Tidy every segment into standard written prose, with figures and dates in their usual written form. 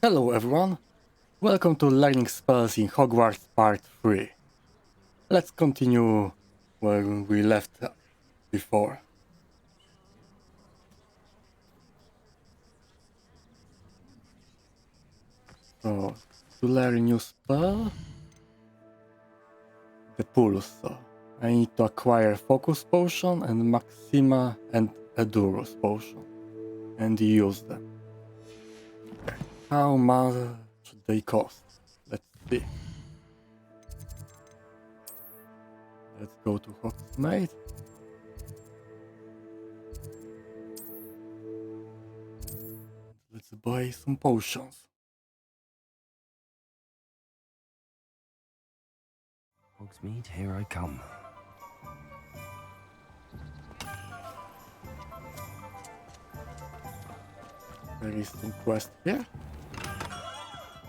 Hello everyone, welcome to Learning Spells in Hogwarts Part 3. Let's continue where we left before. So, to learn a new spell, the Pulso. I need to acquire Focus Potion and Maxima and Edurus Potion and use them. Okay. How much they cost? Let's see. Let's go to Hogsmeade. Let's buy some potions. Hogsmeade, here I come. There is some quest here.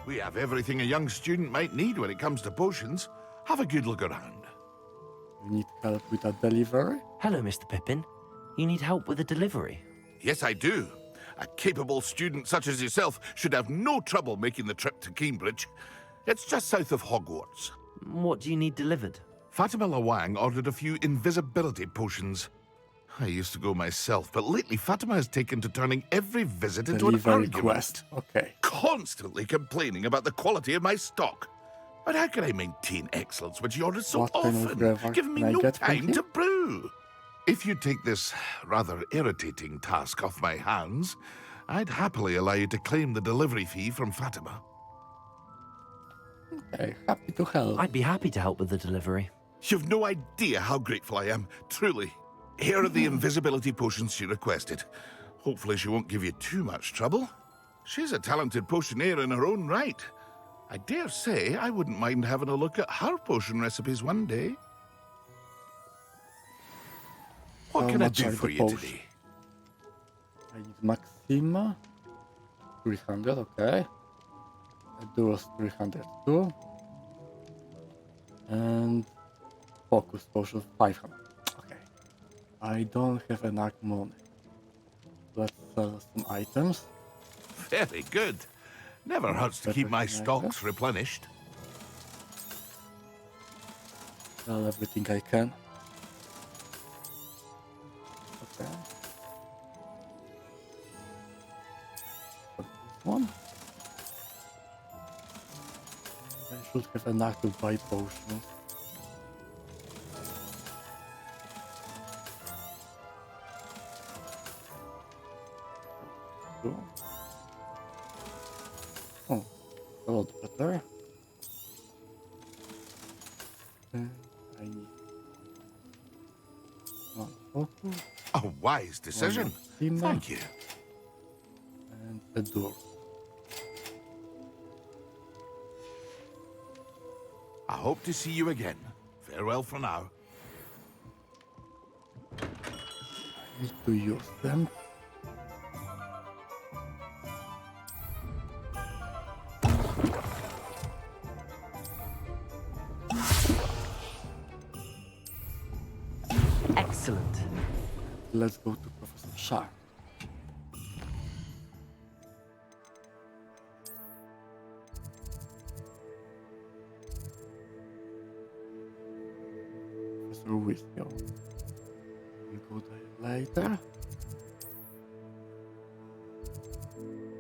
We have everything a young student might need when it comes to potions. Have a good look around. We need help with a delivery. Hello, Mr. Pippin. You need help with a delivery? Yes, I do. A capable student such as yourself should have no trouble making the trip to Cambridge. It's just south of Hogwarts. What do you need delivered? Fatima Lawang ordered a few invisibility potions. I used to go myself, but lately Fatima has taken to turning every visit into an Delivery argument. quest. Okay. Constantly complaining about the quality of my stock. But how can I maintain excellence when she orders so What kind of often, grammar giving me can I no get from time him? to brew? If you take this rather irritating task off my hands, I'd happily allow you to claim the delivery fee from Fatima. Okay, happy to help. I'd be happy to help with the delivery. You've no idea how grateful I am, truly. Here are the invisibility potions she requested. Hopefully she won't give you too much trouble. She's a talented potioneer in her own right. I dare say I wouldn't mind having a look at her potion recipes one day. What How can I much do are for the you potions? today? I need Maxima. 300, okay. Edurus 302. And Focus Potion 500. Okay. I don't have enough money. Let's sell some items. Very good. Never hurts to keep my Everything like stocks replenished. Sell everything I can. Okay. This one. I should have enough to buy potions. Cool. Oh, a lot better. And I need one focus A wise decision. Maxima. Thank you. and a door. I hope to see you again. Farewell for now. I need to use them. Excellent. Let's go to Professor Sharp. Professor Wisdom. We'll go there later.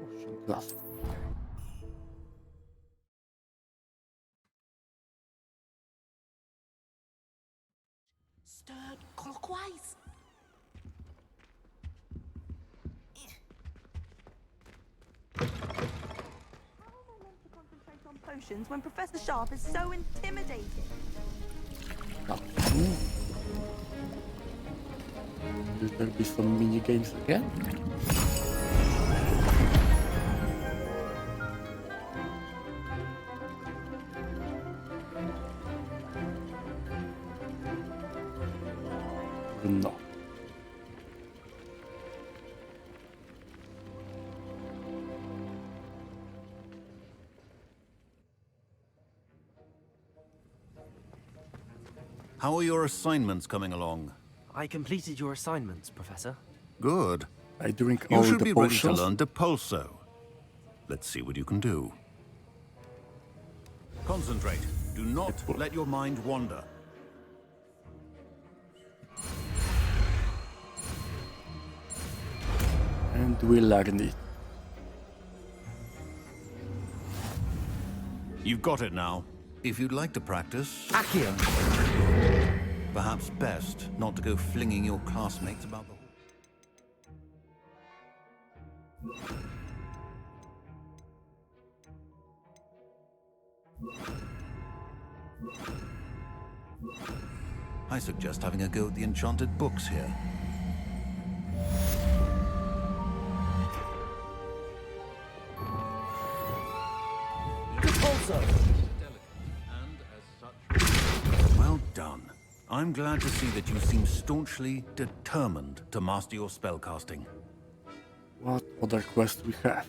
Ocean glass. Stirred clockwise. How am I meant to concentrate on potions when Professor Sharp is so intimidating? Nothing. Will there be some mini games again? No. How are your assignments coming along? I completed your assignments, Professor. Good. I drink You all should the be ready to potions. learn Depulso. Let's see what you can do. Concentrate. Do not let your mind wander. And we learned it. You've got it now. If you'd like to practice, Accio! perhaps best not to go flinging your classmates about the hall. I suggest having a go at the enchanted books here. Well done. I'm glad to see that you seem staunchly determined to master your spellcasting. What other quest we have?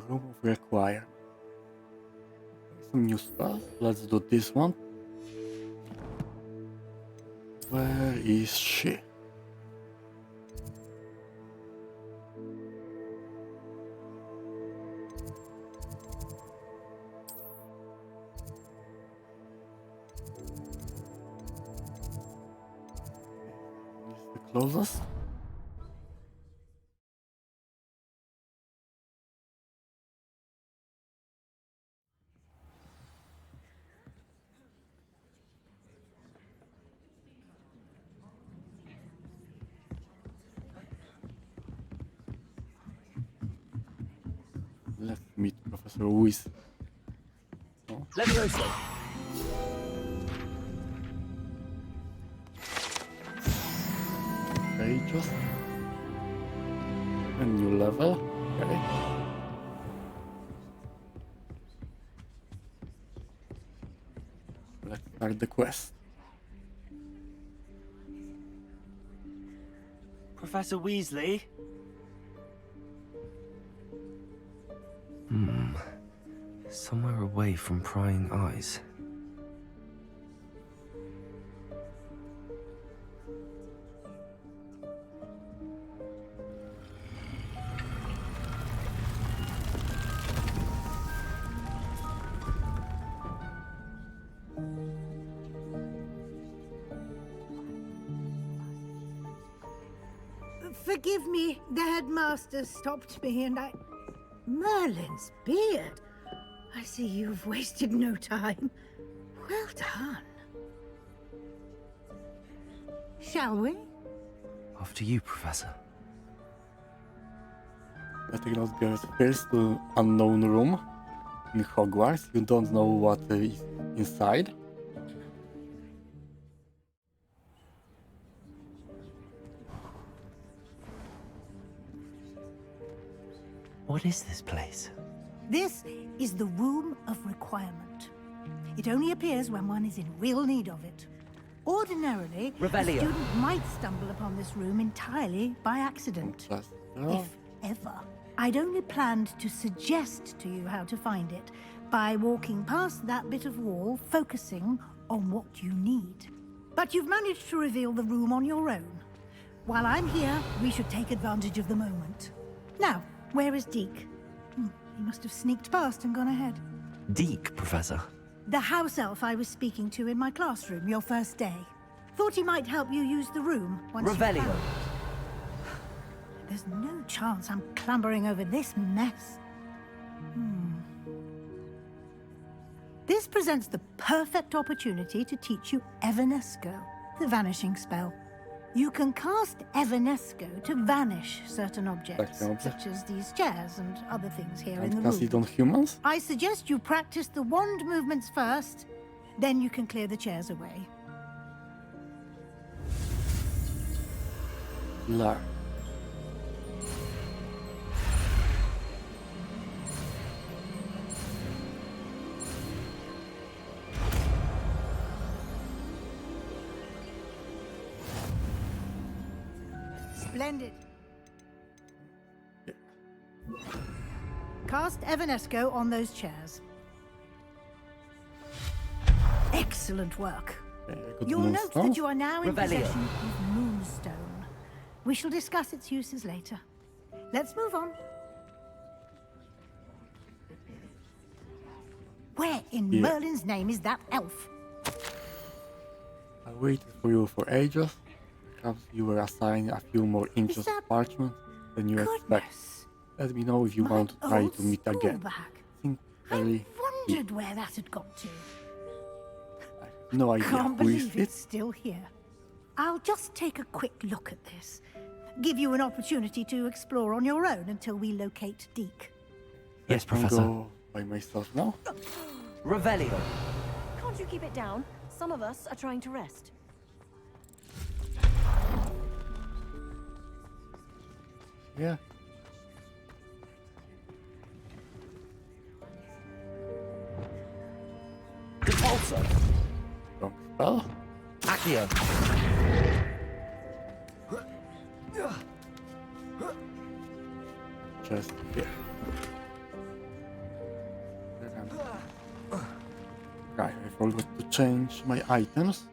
Room of Requirement. Some new stuff. Let's do this one. Where is she? Is the closest? Let's meet Professor Whis. Levioso! Pages. A new level. Okay. Let's start the quest. Professor Weasley? Somewhere away from prying eyes. Forgive me, the headmaster stopped me and I... Merlin's beard! I see you've wasted no time. Well done. Shall we? After you, Professor. Let's not go first to unknown room in Hogwarts. You don't know what is inside. What is this place? This is the Room of Requirement. It only appears when one is in real need of it. Ordinarily, a Revelio. student might stumble upon this room entirely by accident. Just, If ever. I'd only planned to suggest to you how to find it by walking past that bit of wall, focusing on what you need. But you've managed to reveal the room on your own. While I'm here, we should take advantage of the moment. Now, where is Deke? He must have sneaked past and gone ahead. Deke, Professor. The house elf I was speaking to in my classroom your first day. Thought he might help you use the room once you Revelio. found it. There's no chance I'm clambering over this mess. This presents the perfect opportunity to teach you Evanesco, the vanishing spell. You can cast Evanesco to vanish certain objects, Certain objects. such as these chairs and other things here in the and cast room. it on humans? I suggest you practice the wand movements first, then you can clear the chairs away. Learn. Splendid. Cast Evanesco on those chairs. Excellent work. Okay, I got You'll note Moonstone. that you are now in Revelio. possession of Moonstone. We shall discuss its uses later. Let's move on. Where in Yeah. Merlin's name is that elf? I waited for you for ages. Perhaps you were assigned a few more inches that- of parchment than you expect. Goodness. Let me know if you My want to try old to meet school again. bag. Sincerely, I wondered where that had got to. I have no idea Can't who is believe it. it's still here. I'll just take a quick look at this. Give you an opportunity to explore on your own until we locate Deke. Yes, I can Professor. go by myself now. Revelio. Can't you keep it down? Some of us are trying to rest. Yeah. Depulso. Wrong spell. Accio. Just here. Right, I forgot to change my items.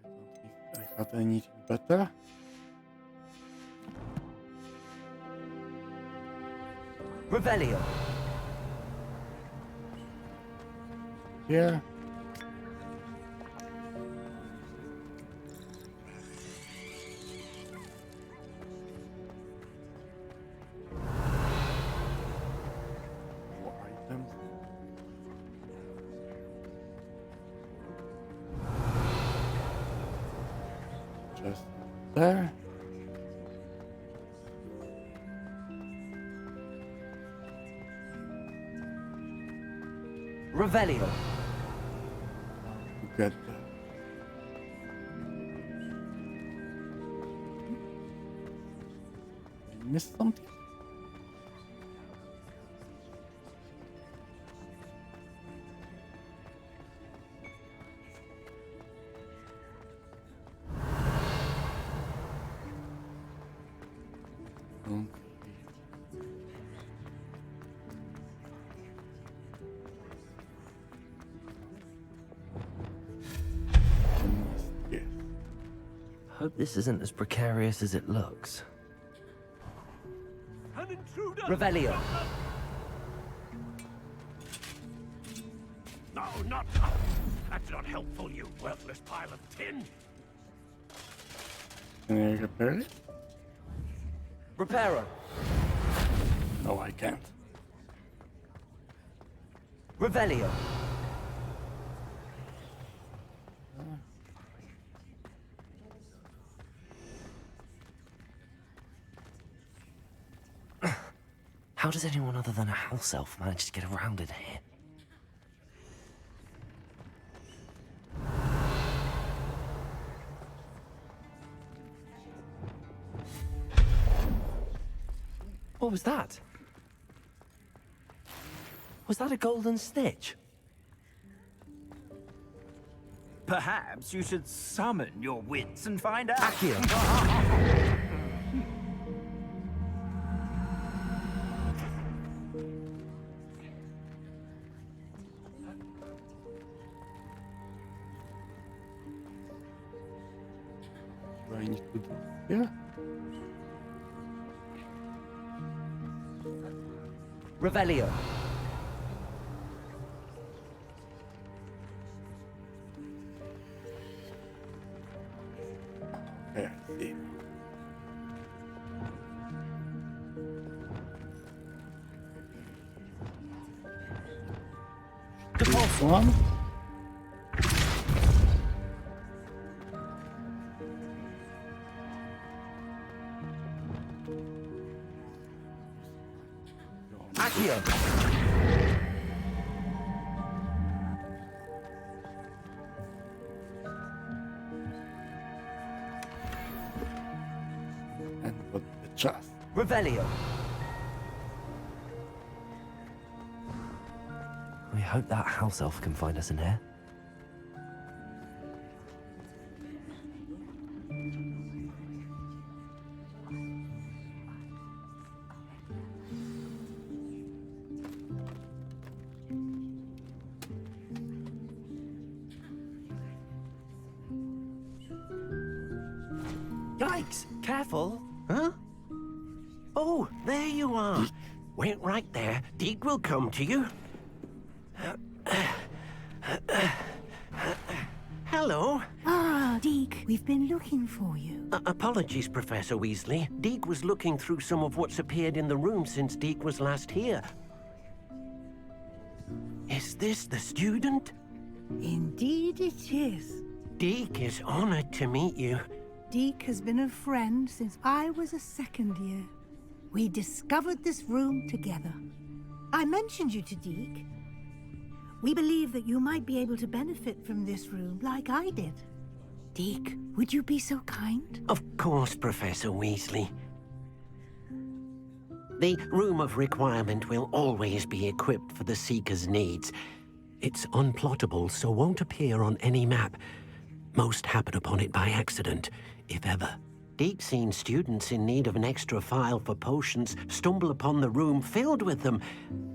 I don't think I have anything better. Revelio. Here. More items. Just there. Revelio. To get there. I missed something. Okay. Yes. Hope this isn't as precarious as it looks. An intruder! Revelio. No, not... That's not helpful, you worthless pile of tin! Can I repair it? Reparo. No, I can't. Revelio. How does anyone other than a house elf manage to get around in here? What was that? Was that a golden snitch? Perhaps you should summon your wits and find out. Accio. Do I need to do here? Revelio. Okay, I see. This one. Accio. And put the chest. Revelio. We hope that house elf can find us in here. Yikes! Careful! Huh? Oh, there you are. Wait right there. Deke will come to you. Hello. Ah, Deke, we've been looking for you. Apologies, Professor Weasley. Deke was looking through some of what's appeared in the room since Deke was last here. Is this the student? Indeed it is. Deke is honored to meet you. Deke has been a friend since I was a second year. We discovered this room together. I mentioned you to Deke. We believe that you might be able to benefit from this room like I did. Deke, would you be so kind? Of course, Professor Weasley. The Room of Requirement will always be equipped for the Seeker's needs. It's unplottable, so won't appear on any map. Most happen upon it by accident, if ever. Deke's seen students in need of an extra file for potions stumble upon the room filled with them.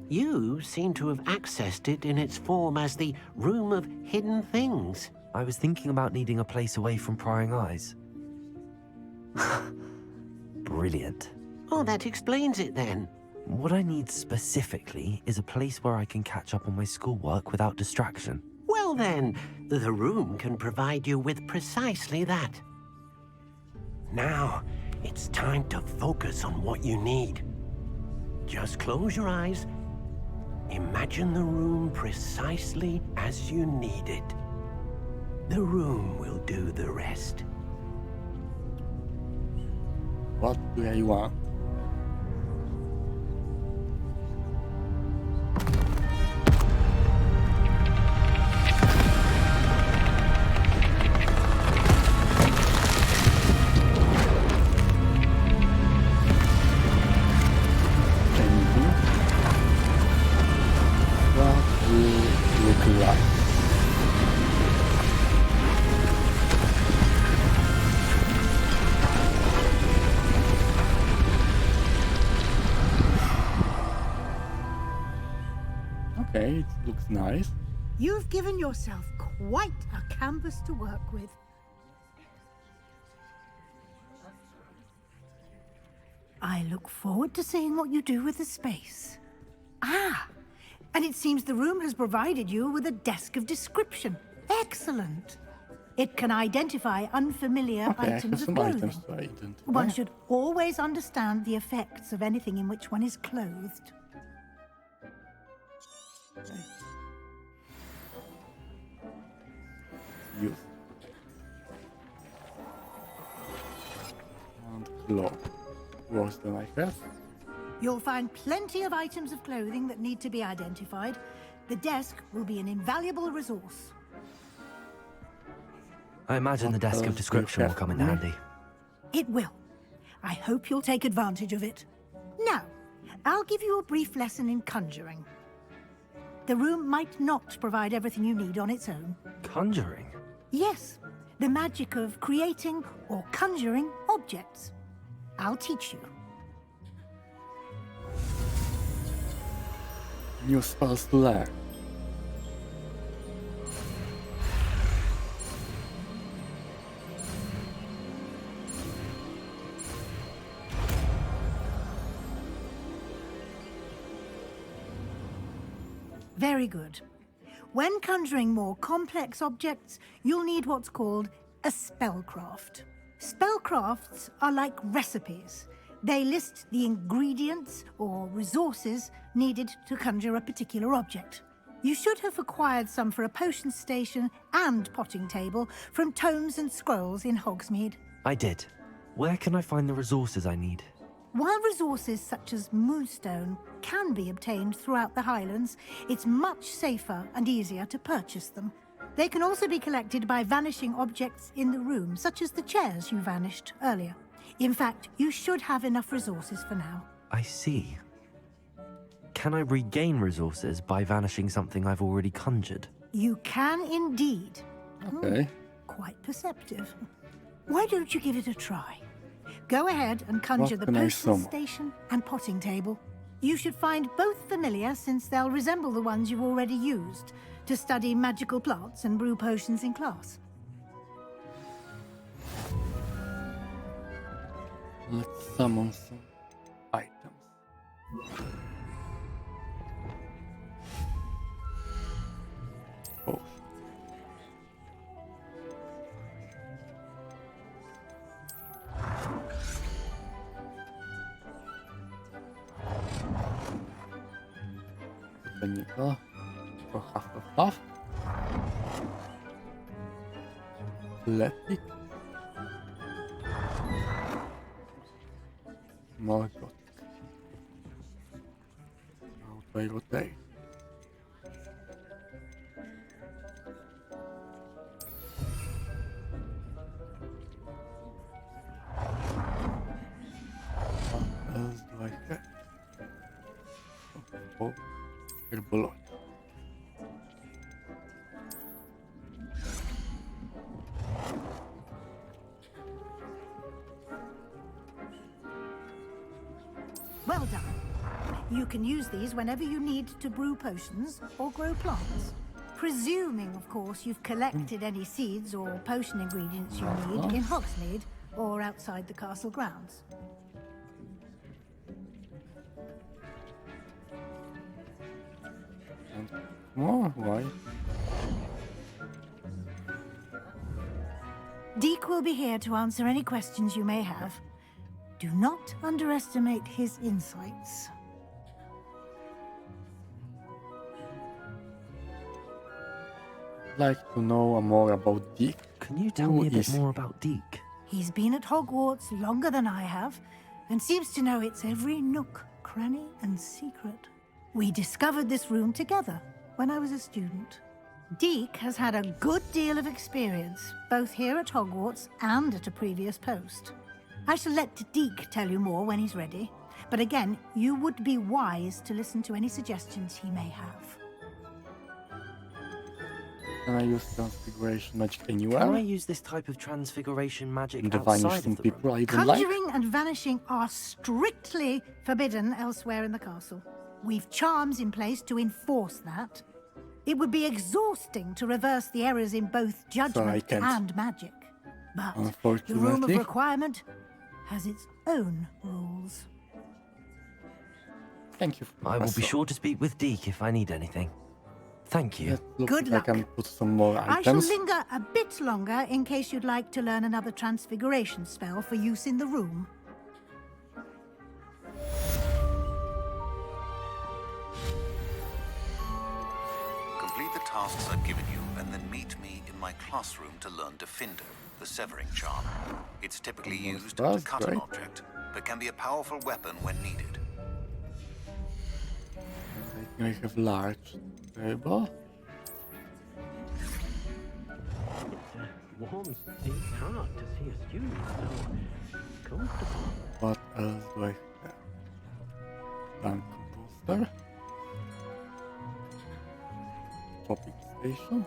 You seem to have accessed it in its form as the Room of Hidden Things. I was thinking about needing a place away from prying eyes. Brilliant. Oh, that explains it then. What I need specifically is a place where I can catch up on my schoolwork without distraction. Well then, the room can provide you with precisely that. Now, it's time to focus on what you need. Just close your eyes. Imagine the room precisely as you need it. The room will do the rest. What do I want? Okay, it looks nice. You've given yourself quite a canvas to work with. I look forward to seeing what you do with the space. Ah, and it seems the room has provided you with a desk of description. Excellent. It can identify unfamiliar Okay, I have items of some clothing. items to identify. One should always understand the effects of anything in which one is clothed. Use. And cloth. Worse than I have. You'll find plenty of items of clothing that need to be identified. The desk will be an invaluable resource. I imagine the desk of description will come in handy. It will. I hope you'll take advantage of it. Now, I'll give you a brief lesson in conjuring. The room might not provide everything you need on its own. Conjuring? Yes, the magic of creating or conjuring objects. I'll teach you. New spells to learn. Very good. When conjuring more complex objects, you'll need what's called a spellcraft. Spellcrafts are like recipes. They list the ingredients or resources needed to conjure a particular object. You should have acquired some for a potion station and potting table from tomes and scrolls in Hogsmeade. I did. Where can I find the resources I need? While resources such as moonstone can be obtained throughout the Highlands, it's much safer and easier to purchase them. They can also be collected by vanishing objects in the room, such as the chairs you vanished earlier. In fact, you should have enough resources for now. I see. Can I regain resources by vanishing something I've already conjured? You can indeed. Okay. Quite perceptive. Why don't you give it a try? Go ahead and conjure What the can I potion summon? station and potting table. You should find both familiar, since they'll resemble the ones you've already used to study magical plants and brew potions in class. Let's summon some items. Oh. Technical. For half. Athletic. More gothic. How do I rotate? What else do I have? Oh, Herbaloid. Well done. You can use these whenever you need to brew potions or grow plants. Presuming, of course, you've collected any seeds or potion ingredients you need in Hogsmeade or outside the castle grounds. And more, why? Deke will be here to answer any questions you may have. Do not underestimate his insights. Like to know more about Dick. Can you tell Who me a bit is more he? about Deke? He's been at Hogwarts longer than I have, and seems to know its every nook, cranny, and secret. We discovered this room together when I was a student. Deke has had a good deal of experience, both here at Hogwarts and at a previous post. I shall let Deke tell you more when he's ready, but again, you would be wise to listen to any suggestions he may have. Can I use transfiguration magic anywhere? Can I use this type of transfiguration magic And to vanish outside some of the room? people I don't like? Conjuring and vanishing are strictly forbidden elsewhere in the castle. We've charms in place to enforce that. It would be exhausting to reverse the errors in both judgment can't. and magic. But the room of Unfortunately. requirement has its own rules. Thank you. I will be Professor. sure to speak with Deke if I need anything. Thank you. That looks Good like I can luck. put some more I shall items. linger a bit longer in case you'd like to learn another transfiguration spell for use in the room. Complete the tasks I've given you, and then meet me in my classroom to learn Defender, the severing charm. It's typically used to That's cut an great. object, but can be a powerful weapon when needed. I have large table. Warm, deep heart to see a student so comfortable. What else do I have? Bank composter. Shopping station.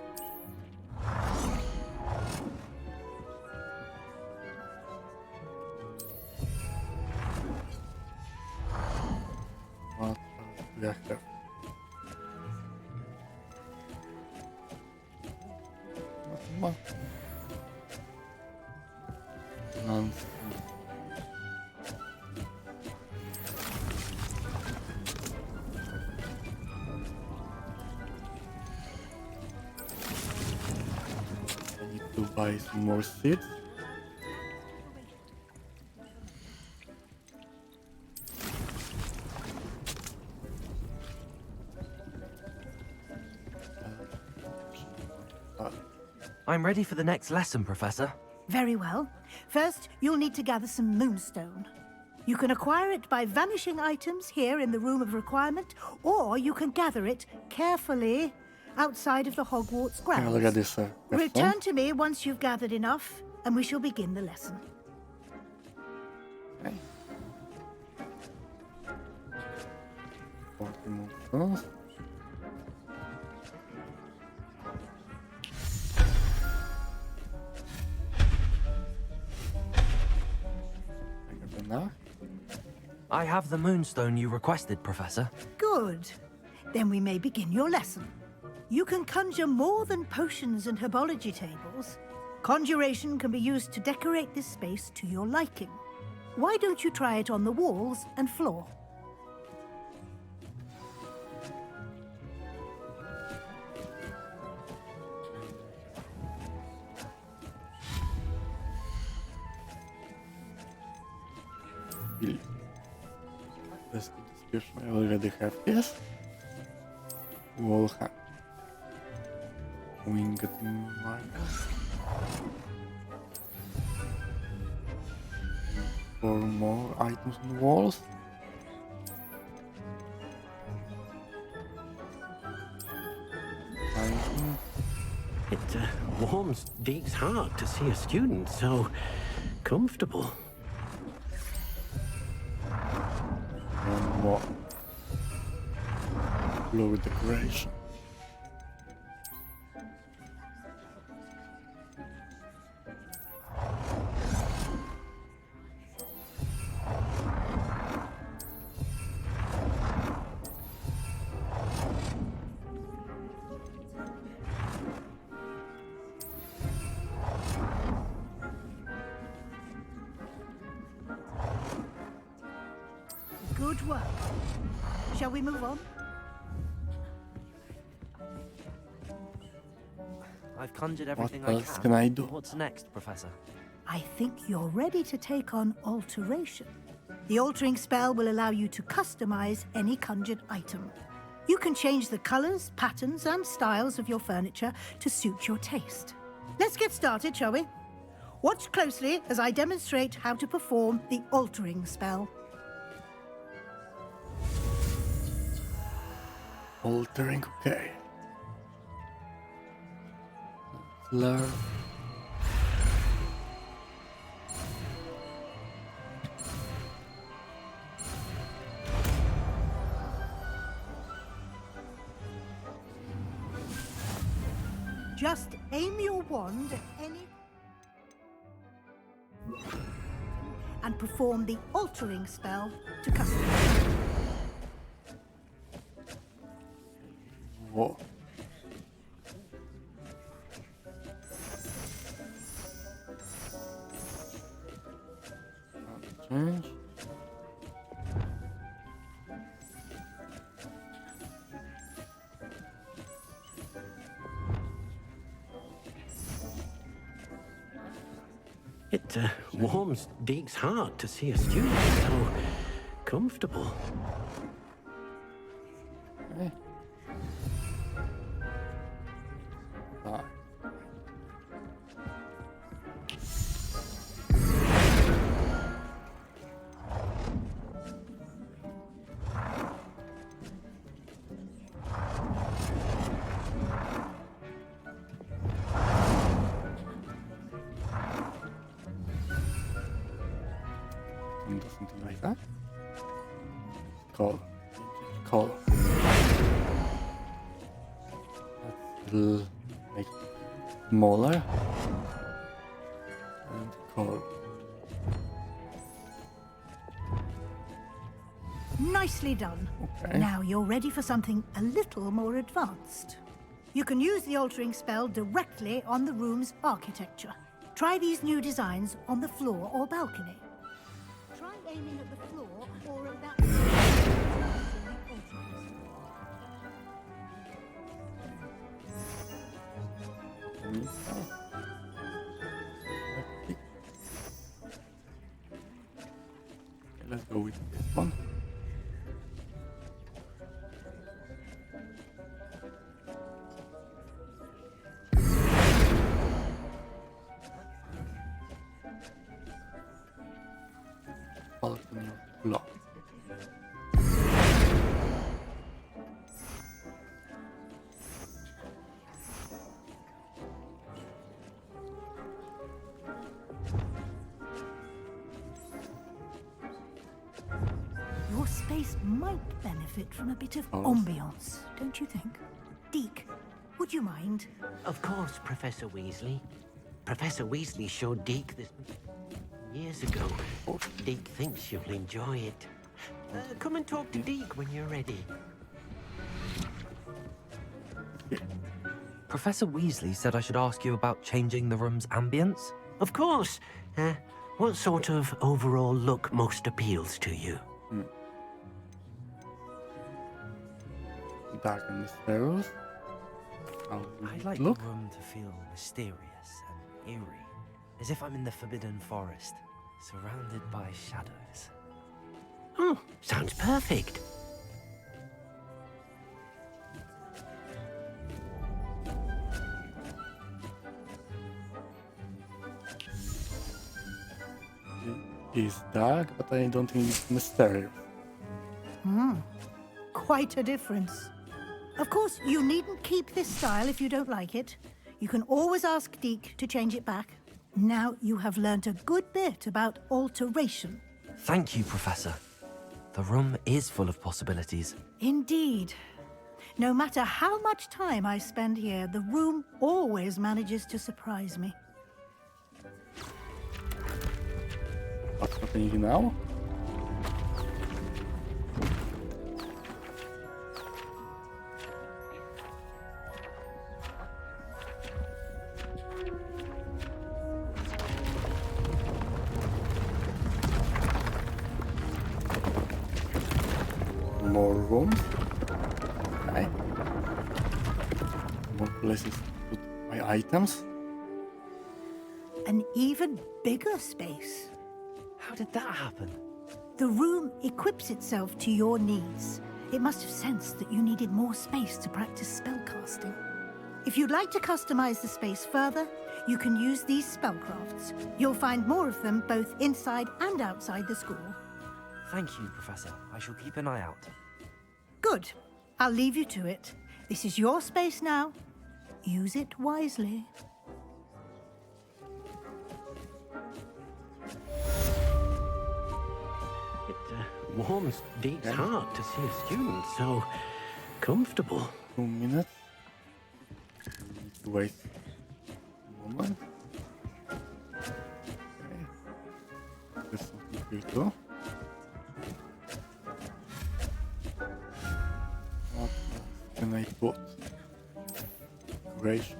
What else do I have? Nothing more. Nonsense. I need to buy some more seeds. I'm ready for the next lesson, Professor. Very well. First, you'll need to gather some moonstone. You can acquire it by vanishing items here in the Room of Requirement, or you can gather it carefully outside of the Hogwarts I grounds. already said that Return one. to me once you've gathered enough, and we shall begin the lesson. Okay. 40 moonstones. I got enough. I have the moonstone you requested, Professor. Good. Then we may begin your lesson. You can conjure more than potions and herbology tables. Conjuration can be used to decorate this space to your liking. Why don't you try it on the walls and floor? This description I already have. Yes. Wall hang. Winged marker. For more items on the walls. Hiding. It warms Deke's heart to see a student so comfortable. One more. Floor decoration. Good work. Shall we move on? I've conjured everything else I can. can I do? What's next, Professor? I think you're ready to take on alteration. The altering spell will allow you to customize any conjured item. You can change the colors, patterns, and styles of your furniture to suit your taste. Let's get started, shall we? Watch closely as I demonstrate how to perform the altering spell. Altering, okay. Let's learn. Just aim your wand at any and perform the altering spell to customize. Whoa. Change. It warms Deke's heart to see a student so comfortable. Okay. Ah. And do something like that. Color. Color. Let's make it smaller. And color. Nicely done. Okay. Now you're ready for something a little more advanced. You can use the altering spell directly on the room's architecture. Try these new designs on the floor or balcony. Try aiming at the floor or at that... Okay, let's go with this one. Balcony of block. Your space might benefit from a bit of Oh. ambiance, don't you think? Deke, would you mind? Of course, Professor Weasley. Professor Weasley showed Deke this years ago. Deke thinks you'll enjoy it. Come and talk to Deke when you're ready. Professor Weasley said I should ask you about changing the room's ambience. Of course. what sort of overall look most appeals to you? Dark and mysterious. How do I'd it like look? the room to feel mysterious and eerie, as if I'm in the Forbidden Forest, surrounded by shadows. Oh, sounds perfect. It is dark, but I don't think it's mysterious. Quite a difference. Of course, you needn't keep this style if you don't like it. You can always ask Deke to change it back. Now you have learnt a good bit about alteration. Thank you, Professor. The room is full of possibilities. Indeed. No matter how much time I spend here, the room always manages to surprise me. What's happening now? More rooms. Okay. More places to put my items. An even bigger space. How did that happen? The room equips itself to your needs. It must have sensed that you needed more space to practice spellcasting. If you'd like to customize the space further, you can use these spellcrafts. You'll find more of them both inside and outside the school. Thank you, Professor. I shall keep an eye out. Good. I'll leave you to it. This is your space now. Use it wisely. It warms Deke's heart to see a student so comfortable. 2 minutes. Need to wait a moment. Okay. There's something here too. What else can I put? Decoration.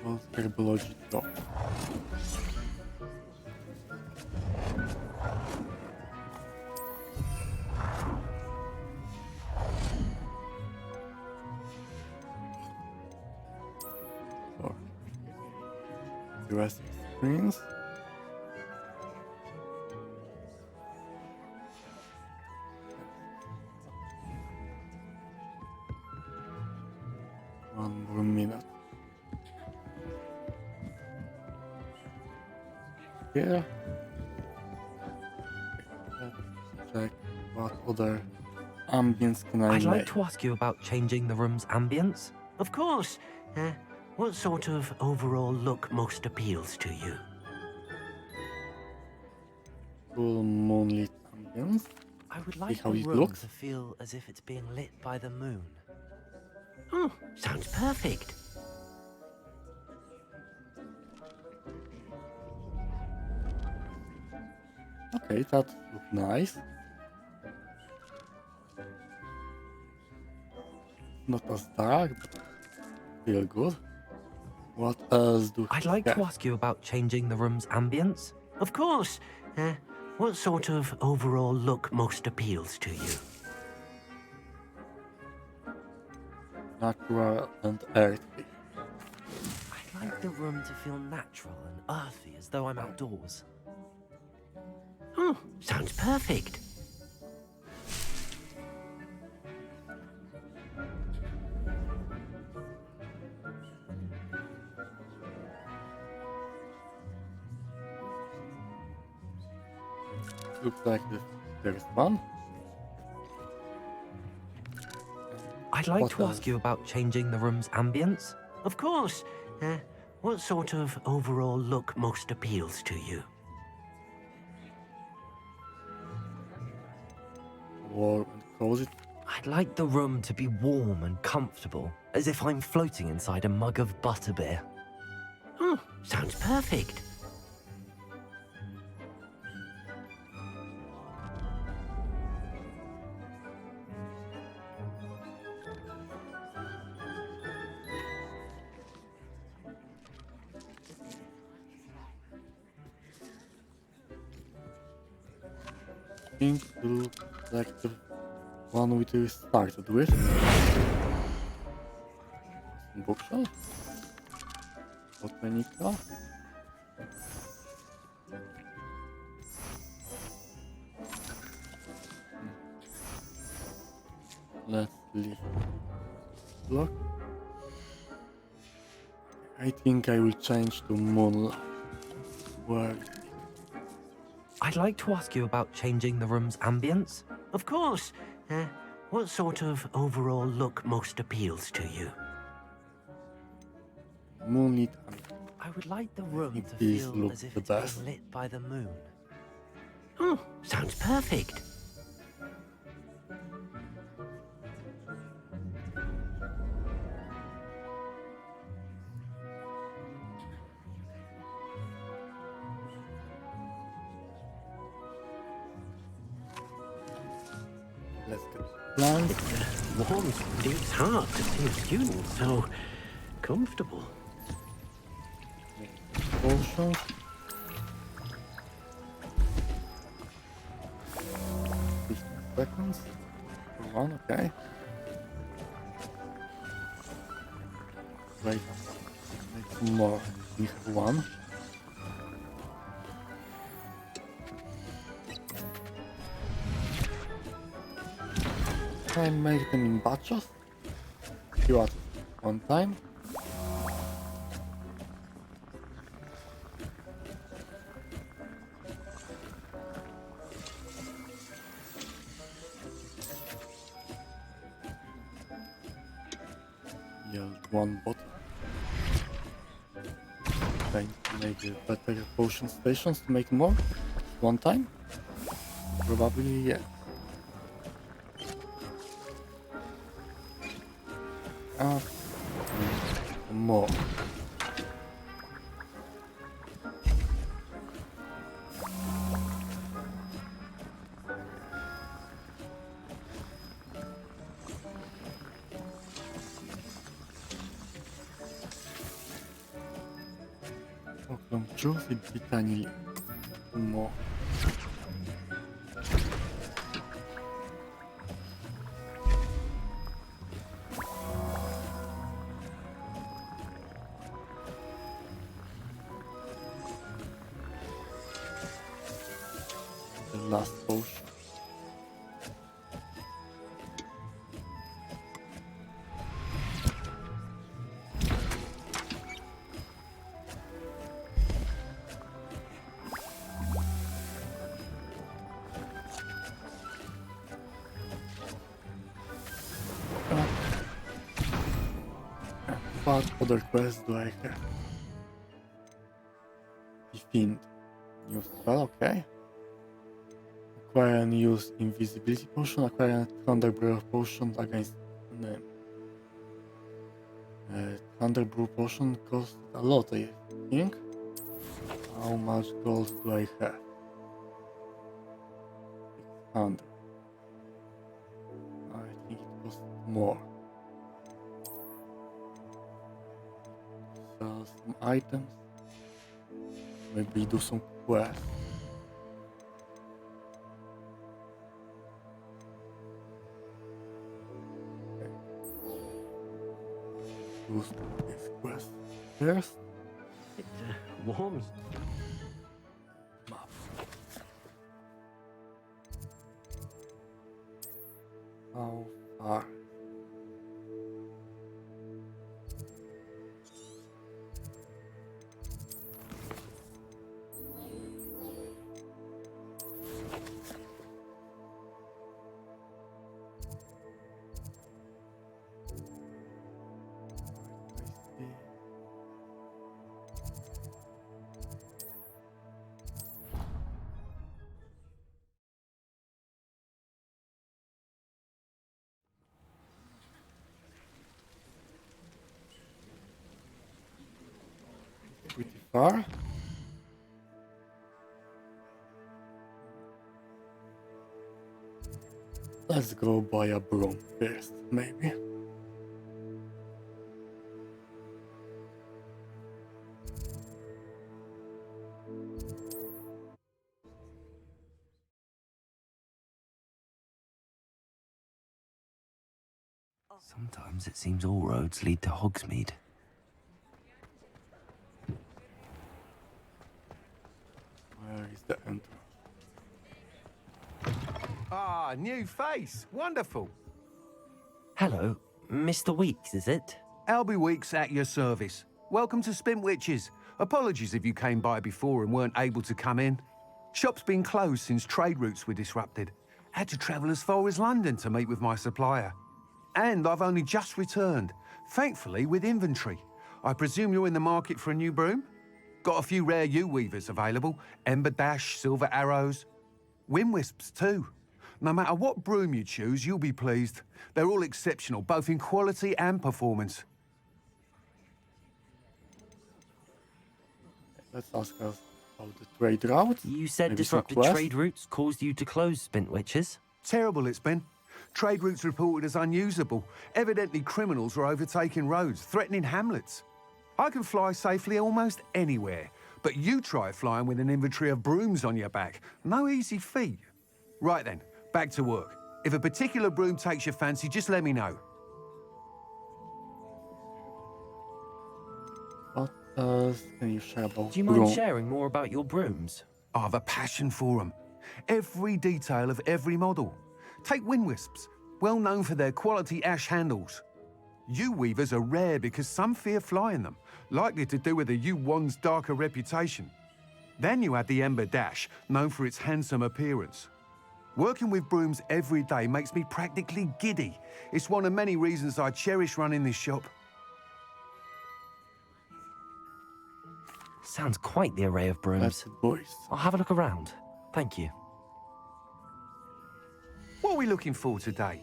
Called herbology top. So, the rest is screens. One more minute. Here. Let's check what other ambience can I I'd make. like to ask you about changing the room's ambience. Of course. What sort of overall look most appeals to you? Full moonlit ambience. I would like how the it room looks. to feel as if it's being lit by the moon. Oh, sounds perfect. Okay, that looks nice. Not as dark, but still good. What else do I'd like to ask you about changing the room's ambience. Of course. What sort of overall look most appeals to you? Natural and earthy. I'd like the room to feel natural and earthy, as though I'm outdoors. Oh, sounds perfect. Looks like there's one. I'd like What to else? ask you about changing the room's ambience. Of course. What sort of overall look most appeals to you? Warm and cozy. I'd like the room to be warm and comfortable, as if I'm floating inside a mug of butterbeer. Oh, sounds perfect. think it looks like the one we started with. Some bookshelf. Botanica. Let's leave block. I think I will change to moonlight. Where is it? I'd like to ask you about changing the room's ambience. Of course. What sort of overall look most appeals to you? Moonlit and I would like the room think to these feel look as if the it's best. being lit by the moon. Oh, sounds perfect. let's get plants. It warms Deep's heart to see a student so comfortable. Potions. 15 seconds. For one, okay. Wait, make more. We have one. I make them in batches. Few at one time. Yeah, one bottle. Trying to make better potion stations to make more at one time. Probably yeah. More. Oklom juice i Britannia. More. The last potion. What other quests do I have? Defend. New spell, okay. Acquire and use invisibility potion, acquire a thunder brew potion against name. Thunder brew potion costs a lot, I think. How much gold do I have? 600. I think it costs more. Sell some items. Maybe do some quests. Okay. Do this quest first. It warms. Map. How far? I see. Pretty far. Let's go buy a broom first, maybe. Sometimes it seems all roads lead to Hogsmeade. Where is the entrance? Ah, new face. Wonderful. Hello, Mr. Weeks, is it? Albie Weeks at your service. Welcome to Spintwitches. Apologies if you came by before and weren't able to come in. Shop's been closed since trade routes were disrupted. Had to travel as far as London to meet with my supplier. And I've only just returned, thankfully with inventory. I presume you're in the market for a new broom? Got a few rare yew-weavers available. Ember Dash, Silver Arrows. Wind Wisps too. No matter what broom you choose, you'll be pleased. They're all exceptional, both in quality and performance. Let's ask us about the trade route. You said Maybe some disrupted quest? trade routes caused you to close Spintwitches? Terrible it's been. Trade routes reported as unusable. Evidently criminals were overtaking roads, threatening hamlets. I can fly safely almost anywhere, but you try flying with an inventory of brooms on your back. No easy feat. Right then, back to work. If a particular broom takes your fancy, just let me know. What else can you share about Do you mind broom? sharing more about your brooms? I have a passion for them. Every detail of every model. Take Wind Wisps, well known for their quality ash handles. Yew-weavers are rare because some fear flying them, likely to do with the yew-wand's darker reputation. Then you have the Ember Dash, known for its handsome appearance. Working with brooms every day makes me practically giddy. It's one of many reasons I cherish running this shop. Sounds quite the array of brooms. That's it, boys. I'll have a look around. Thank you. What are we looking for today?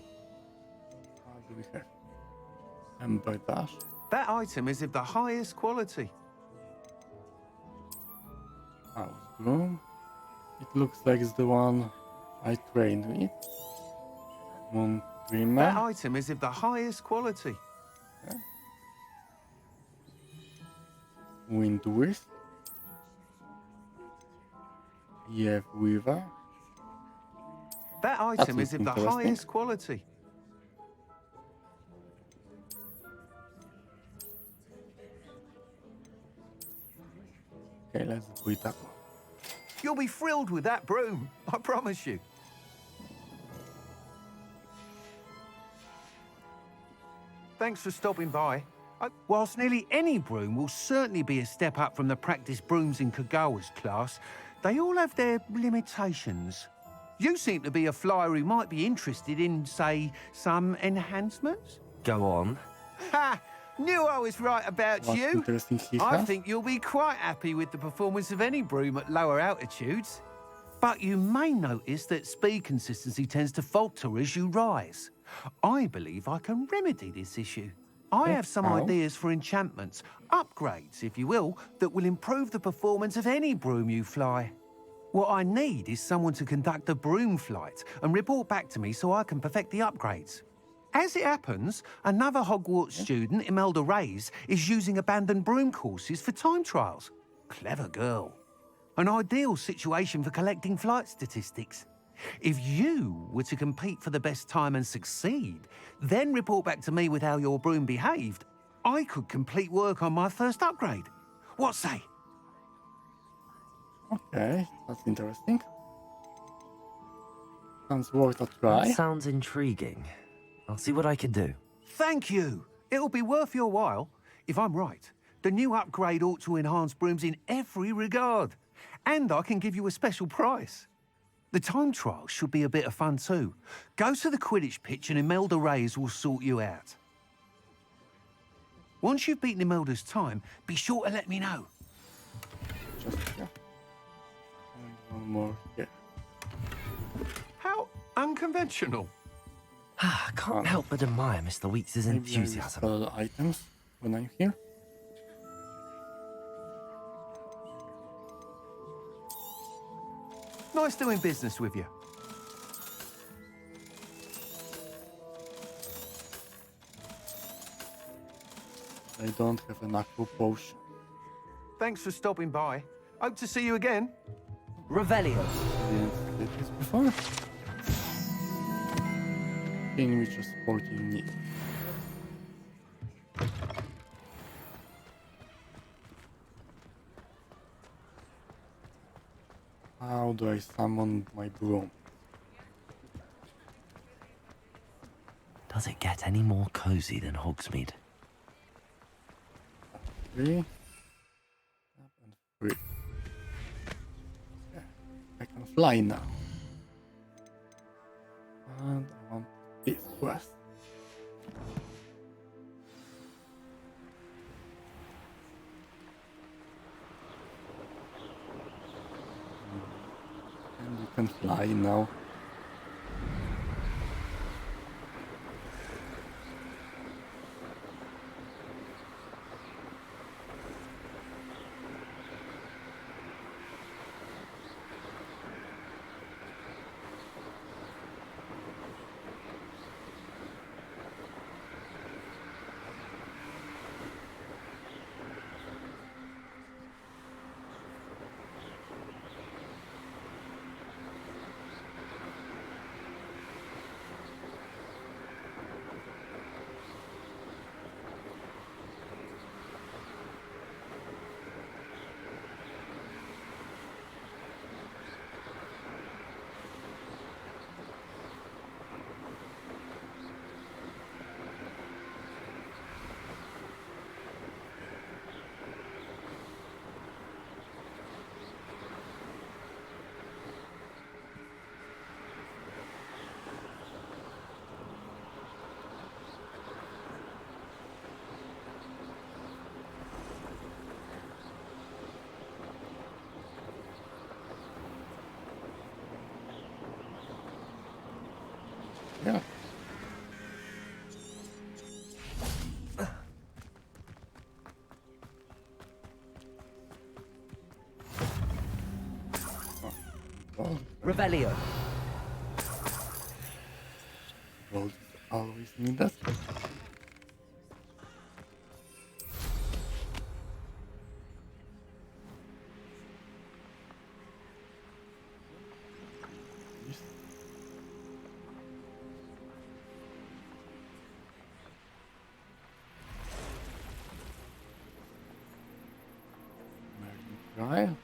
What do we have? Ember Dash. That item is of the highest quality. House broom. It looks like it's the one I trained with. Moon That Dreamer. item is of the highest quality. Wind Wisp. Yew Weaver. That item looks is of the interesting. highest quality. Okay, let's do it that one. You'll be thrilled with that broom, I promise you. Thanks for stopping by. Whilst nearly any broom will certainly be a step up from the practice brooms in Kagawa's class, they all have their limitations. You seem to be a flyer who might be interested in, say, some enhancements? Go on. Ha! Knew I was right about What's you. interesting he I has? think you'll be quite happy with the performance of any broom at lower altitudes. But you may notice that speed consistency tends to falter as you rise. I believe I can remedy this issue. I have some how? ideas for enchantments, upgrades, if you will, that will improve the performance of any broom you fly. What I need is someone to conduct a broom flight and report back to me so I can perfect the upgrades. As it happens, another Hogwarts student, Imelda Reyes, is using abandoned broom courses for time trials. Clever girl. An ideal situation for collecting flight statistics. If you were to compete for the best time and succeed, then report back to me with how your broom behaved, I could complete work on my first upgrade. What say? Okay, that's interesting. Sounds worth a try. That sounds intriguing. I'll see what I can do. Thank you. It'll be worth your while. If I'm right, the new upgrade ought to enhance brooms in every regard. And I can give you a special price. The time trial should be a bit of fun too. Go to the Quidditch pitch and Imelda Reyes will sort you out. Once you've beaten Imelda's time, be sure to let me know. Just here. And one more here. How unconventional. I can't help but admire Mr. Weeks' Maybe I enthusiasm. install items when I'm here. Nice doing business with you. I don't have an aqua potion. Thanks for stopping by. Hope to see you again. Revelio. Didn't did this before. In which sport you need. do I summon my broom? Does it get any more cozy than Hogsmeade? 3. Up and 3. Yeah, I can fly now. And I want this quest. And you can fly now. Yeah. Well, Revelio. gold is always needed. Yes. Merlin trial.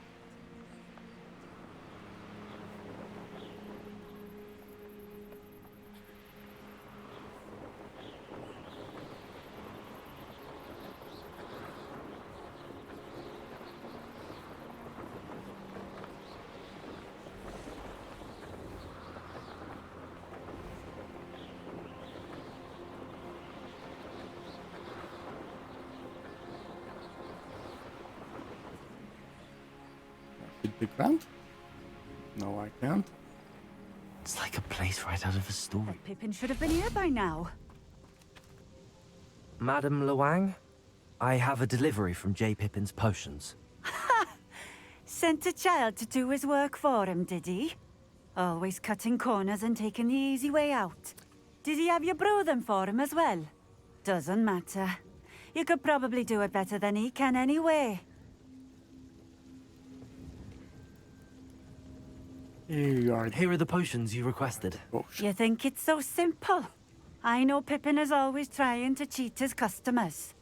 Hit the ground? No, I can't. It's like a place right out of a story. Pippin should have been here by now. Madam Luang, I have a delivery from J. Pippin's potions. Sent a child to do his work for him, did he? Always cutting corners and taking the easy way out. Did he have you brew them for him as well? Doesn't matter. You could probably do it better than he can anyway. Here you are. Here are the potions you requested. You think it's so simple? I know Pippin is always trying to cheat his customers.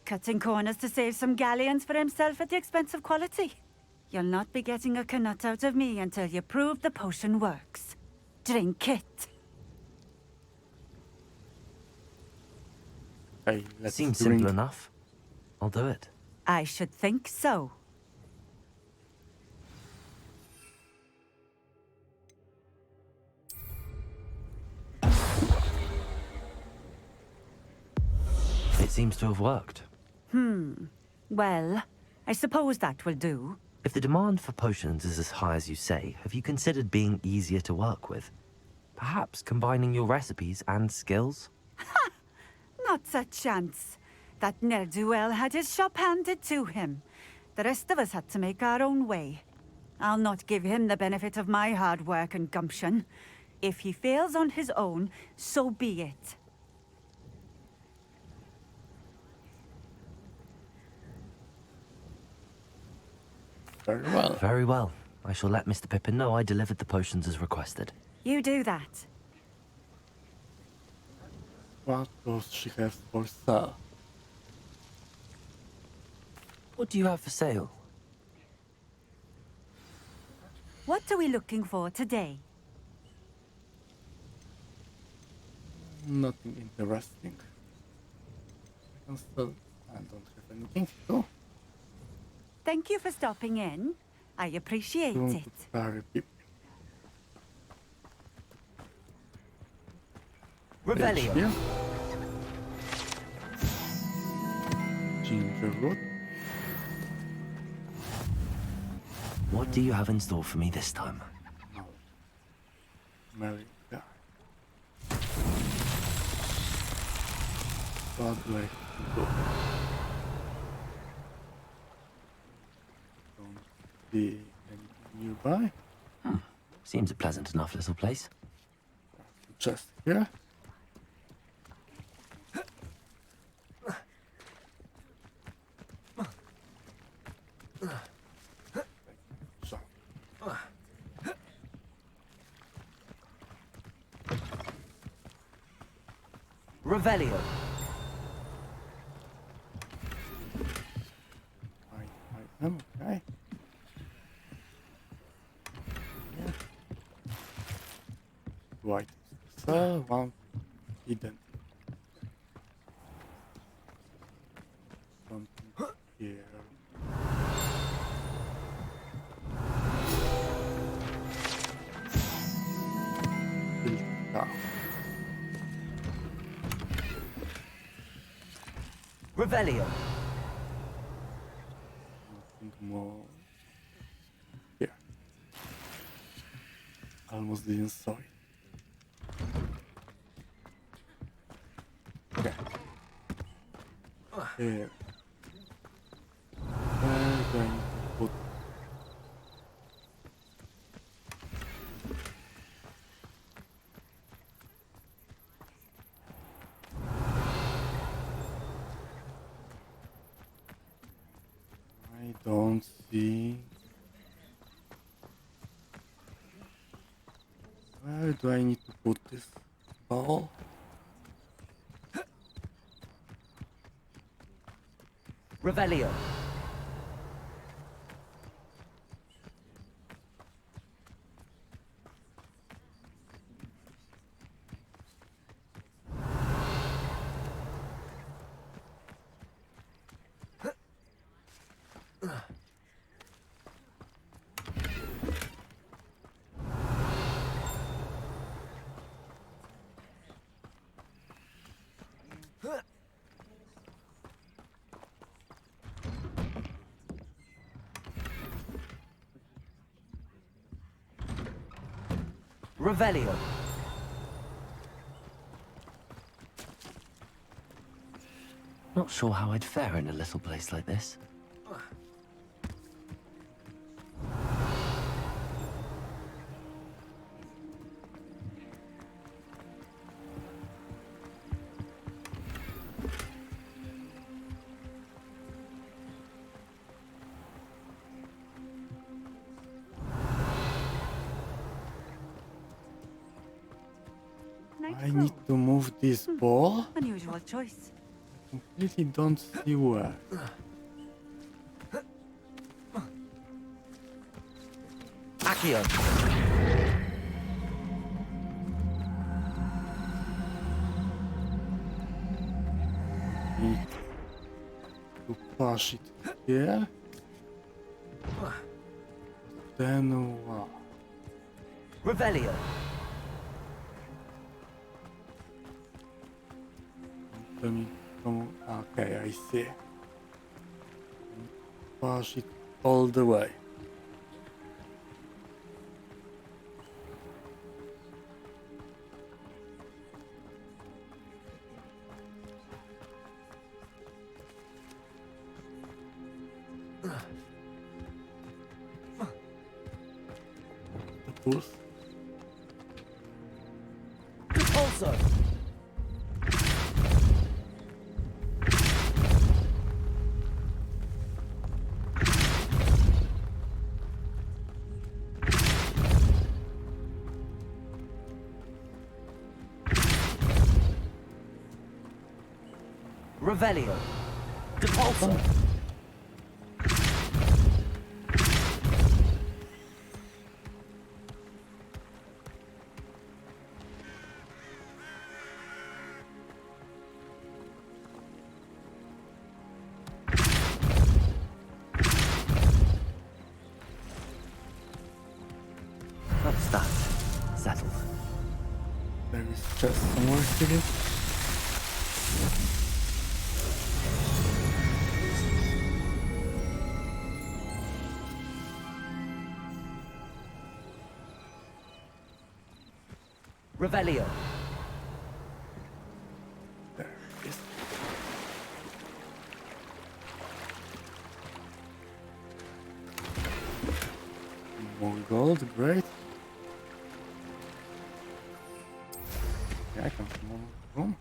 Cutting corners to save some galleons for himself at the expense of quality. You'll not be getting a canut out of me until you prove the potion works. Drink it. Hey, let's Seems drink. simple enough. I'll do it. I should think so. It seems to have worked. Well, I suppose that will do. If the demand for potions is as high as you say, have you considered being easier to work with? Perhaps combining your recipes and skills? Not a chance. That ne'er-do-well had his shop handed to him. The rest of us had to make our own way. I'll not give him the benefit of my hard work and gumption. If he fails on his own, so be it. Very well. Very well. I shall let Mr. Pippin know I delivered the potions as requested. You do that. What does she have for sale? What do you have for sale? What are we looking for today? Nothing interesting. I can still. I don't have anything to do. Thank you for stopping in. I appreciate Going it. to carry people. Revelio. Here. Ginger root. What do you have in store for me this time? No. Mary guy. What do I do? Don't see anything nearby. Seems a pleasant enough little place. Just here. So, Revelio. I am okay. Yeah. Right. So, one hidden. Something here. Build down. Revelio. Nothing more. Here. Almost didn't saw it. Okay. Here. Where do I need to put? I don't see. Where do I need to put this ball? Revelio. Revelio. Not sure how I'd fare in a little place like this. I need to move this ball. Unusual choice. Completely don't see where. Accio. Need to push it here. Then what? Revelio. Let me come. Okay, I see. Push it all the way. The push. Repulso. Revelio. Depulso. this chest somewhere here. Revelio. There it is. More gold, great. Yeah, I can find more room.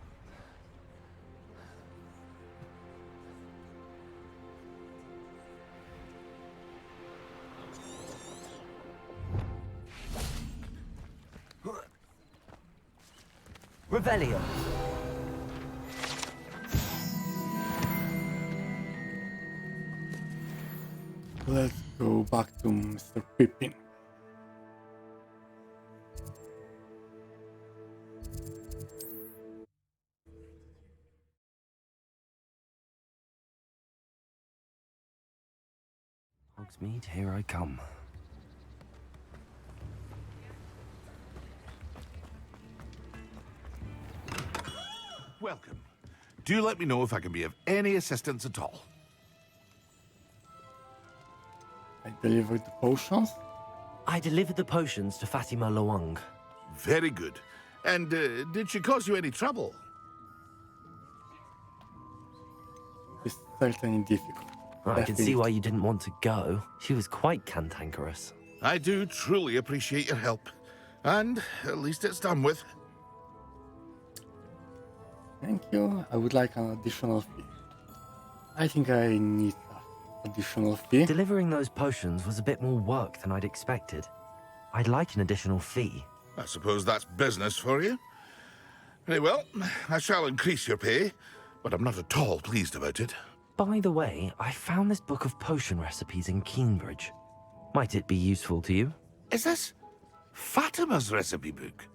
Revelio. Let's go back to Mr. Pippin. Hogsmeade, here I come. Welcome. Do let me know if I can be of any assistance at all. I delivered the potions. I delivered the potions to Fatima Loang. Very good. And did she cause you any trouble? It's certainly difficult. I can see why you didn't want to go. She was quite cantankerous. I do truly appreciate your help. And at least it's done with. Thank you. I would like an additional fee. I think I need an additional fee. Delivering those potions was a bit more work than I'd expected. I'd like an additional fee. I suppose that's business for you. Very well, I shall increase your pay, but I'm not at all pleased about it. By the way, I found this book of potion recipes in Keenbridge. Might it be useful to you? Is this Fatima's recipe book?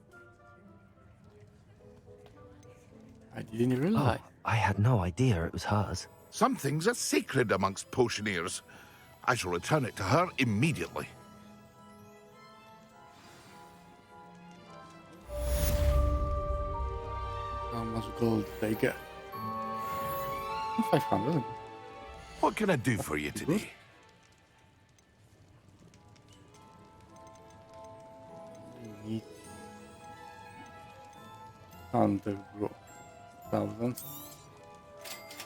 I didn't realize. I had no idea it was hers. Some things are sacred amongst potioneers. I shall return it to her immediately. How much gold did I get? 500. What can I do for you today? I need 100,000.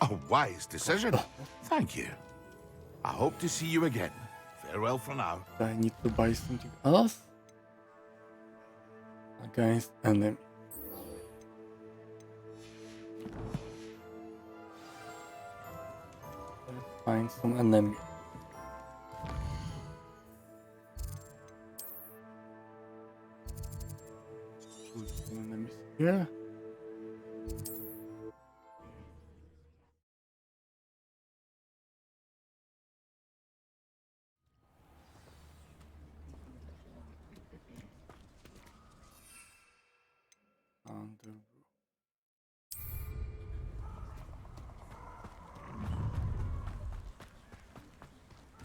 A wise decision. Thank you. I hope to see you again. Farewell for now. I need to buy something else against enemy. Let's find some enemy. Choose some enemies here.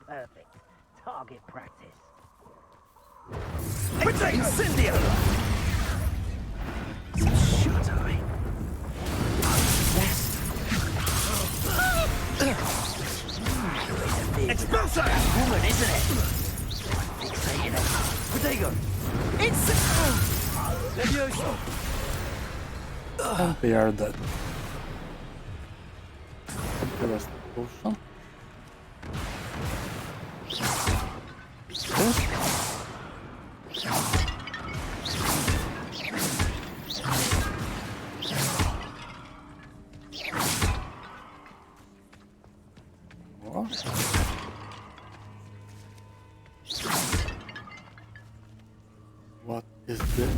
Perfect. Target practice. Incendio! Shut eye. Expulsor! Woman, isn't it? Protego! Levioso! And they are dead. The rest of the potion. This. More. What is this?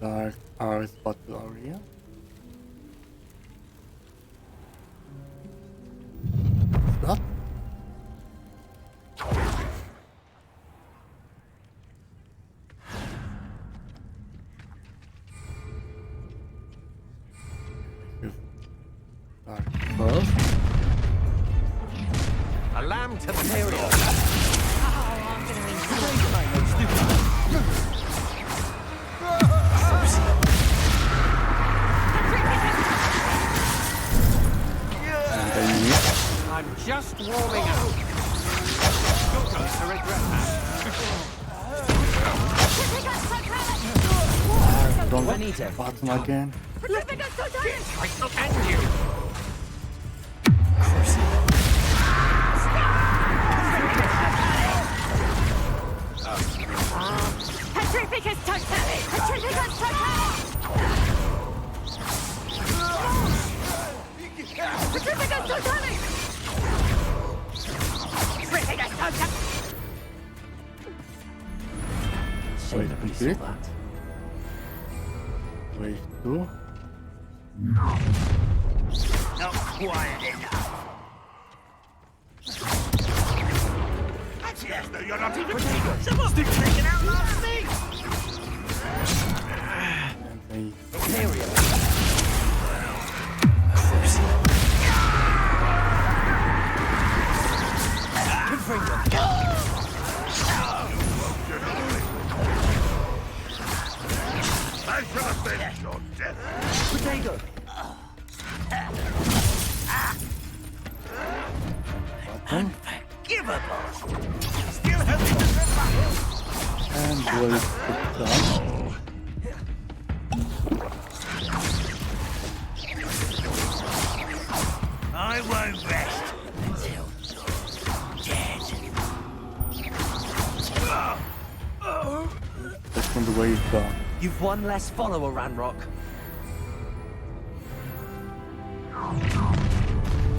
Dark Arts Battle Area. What's that? Dark first. A lamb to the material. And then miss. I'm just warming up. You're going to regret that. Wrong Juanita. button again. I shall end you. Petrificus totalis! Petrificus totalis! Petrificus totalis! Petrificus totalis! Wait, complete. Wave 2. Not quiet enough. Yes, no, you're not even legal. Someone's been taken out last thing. And they Material. I shall avenge your death. Potato. button. Unforgivable. Still hoping to survive. And wave 2 down. I won't rest until you're dead. Second wave down. You've one less follower, Ranrock.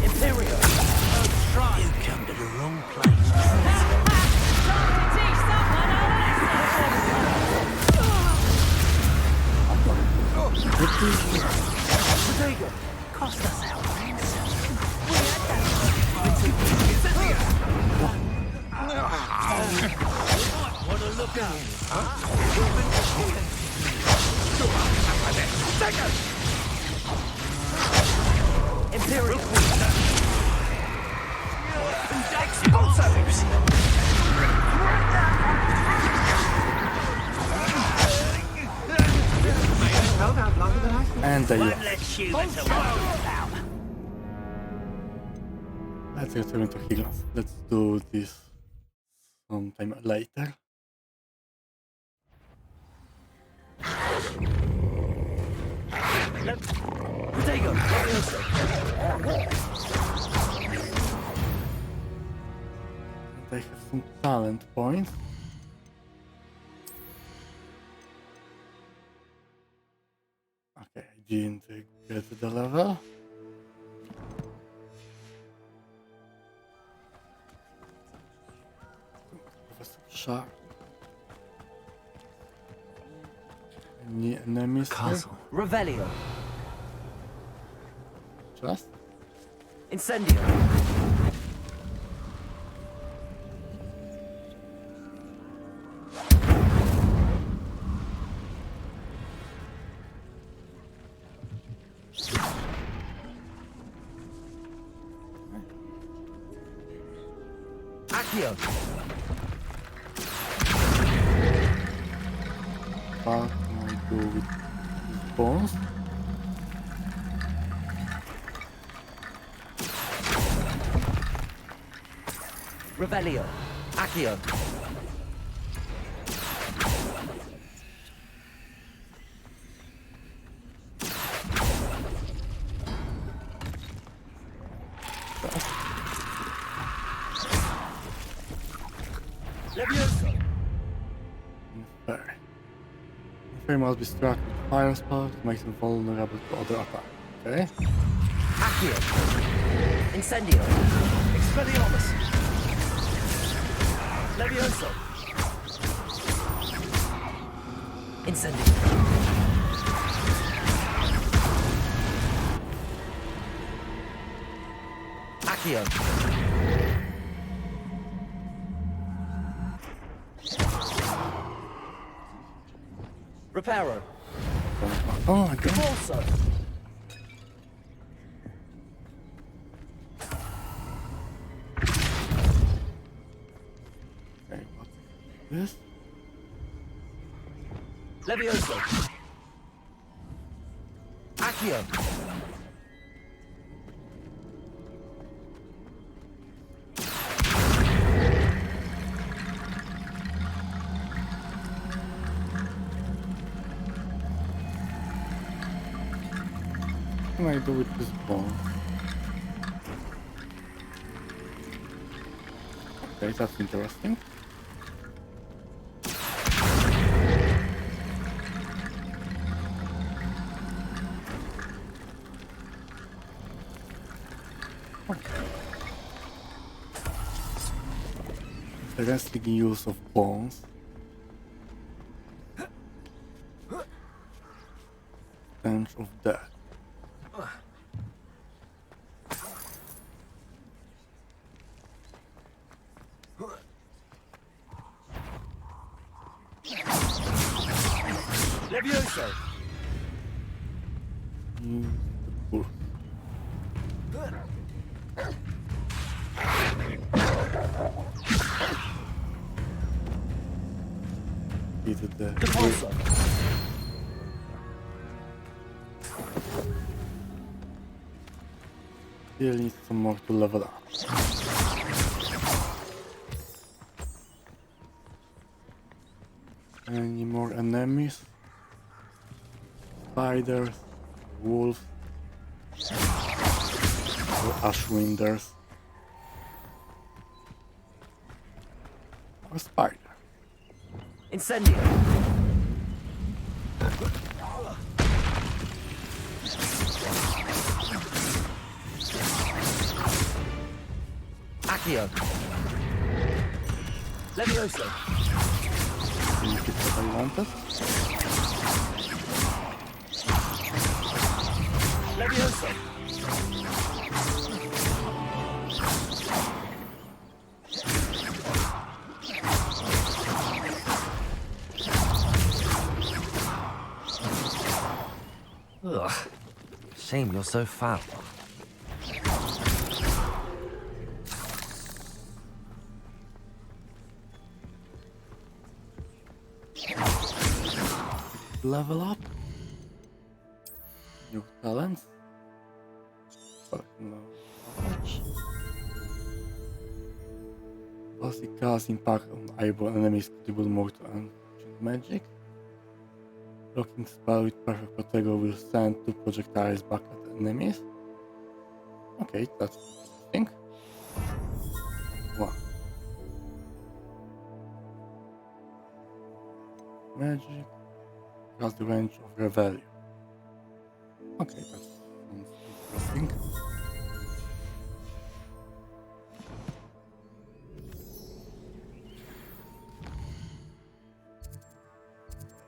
Imperial. Oh, try. You come to the wrong place. Potato. Cost us our ransom. Want to look out? Imperial. And they Won't lost. let you into one. Let's return to heal us. Let's do this sometime later. Potato. They have some talent points. Okay, I didn't get the level. Professor Sharp. Any enemies here? Castle. Revelio. Just? Incendio. Accio. What can I do with these bones? Revelio. Accio. Levioso. Inferi. Inferi must be struck with fire spell to make them vulnerable to other attacks. Okay? Accio. Incendio. Expelliarmus. Levioso. Incendio. Accio. Reparo. Oh, again. Repulso. this. Levioso. Accio. What can I do with this bone? Okay, that's interesting. Interesting use of bones. Stench of death. Levioso. Cool. Either the Depulso. still need some more to level up. Any more enemies? Spiders, wolves, or ashwinders, or spider. Incendio. Accio. Levioso. Can you get what I wanted? Levioso. Ugh. Shame you're so foul. Level up. New talents. But no. How much? Basic cast impact on eyeball enemies contribute more to ancient magic. Blocking spell with perfect protego will send 2 projectiles back at enemies. Okay, that's interesting. Wow. Magic has the range of Revelio. Okay, that sounds interesting.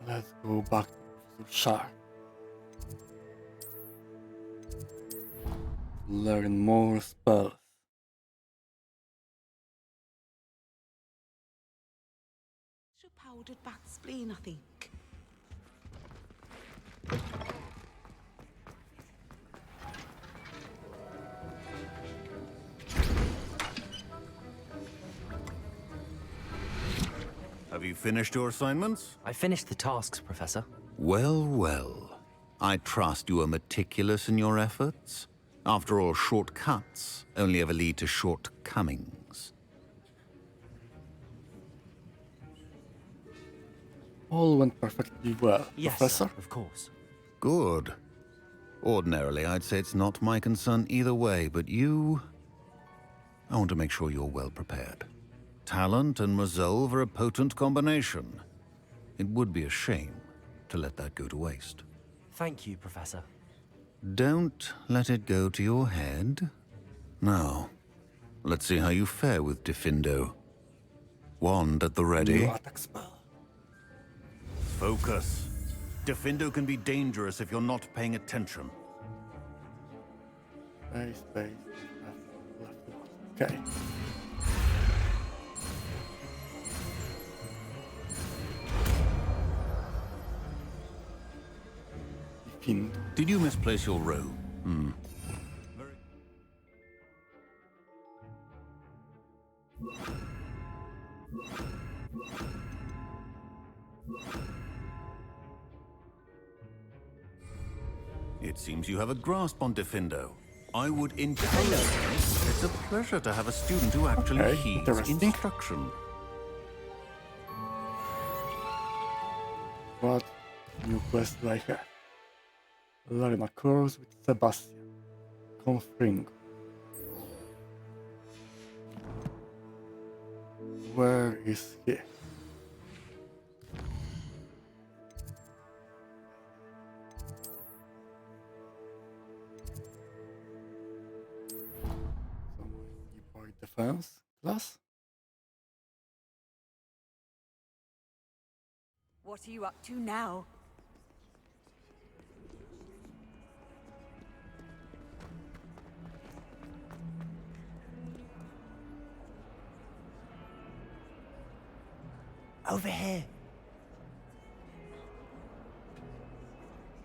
Let's go back to Professor Sharp. Learn more spells. Powdered bat spleen, I think. Have you finished your assignments? I finished the tasks, Professor. Well, well. I trust you are meticulous in your efforts. After all, shortcuts only ever lead to shortcomings. All went perfectly well, Yes, Professor. of course. Good. Ordinarily, I'd say it's not my concern either way, but you... I want to make sure you're well prepared. Talent and resolve are a potent combination. It would be a shame to let that go to waste. Thank you, Professor. Don't let it go to your head. Now, let's see how you fare with Diffindo. Wand at the ready. New attack spell. Focus. Diffindo can be dangerous if you're not paying attention. Space, left. Okay. Diffindo. Did you misplace your row? It seems you have a grasp on Diffindo. I would encourage you. It's a pleasure to have a student who actually Okay, heeds interesting. instruction. What new quest do I have? Learn a course with Sebastian. Confringo. Where is he? Deploy defense class. What are you up to now? Over here.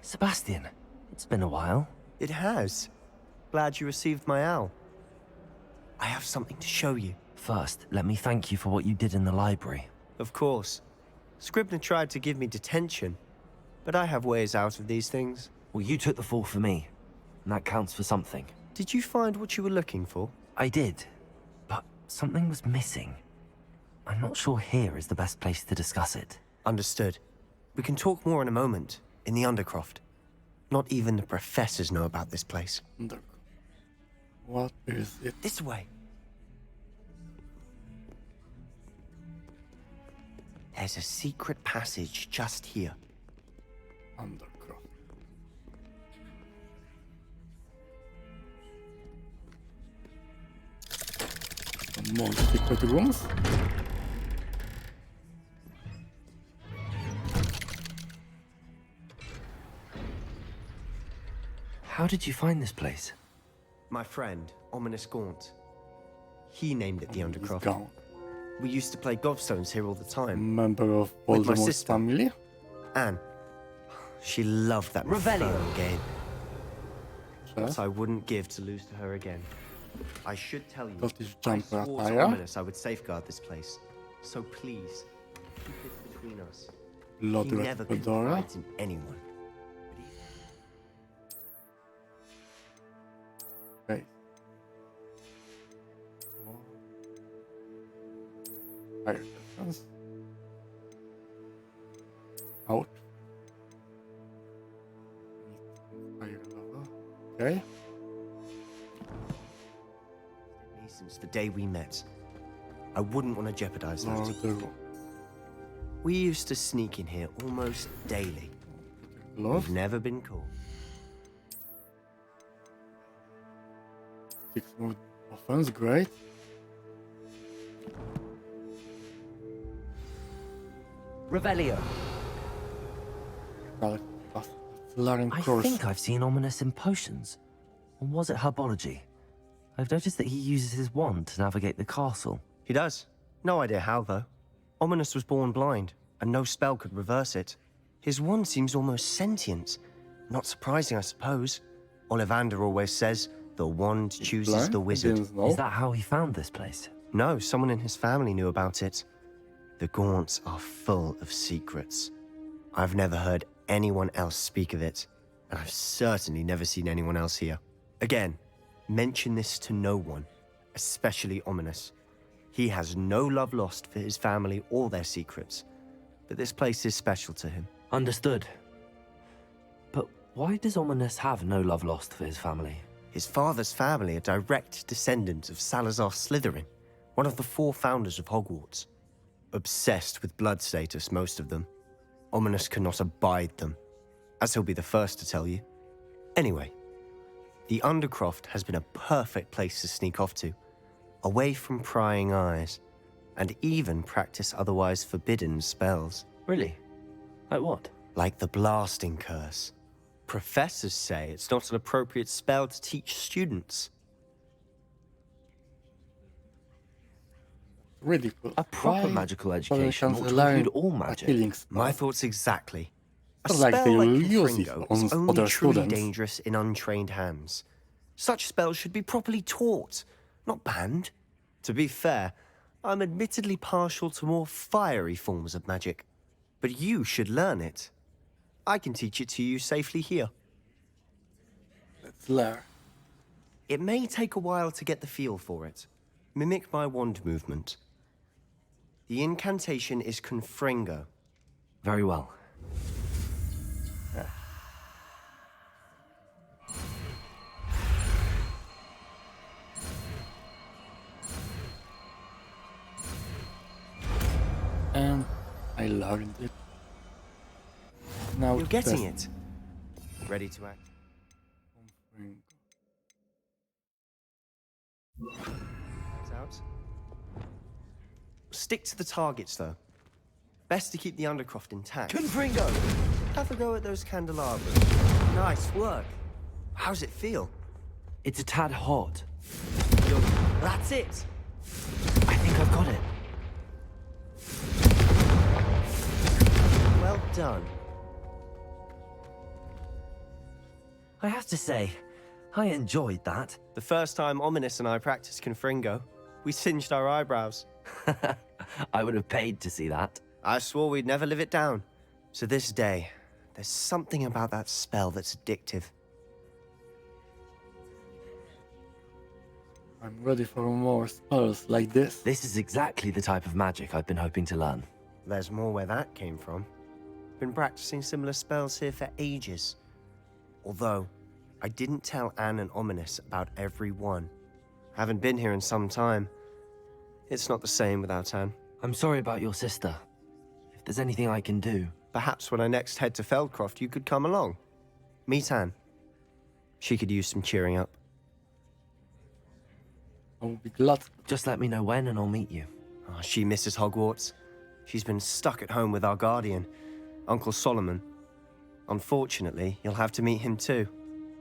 Sebastian, it's been a while. It has. Glad you received my owl. I have something to show you. First, let me thank you for what you did in the library. Of course. Scribner tried to give me detention, but I have ways out of these things. Well, you took the fall for me, and that counts for something. Did you find what you were looking for? I did, but something was missing. I'm not sure here is the best place to discuss it. Understood. We can talk more in a moment, in the Undercroft. Not even the professors know about this place. What is it? This way. There's a secret passage just here. Undercroft. Some more secret rooms. How did you find this place? My friend, Ominous Gaunt. He named it the Undercroft. Gaunt. We used to play gobstones here all the time. Member of With my Voldemort's sister. family. Anne. She loved that Revelio. infernal game. Sure. What I wouldn't give to lose to her again. I should tell you, Scottish I jumper swore to attire. Ominous I would safeguard this place. So please, keep it between us. He Lodred never Fedora. confides in anyone. Okay. Fire defense. Out. Fire level. Okay. Me since the day we met. I wouldn't want to jeopardize Now that. the room. We used to sneak in here almost daily. Gloves. We've never been caught. 6 more offense. Great. Revelio. Let's learn I course. think I've seen Ominous in potions. Or was it herbology? I've noticed that he uses his wand to navigate the castle. He does. No idea how, though. Ominous was born blind, and no spell could reverse it. His wand seems almost sentient. Not surprising, I suppose. Ollivander always says, the wand chooses blind? the I wizard. didn't know. Is that how he found this place? No, someone in his family knew about it. The Gaunts are full of secrets. I've never heard anyone else speak of it, and I've certainly never seen anyone else here. Again, mention this to no one, especially Ominous. He has no love lost for his family or their secrets, but this place is special to him. Understood. But why does Ominous have no love lost for his family? His father's family are direct descendants of Salazar Slytherin, one of the 4 founders of Hogwarts. Obsessed with blood status, most of them. Ominous cannot abide them, as he'll be the first to tell you. Anyway, the Undercroft has been a perfect place to sneak off to, away from prying eyes, and even practice otherwise forbidden spells. Really? Like what? Like the blasting curse. Professors say it's not an appropriate spell to teach students. Ridiculous. A proper Why magical doesn't education chance ought to learn include all a magic. killing spell? My thoughts exactly. A Not like spell they like will use it Confringo on is only other truly students. dangerous in untrained hands. Such spells should be properly taught, not banned. To be fair, I'm admittedly partial to more fiery forms of magic, but you should learn it. I can teach it to you safely here. its lair. It may take a while to get the feel for it. Mimic my wand movement. The incantation is Confringo. Very well. And I learned it. Now You're to getting test it. Ready to act? Eyes out. Stick to the targets, though. Best to keep the Undercroft intact. Confringo! Have a go at those candelabras. Nice work. How's it feel? It's a tad hot. That's it. I think I've got it. Well done. I have to say, I enjoyed that. The first time Ominous and I practiced Confringo, we singed our eyebrows. I would have paid to see that. I swore we'd never live it down. To this day, there's something about that spell that's addictive. I'm ready for more spells like this. This is exactly the type of magic I've been hoping to learn. There's more where that came from. Been practicing similar spells here for ages. Although, I didn't tell Anne and Ominous about every one. Haven't been here in some time. It's not the same without Anne. I'm sorry about your sister. If there's anything I can do... Perhaps when I next head to Feldcroft, you could come along. Meet Anne. She could use some cheering up. I will be glad. Just let me know when and I'll meet you. Oh, she misses Hogwarts. She's been stuck at home with our guardian, Uncle Solomon. Unfortunately, you'll have to meet him too.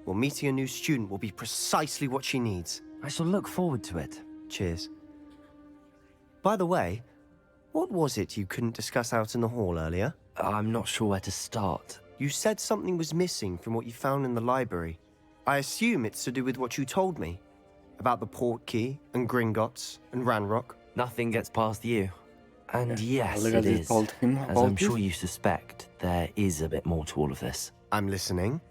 Well, meeting a new student will be precisely what she needs. I shall look forward to it. Cheers. By the way, what was it you couldn't discuss out in the hall earlier? I'm not sure where to start. You said something was missing from what you found in the library. I assume it's to do with what you told me. About the Portkey, and Gringotts, and Ranrock. Nothing gets past you. And yes, Look it at is. told him As about I'm sure this. you suspect, there is a bit more to all of this. I'm listening.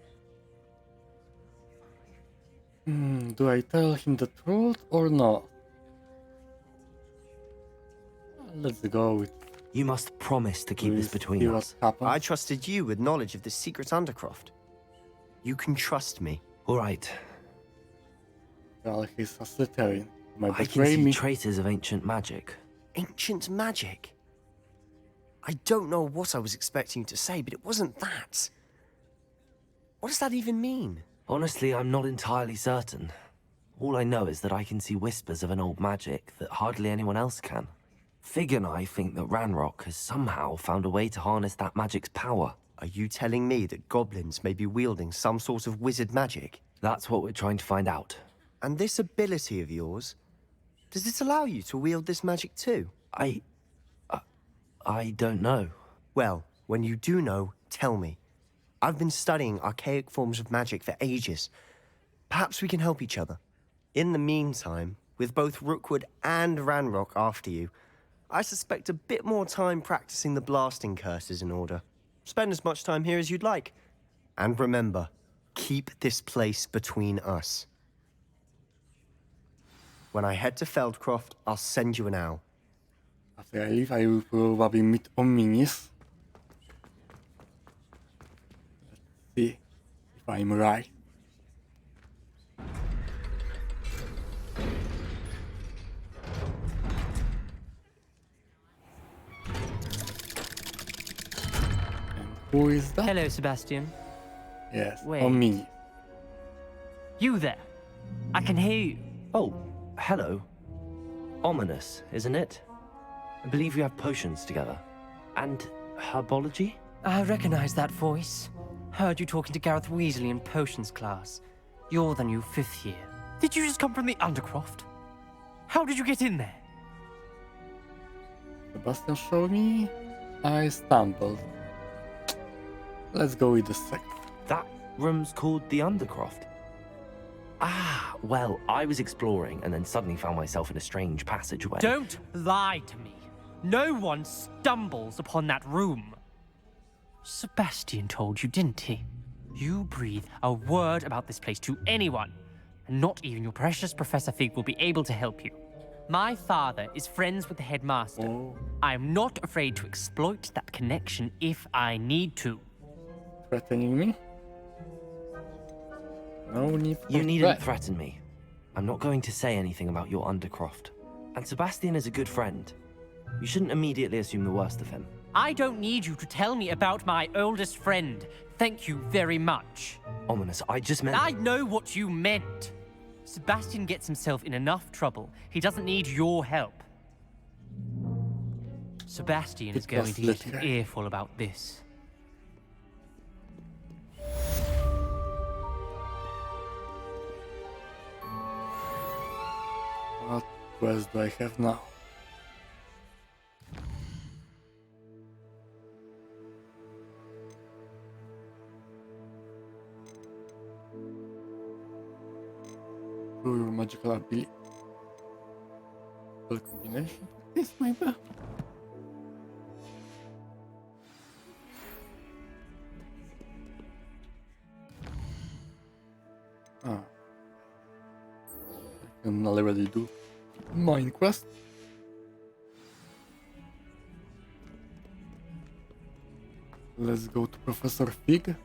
Do I tell him the truth or not? Let's go with You must promise to keep this between see us. what happens. I trusted you with knowledge of the secret Undercroft. You can trust me. All right. Well, he's a Slytherin. Might I can betray see me. traces of ancient magic. Ancient magic? I don't know what I was expecting you to say, but it wasn't that. What does that even mean? Honestly, I'm not entirely certain. All I know is that I can see whispers of an old magic that hardly anyone else can. Fig and I think that Ranrock has somehow found a way to harness that magic's power. Are you telling me that goblins may be wielding some sort of wizard magic? That's what we're trying to find out. And this ability of yours, does it allow you to wield this magic too? I don't know. Well, when you do know, tell me. I've been studying archaic forms of magic for ages. Perhaps we can help each other. In the meantime, with both Rookwood and Ranrock after you, I suspect a bit more time practicing the blasting curse is in order. Spend as much time here as you'd like. And remember, keep this place between us. When I head to Feldcroft, I'll send you an owl. After I leave, I will probably meet Ominous. Let's see if I'm right. And who is that? Hello, Sebastian. Yes, Wait. Ominous. You there? I can hear you. Oh, hello. Ominous, isn't it? I believe we have potions together. And herbology? I recognize that voice. Heard you talking to Gareth Weasley in potions class. You're the new 5th year. Did you just come from the Undercroft? How did you get in there? Sebastian showed me. I stumbled. Let's go with the second. That room's called the Undercroft. Ah, well, I was exploring and then suddenly found myself in a strange passageway. Don't lie to me. No one stumbles upon that room. Sebastian told you, didn't he? you breathe a word about this place to anyone, and not even your precious Professor Fig will be able to help you. My father is friends with the headmaster. Oh, I am not afraid to exploit that connection if I need to. threatening me? No need for You needn't threat. threaten me. I'm not going to say anything about your Undercroft. And Sebastian is a good friend. You shouldn't immediately assume the worst of him. I don't need you to tell me about my oldest friend. Thank you very much. Ominous, I just meant... I know what you meant. Sebastian gets himself in enough trouble. He doesn't need your help. Sebastian is going to get an earful about this. What quest do I have now? Through your magical ability. Full combination? This maybe? Ah. I can already do mine quest. Let's go to Professor Fig.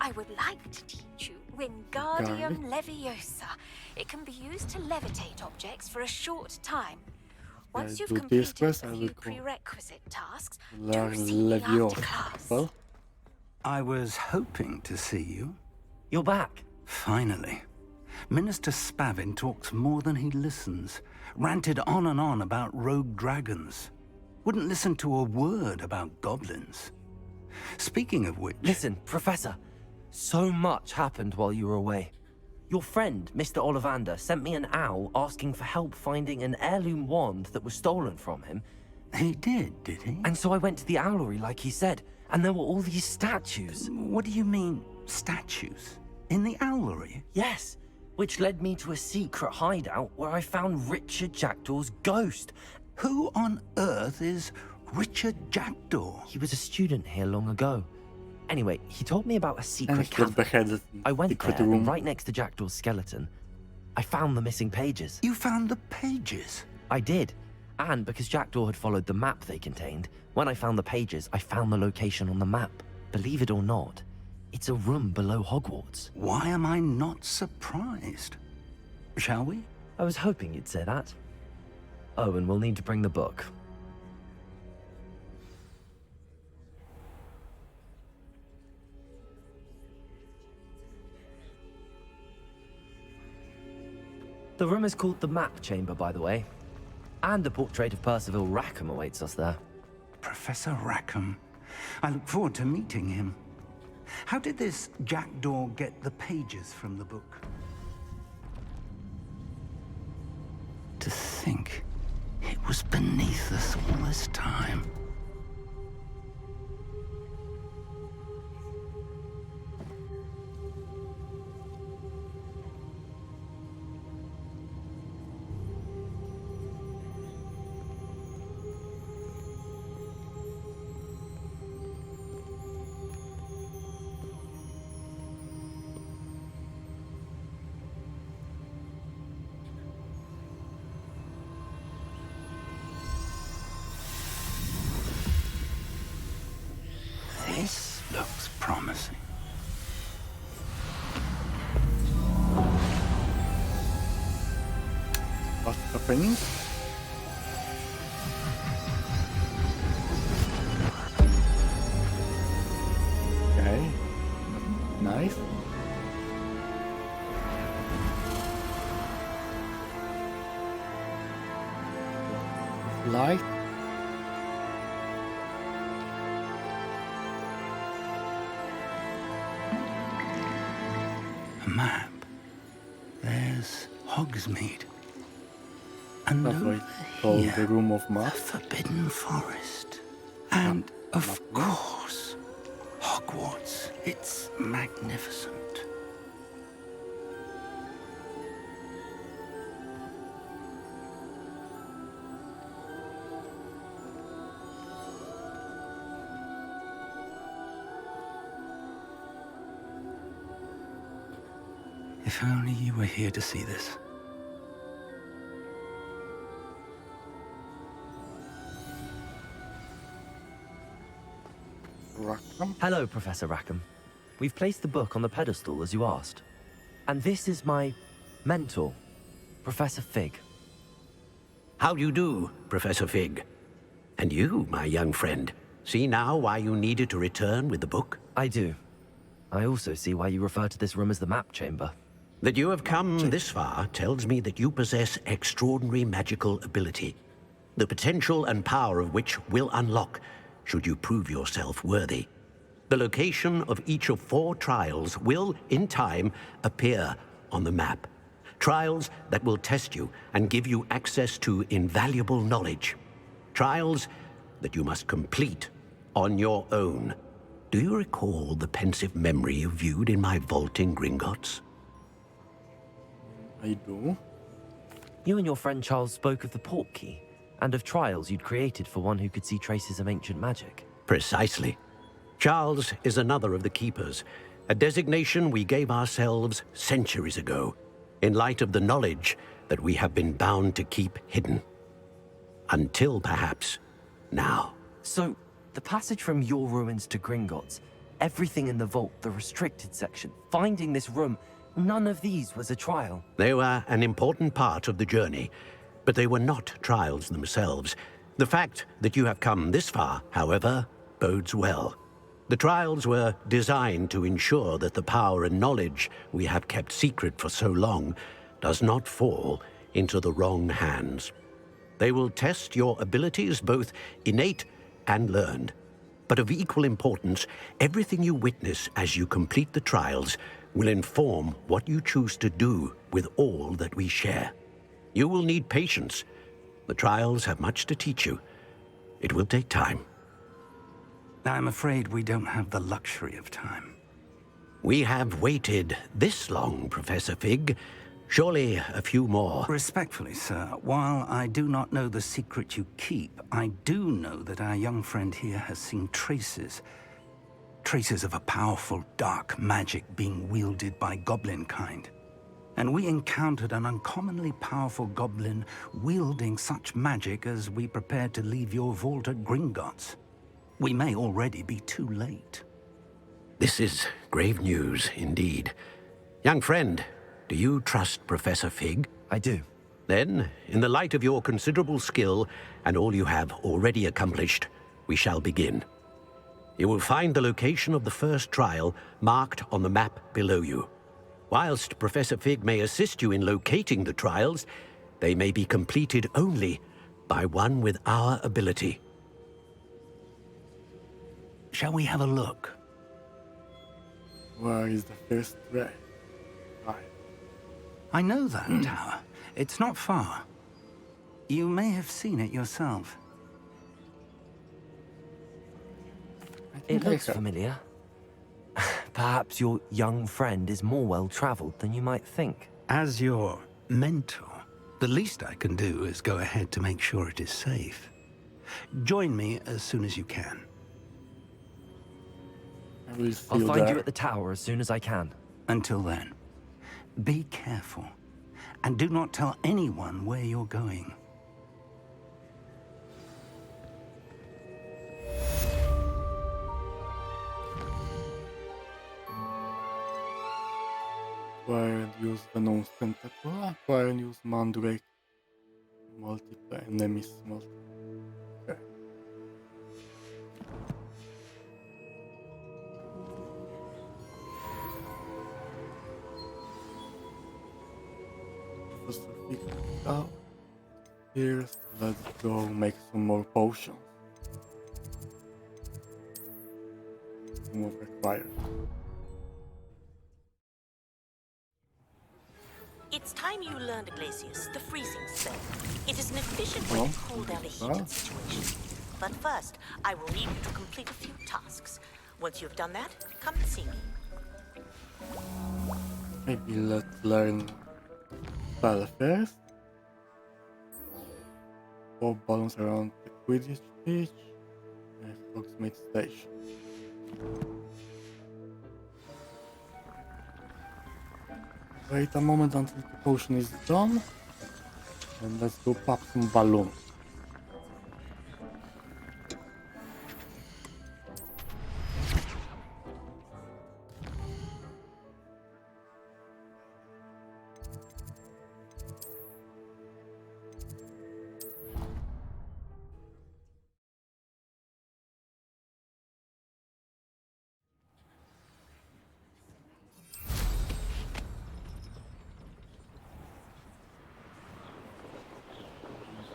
I would like to teach you Wingardium Leviosa. It can be used to levitate objects for a short time. Once you've completed a few prerequisite tasks, do see me after class. Well, I was hoping to see you. You're back. Finally. Minister Spavin talks more than he listens. Ranted on and on about rogue dragons. Wouldn't listen to a word about goblins. Speaking of which... Listen, Professor. So much happened while you were away. Your friend, Mr. Ollivander, sent me an owl asking for help finding an heirloom wand that was stolen from him. He did he? And so I went to the owlery like he said, and there were all these statues. What do you mean, statues? In the owlery? Yes, which led me to a secret hideout where I found Richard Jackdaw's ghost. Who on earth is Richard Jackdaw? He was a student here long ago. Anyway, he told me about a secret cavern. I went there, and right next to Jackdaw's skeleton, I found the missing pages. You found the pages? I did. And because Jackdaw had followed the map they contained, when I found the pages, I found the location on the map. Believe it or not, it's a room below Hogwarts. Why am I not surprised? Shall we? I was hoping you'd say that. Oh, and we'll need to bring the book. The room is called the Map Chamber, by the way. And a portrait of Percival Rackham awaits us there. Professor Rackham. I look forward to meeting him. How did this Jackdaw get the pages from the book? To think it was beneath us all this time. This looks promising. what's happening? Okay, nice. Light. A map. There's Hogsmeade. And That's why over it's called here, the Room of the Maps. Forbidden Forest. And, of course, Hogwarts. It's magnificent. If only you were here to see this. Rackham? Hello, Professor Rackham. We've placed the book on the pedestal as you asked. And this is my mentor, Professor Fig. How do you do, Professor Fig? And you, my young friend, see now why you needed to return with the book? I do. I also see why you refer to this room as the map chamber. That you have come this far tells me that you possess extraordinary magical ability, the potential and power of which will unlock should you prove yourself worthy. The location of each of 4 trials will, in time, appear on the map. Trials that will test you and give you access to invaluable knowledge. Trials that you must complete on your own. Do you recall the pensive memory you viewed in my vault in Gringotts? I do. You and your friend Charles spoke of the portkey, and of trials you'd created for one who could see traces of ancient magic. Precisely. Charles is another of the Keepers, a designation we gave ourselves centuries ago, in light of the knowledge that we have been bound to keep hidden. Until, perhaps, now. So, the passage from your ruins to Gringotts, everything in the vault, the restricted section, finding this room, none of these was a trial. They were an important part of the journey, but they were not trials themselves. The fact that you have come this far, however, bodes well. The trials were designed to ensure that the power and knowledge we have kept secret for so long does not fall into the wrong hands. They will test your abilities, both innate and learned. But of equal importance, everything you witness as you complete the trials will inform what you choose to do with all that we share. You will need patience. The trials have much to teach you. It will take time. I'm afraid we don't have the luxury of time. We have waited this long, Professor Fig. Surely a few more. Respectfully, sir, while I do not know the secret you keep, I do know that our young friend here has seen traces of a powerful dark magic being wielded by goblin kind. And we encountered an uncommonly powerful goblin wielding such magic as we prepared to leave your vault at Gringotts. We may already be too late. This is grave news indeed. Young friend, do you trust Professor Fig? I do. Then, in the light of your considerable skill and all you have already accomplished, we shall begin. You will find the location of the first trial marked on the map below you. Whilst Professor Fig may assist you in locating the trials, they may be completed only by one with our ability. Shall we have a look? Where is the first trial? I know that tower. It's not far. You may have seen it yourself. It looks familiar. Perhaps your young friend is more well-traveled than you might think. As your mentor, the least I can do is go ahead to make sure it is safe. Join me as soon as you can. I'll find you at the tower as soon as I can. Until then, be careful, and do not tell anyone where you're going. Acquire and use Venom's Tentacle, acquire and use Mandrake, multiple enemies, Okay. Professor Fig out. Here's, let's go make some more potions. More required. It's time you learned, Iglesias, the freezing spell. It is an efficient way to cool down a heated situation. But first, I will need you to complete a few tasks. Once you've done that, come and see me. Maybe let's learn spell first. 4 balloons around the Quidditch pitch. Hogsmeade Station. Wait a moment until the potion is done. And let's go pop some balloons.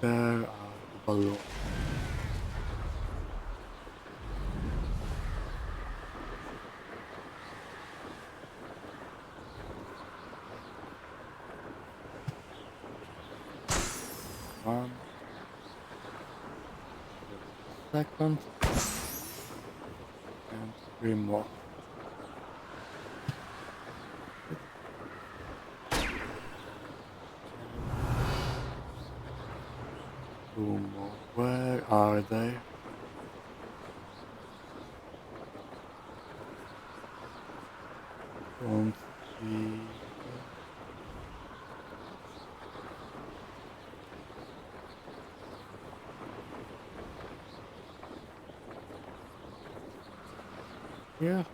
There are the balloons. One. Second. And 3 more. Two more. Where are they? Don't see. Here.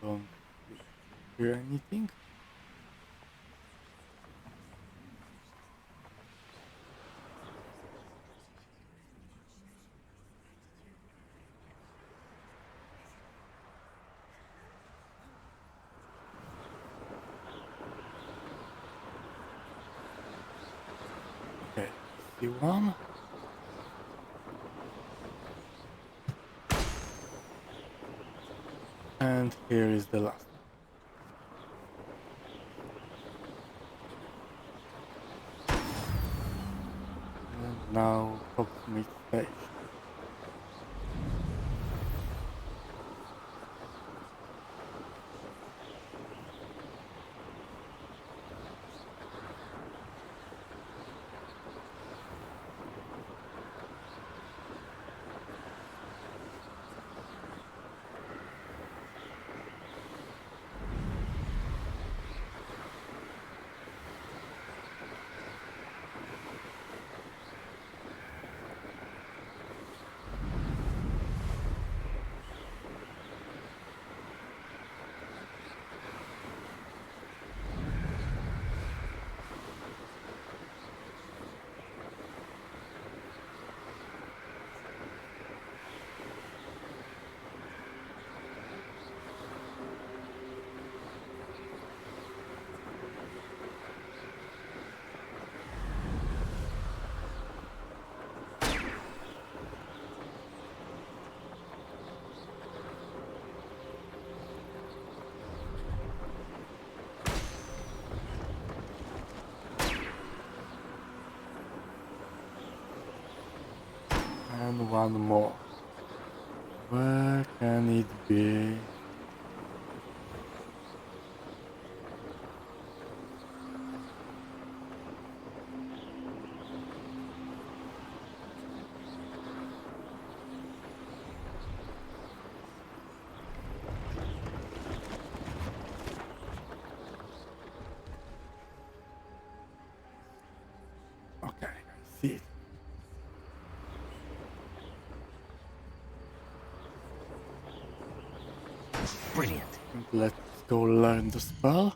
Don't hear anything. Okay, see one. And here is the last one. And now Hogsmeade Station. And one more. Where can it be? Okay, I see it. Brilliant. Let's go learn the spell.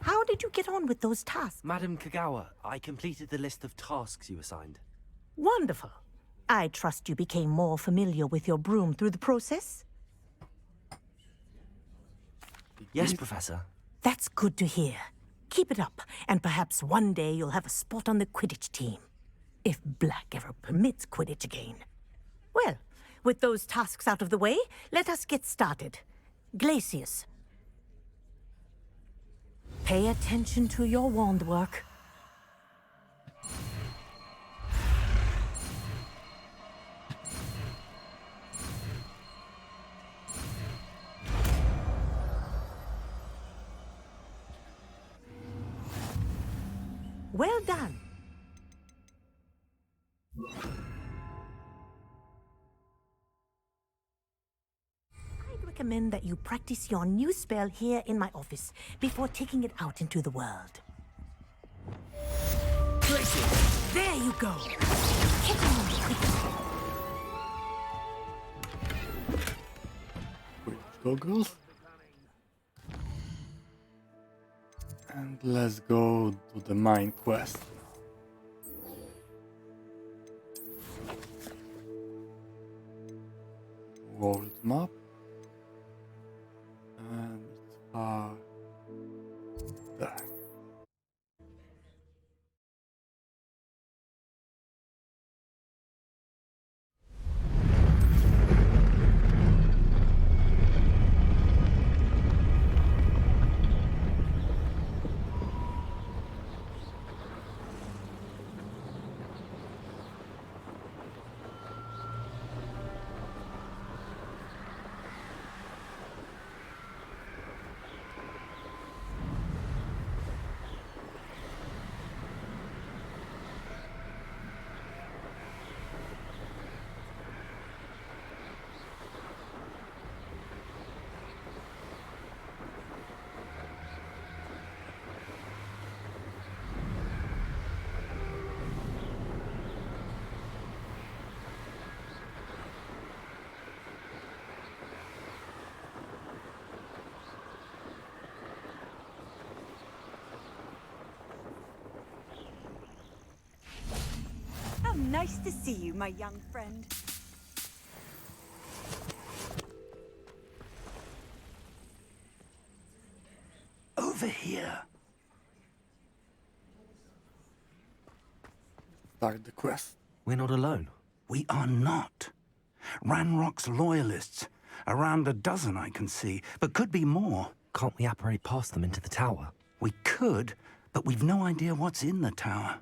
How did you get on with those tasks? Madam Kagawa, I completed the list of tasks you assigned. Wonderful. I trust you became more familiar with your broom through the process? Yes, Professor. That's good to hear. Keep it up, and perhaps one day you'll have a spot on the Quidditch team. If Black ever permits Quidditch again. Well, with those tasks out of the way, let us get started. Glacius. Pay attention to your wand work. Well done. I'd recommend that you practice your new spell here in my office before taking it out into the world. There you go. Hit him quickly. Goggles. And let's go to the main quest. World map. And it's far there. How nice to see you, my young friend. Over here. Start the quest. We're not alone. We are not. Ranrock's loyalists. Around a dozen I can see, but could be more. Can't we apparate past them into the tower? We could, but we've no idea what's in the tower.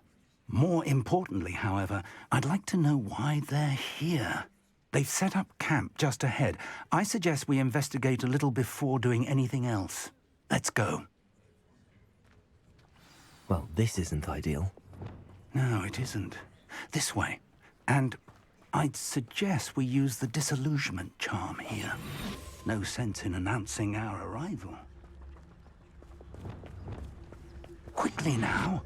More importantly, however, I'd like to know why they're here. They've set up camp just ahead. I suggest we investigate a little before doing anything else. Let's go. Well, this isn't ideal. No, it isn't. This way. And I'd suggest we use the disillusionment charm here. No sense in announcing our arrival. Quickly now.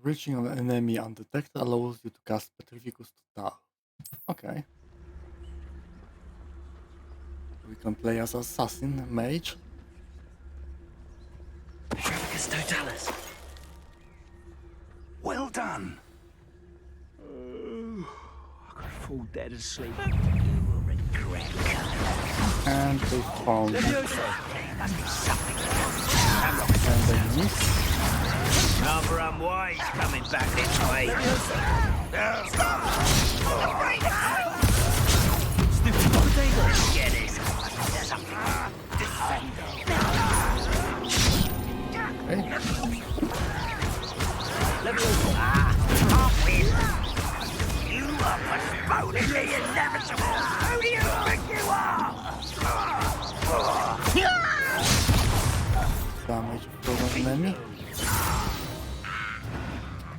Reaching an enemy undetected allows you to cast Petrificus Total. Okay. We can play as assassin, mage. Petrificus Totalis. Well done. I could fall dead asleep. You will regret. And they found it. And they missed. Another unwise coming back this way. Get it. There's a defender. You are postponing the inevitable. Who do you think you are? Damage from an enemy.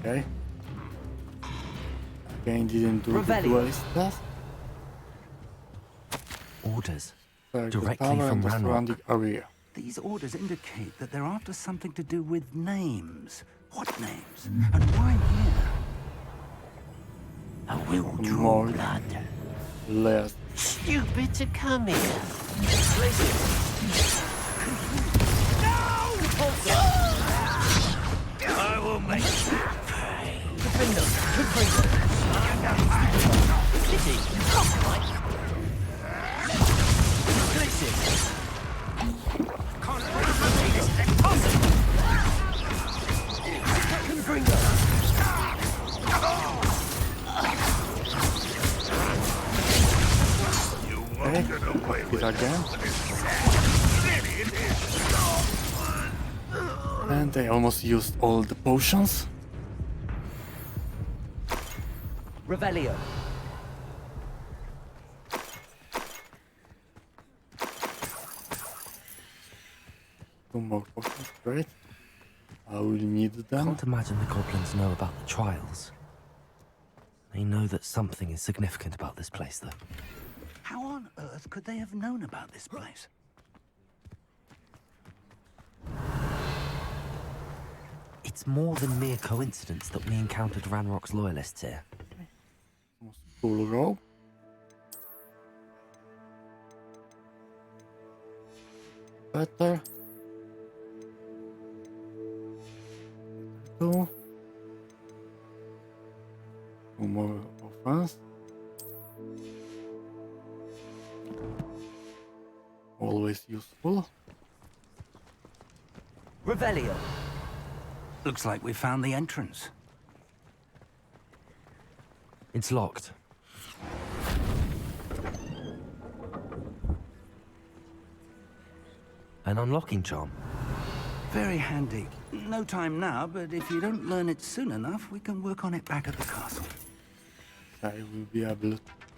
Okay. Again, didn't do the duelist task. Orders. The Directly tower from and the Ranrock. surrounding area. These orders indicate that they're after something to do with names. What names? And why here? I will draw More blood. less. Stupid to come here. I will make you pay. Okay, it again. And I almost used all the potions. Revelio. Two more potions, great. I will need them. Can't imagine the goblins know about the trials. They know that something is significant about this place, though. How on earth could they have known about this place? It's more than mere coincidence that we encountered Ranrock's loyalists here. Full row. Better. Two. Two more offense. Always useful. Revelio. Looks like we found the entrance. It's locked. An unlocking charm. Very handy. No time now, but if you don't learn it soon enough, we can work on it back at the castle. I will be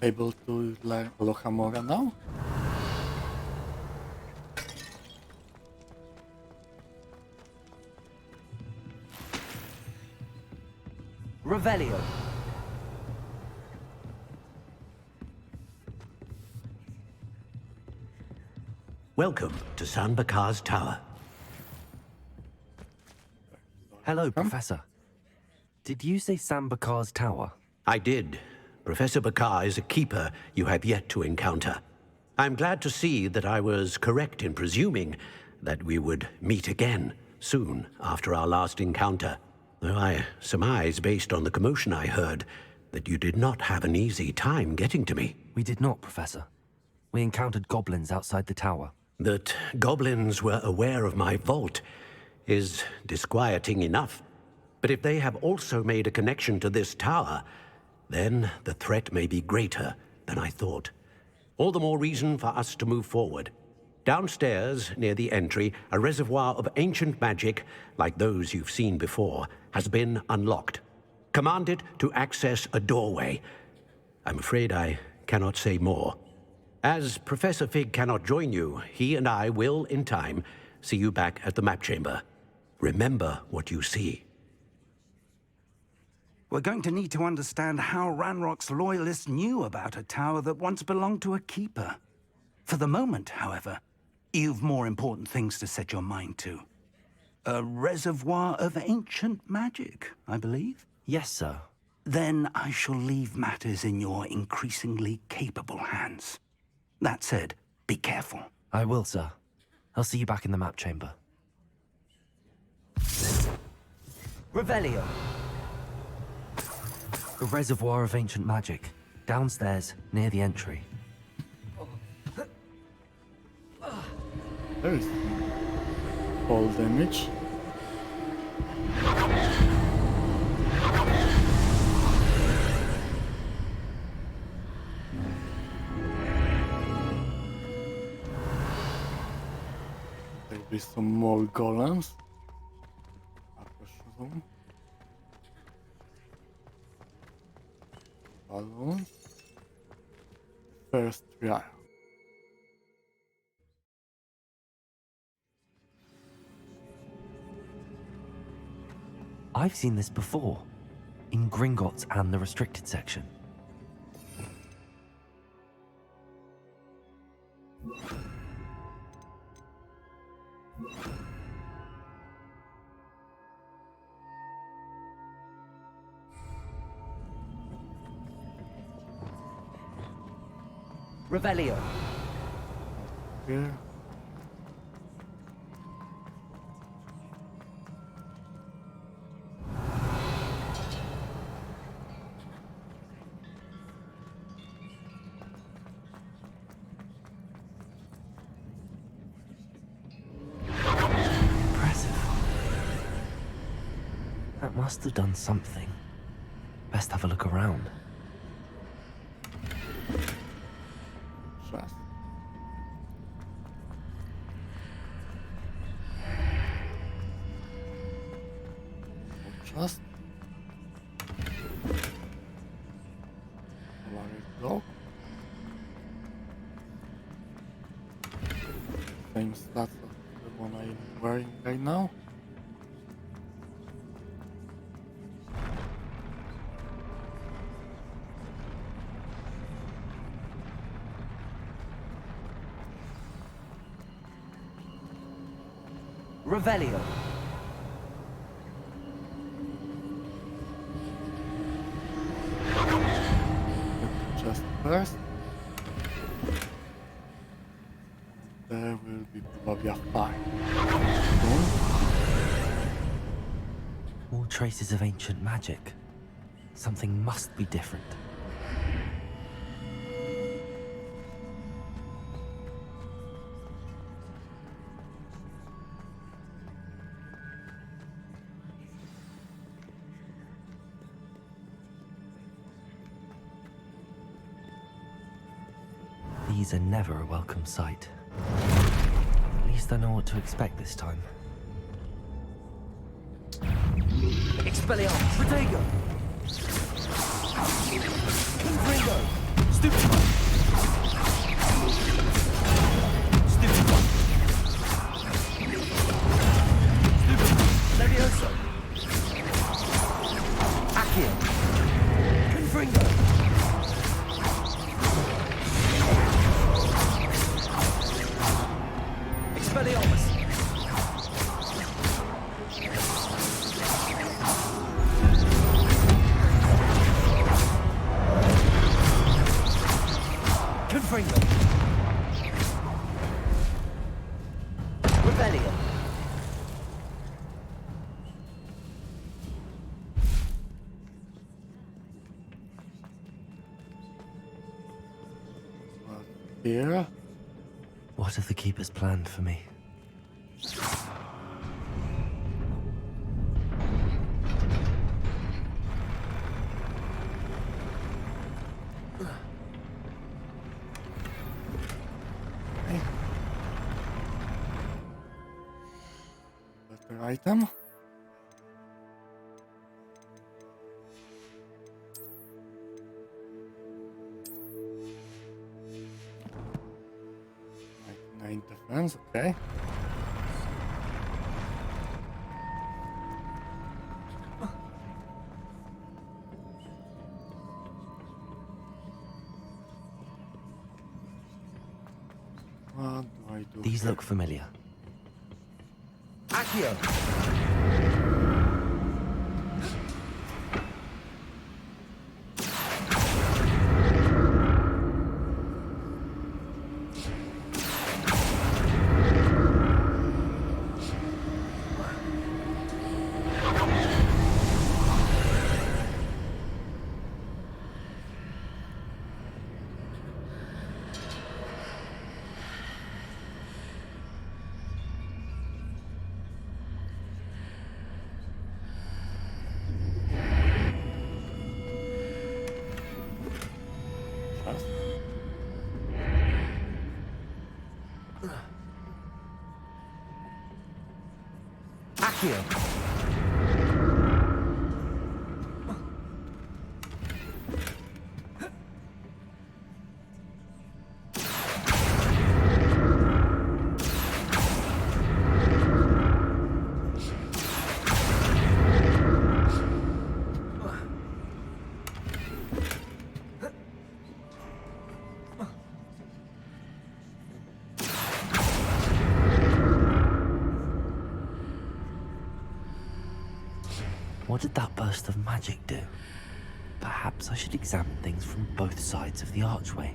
able to learn Lohamora now. Revelio. Welcome to San Bakar's tower. Hello, Professor. Did you say Sambakar's tower? I did. Professor Bakar is a keeper you have yet to encounter. I'm glad to see that I was correct in presuming that we would meet again soon after our last encounter. Though I surmise, based on the commotion I heard, that you did not have an easy time getting to me. We did not, Professor. We encountered goblins outside the tower. That goblins were aware of my vault is disquieting enough. But if they have also made a connection to this tower, then the threat may be greater than I thought. All the more reason for us to move forward. Downstairs, near the entry, a reservoir of ancient magic, like those you've seen before, has been unlocked. Command it to access a doorway. I'm afraid I cannot say more. As Professor Fig cannot join you, he and I will, in time, see you back at the map chamber. Remember what you see. We're going to need to understand how Ranrock's loyalists knew about a tower that once belonged to a keeper. For the moment, however, you've more important things to set your mind to. A reservoir of ancient magic, I believe? Yes, sir. Then I shall leave matters in your increasingly capable hands. That said, be careful. I will, sir. I'll see you back in the map chamber. Revelio. A reservoir of ancient magic. Downstairs, near the entry. There is fall damage. There'll be some more golems. Balloons. First trial. I've seen this before, in Gringotts and the restricted section. Here. That must have done something. Best have a look around. Just. Just. Let it go. Same stats of the one I'm wearing right now. Revelio. Just first. There will be probably a fire. Boom. More traces of ancient magic. Something must be different. These are never a welcome sight. At least I know what to expect this time. Expelliarmus! Protego! Confringo! Stupefy! Stupefy! Stupefy! Levioso! Accio! Confringo! Expelliarmus! Confringo! Rebellion! Here. What have the Keepers planned for me? Better item. Nine defense, okay. What do I do? These look familiar. Accio! Accio! What did that burst of magic do? Perhaps I should examine things from both sides of the archway.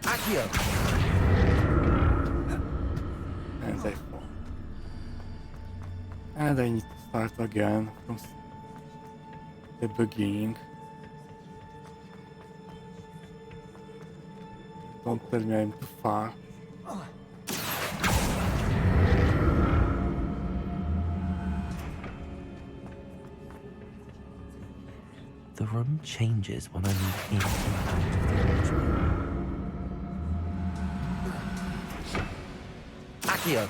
Accio! And they fall. And I need to start again from the beginning. Don't tell me I'm too far. The room changes when I move in and out of the archway. Accio!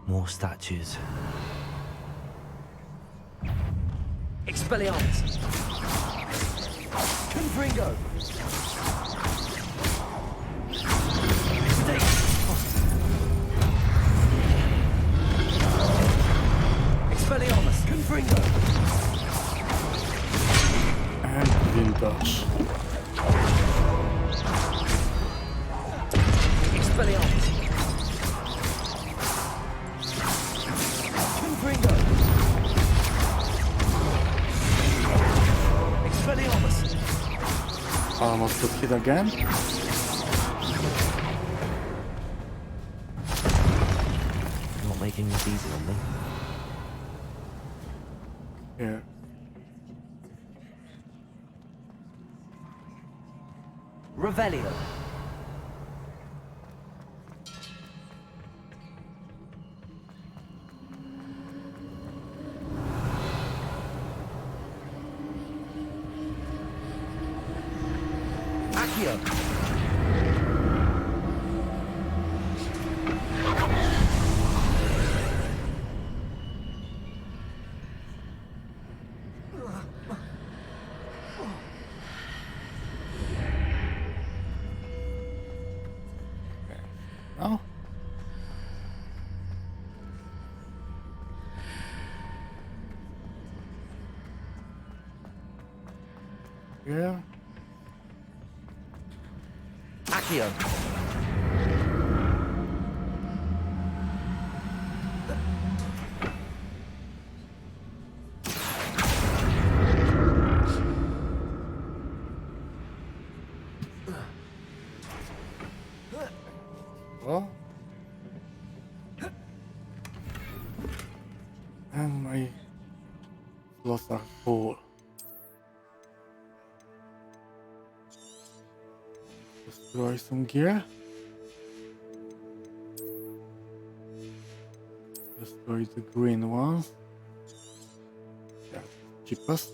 More statues. Expelliarmus! Confringo! Expelliarmus! Confringo! And Vintage. Expelliarmus! Confringo! Expelliarmus! Almost took it again. Not making this easy on me. Here. Revelio. Accio. Oh. Yeah. Accio. Oh. And my slots are full. Destroy some gear. Destroy the green ones. Yeah, cheapest.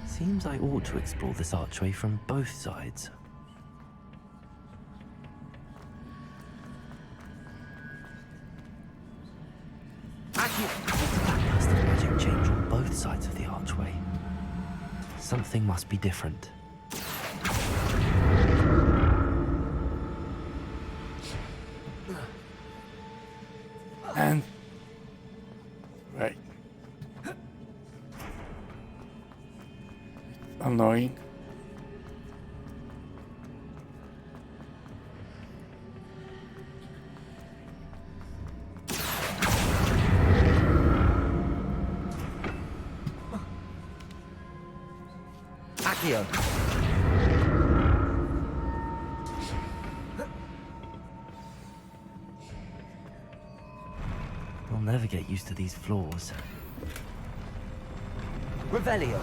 Seems I ought to explore this archway from both sides. That burst of magic change on both sides of the archway. Something must be different. And right. It's annoying. Accio. I'll never get used to these floors. Revelio.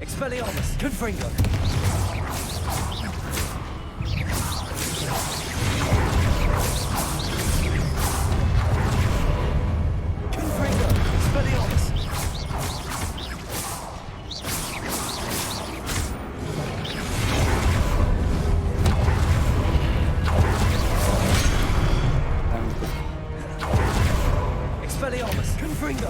Expelliarmus. Confringo. Confringo. Expelliarmus. Expelliarmus. Confringo.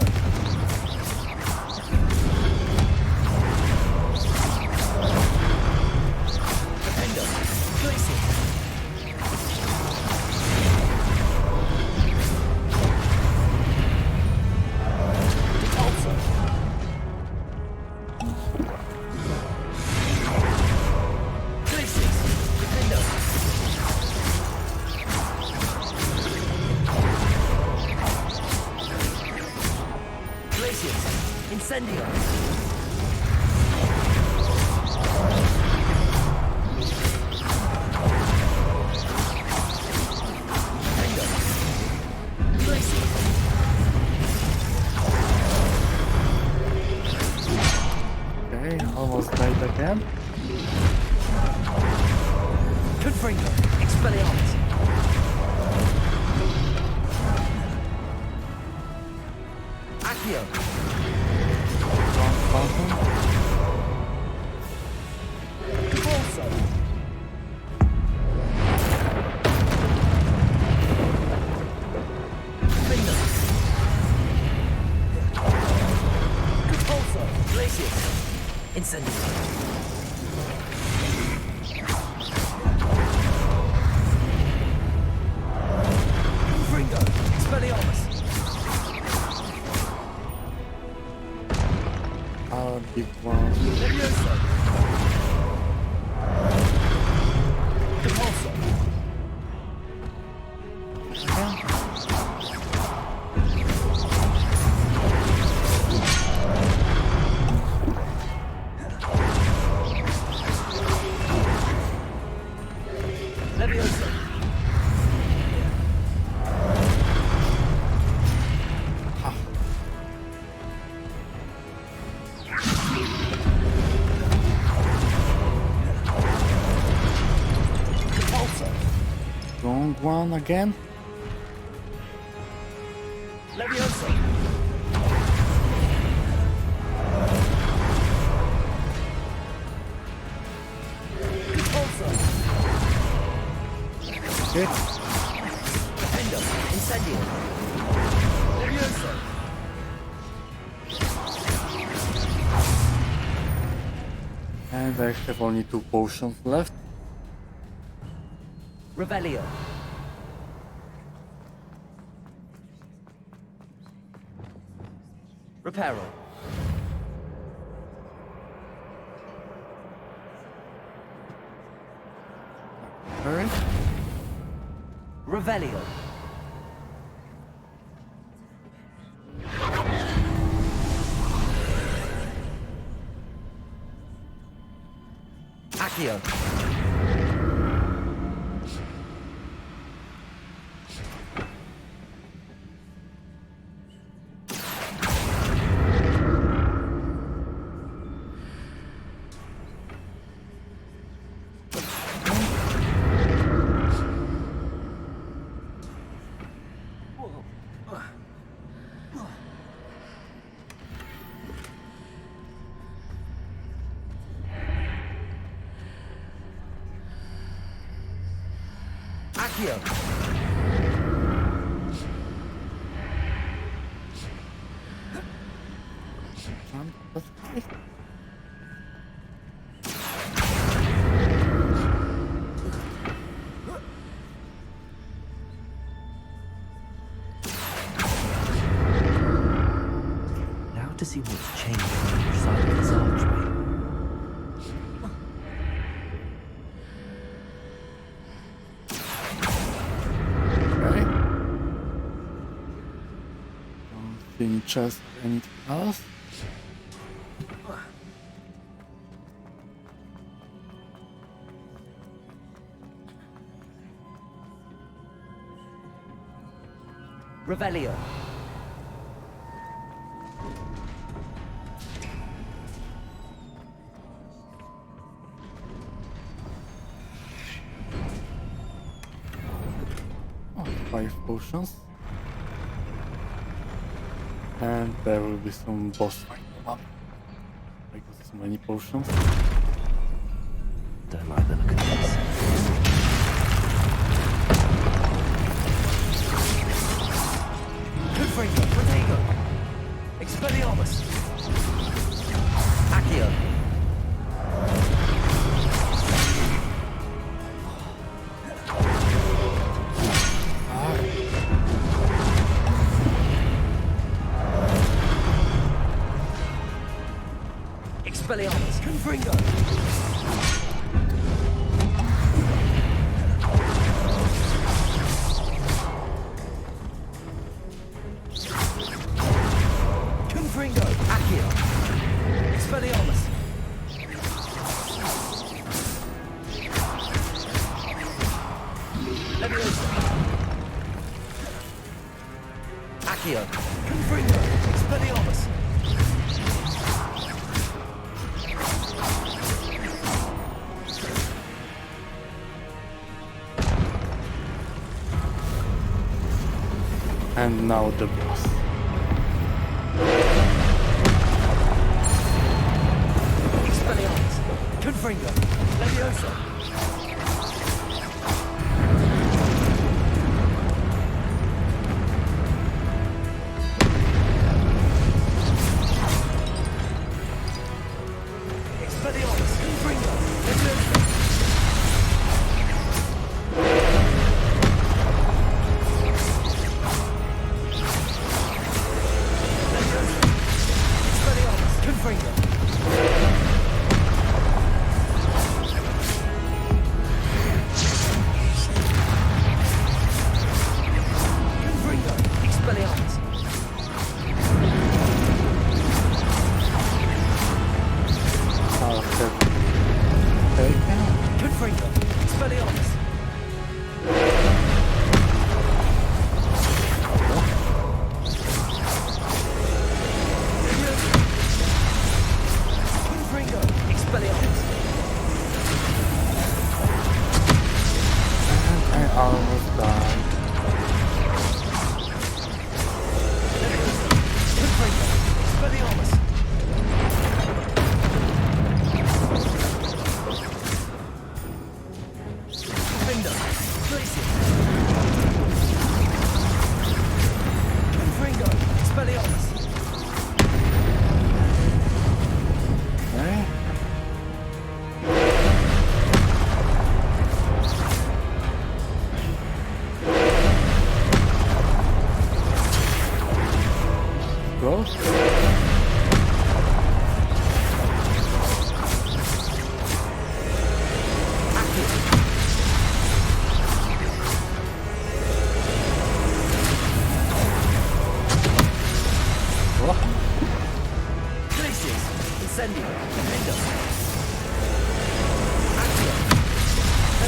Defender. Glacier. Almost died again. Confringo, Expelliarmus. Accio. Corso. Finger. Corso. Glacius. Incendio. I'll give one. Wrong one again. Leviosa. Okay. Endo. Incendio. Leviosa. And I have only 2 potions left. Revelio. Reparo. Alright. Revelio. Accio. Accio. Now to see what's changed on each side of this archway. Okay. Don't think just anything else. Revelio. Oh, 5 potions. And there will be some boss fight. I got so many potions. Don't like the look of this. Confringo. Protego. Expelliarmus. Accio. Expelliarmus. Confringo. Confringo. Accio. Expelliarmus. Leviosa. Accio. Confringo. Expelliarmus. And now the boss. Expelliarmus! Confringo! Leviosa! Expelliarmus! Confringo!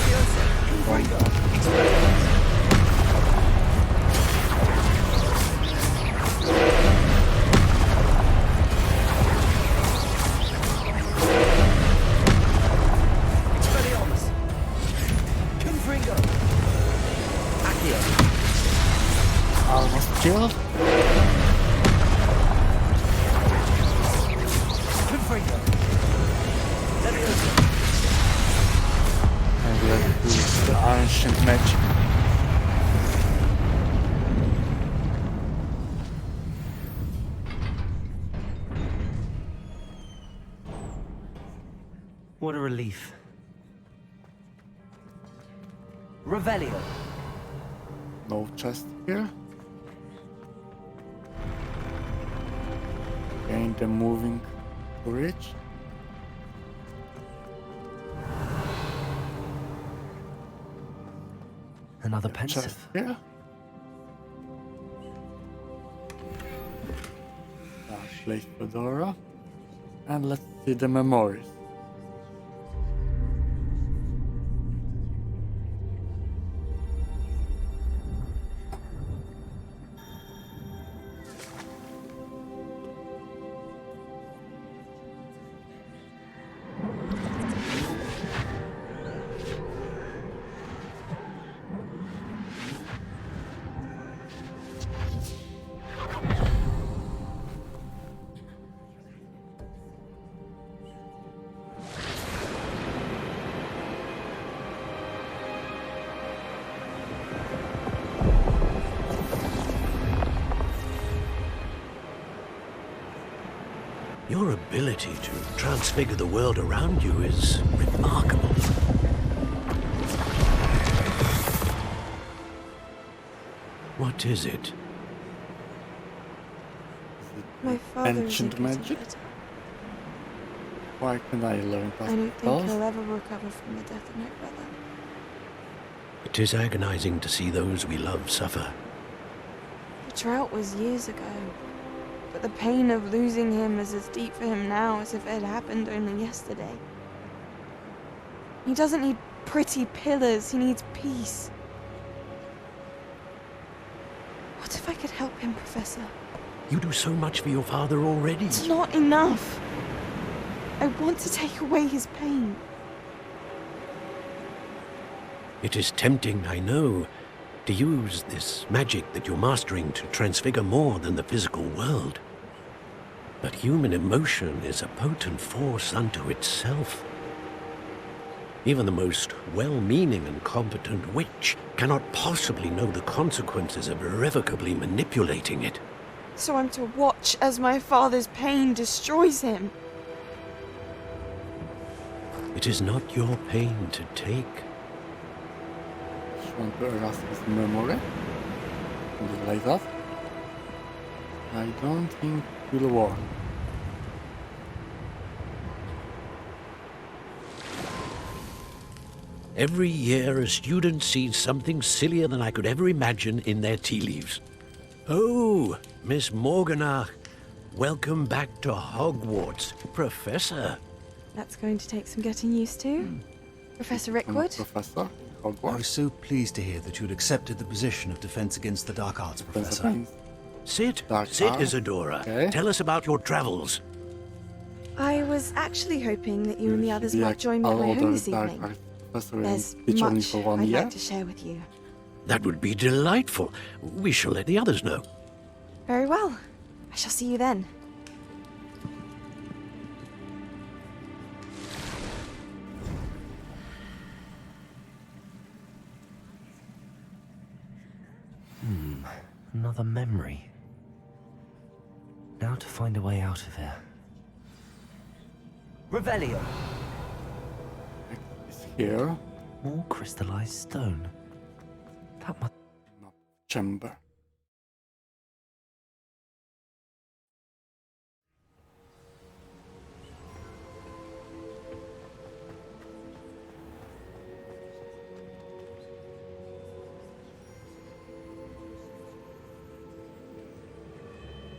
Leviosa! Killed? And let's do the ancient magic. What a relief. Revelio. No chest here. Again, the moving bridge. Another pensive. Chest here. Place Fedora. And let's see the memories. Your ability to transfigure the world around you is remarkable. What is it? My father Ancient magic? Why can I learn past I don't think spells? he'll ever recover from the death of my brother. It is agonizing to see those we love suffer. The drought was years ago, but the pain of losing him is as deep for him now as if it had happened only yesterday. He doesn't need pretty pillars, he needs peace. What if I could help him, Professor? You do so much for your father already. It's not enough. I want to take away his pain. It is tempting, I know, To use this magic that you're mastering to transfigure more than the physical world. But human emotion is a potent force unto itself. Even the most well-meaning and competent witch cannot possibly know the consequences of irrevocably manipulating it. So I'm to watch as my father's pain destroys him. It is not your pain to take. Just want to erase his memory. Something like that. I don't think it will work. Every year, a student sees something sillier than I could ever imagine in their tea leaves. Oh, Miss Morganach, welcome back to Hogwarts, Professor. That's going to take some getting used to. Professor Rickwood? Professor I was so pleased to hear that you'd accepted the position of Defense Against the Dark Arts, Professor. Sit, Dark sit, Arts. Isadora. Okay. Tell us about your travels. I was actually hoping that you and the others Yeah, might join me at my all home the this Dark evening. Arts Professor and There's teach only much for 1 I'd year. like to share with you. That would be delightful. We shall let the others know. Very well. I shall see you then. Another memory. Now to find a way out of here. Revelio! It's here. More crystallized stone. That must... Chamber.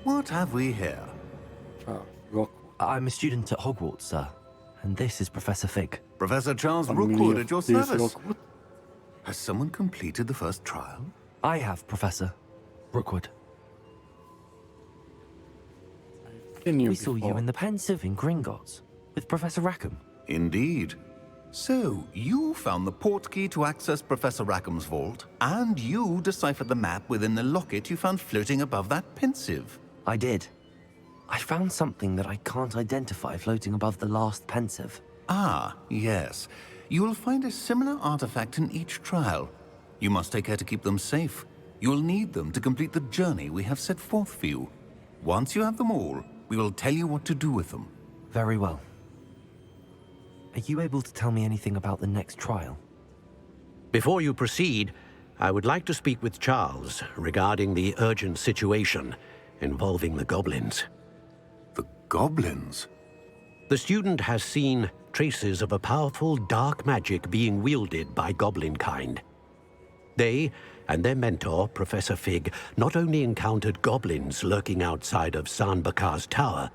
What have we here? I'm a student at Hogwarts, sir. And this is Professor Fig. Professor Charles Rookwood at your service. Has someone completed the first trial? I have, Professor Rookwood. We saw you in the Pensive in Gringotts with Professor Rackham. Indeed. So, you found the portkey to access Professor Rackham's vault, and you deciphered the map within the locket you found floating above that Pensive. I did. I found something that I can't identify floating above the last Pensive. Ah, yes. You will find a similar artifact in each trial. You must take care to keep them safe. You will need them to complete the journey we have set forth for you. Once you have them all, we will tell you what to do with them. Very well. Are you able to tell me anything about the next trial? Before you proceed, I would like to speak with Charles regarding the urgent situation involving the goblins. The goblins? The student has seen traces of a powerful dark magic being wielded by goblin kind. They and their mentor, Professor Fig, not only encountered goblins lurking outside of San Bakar's tower,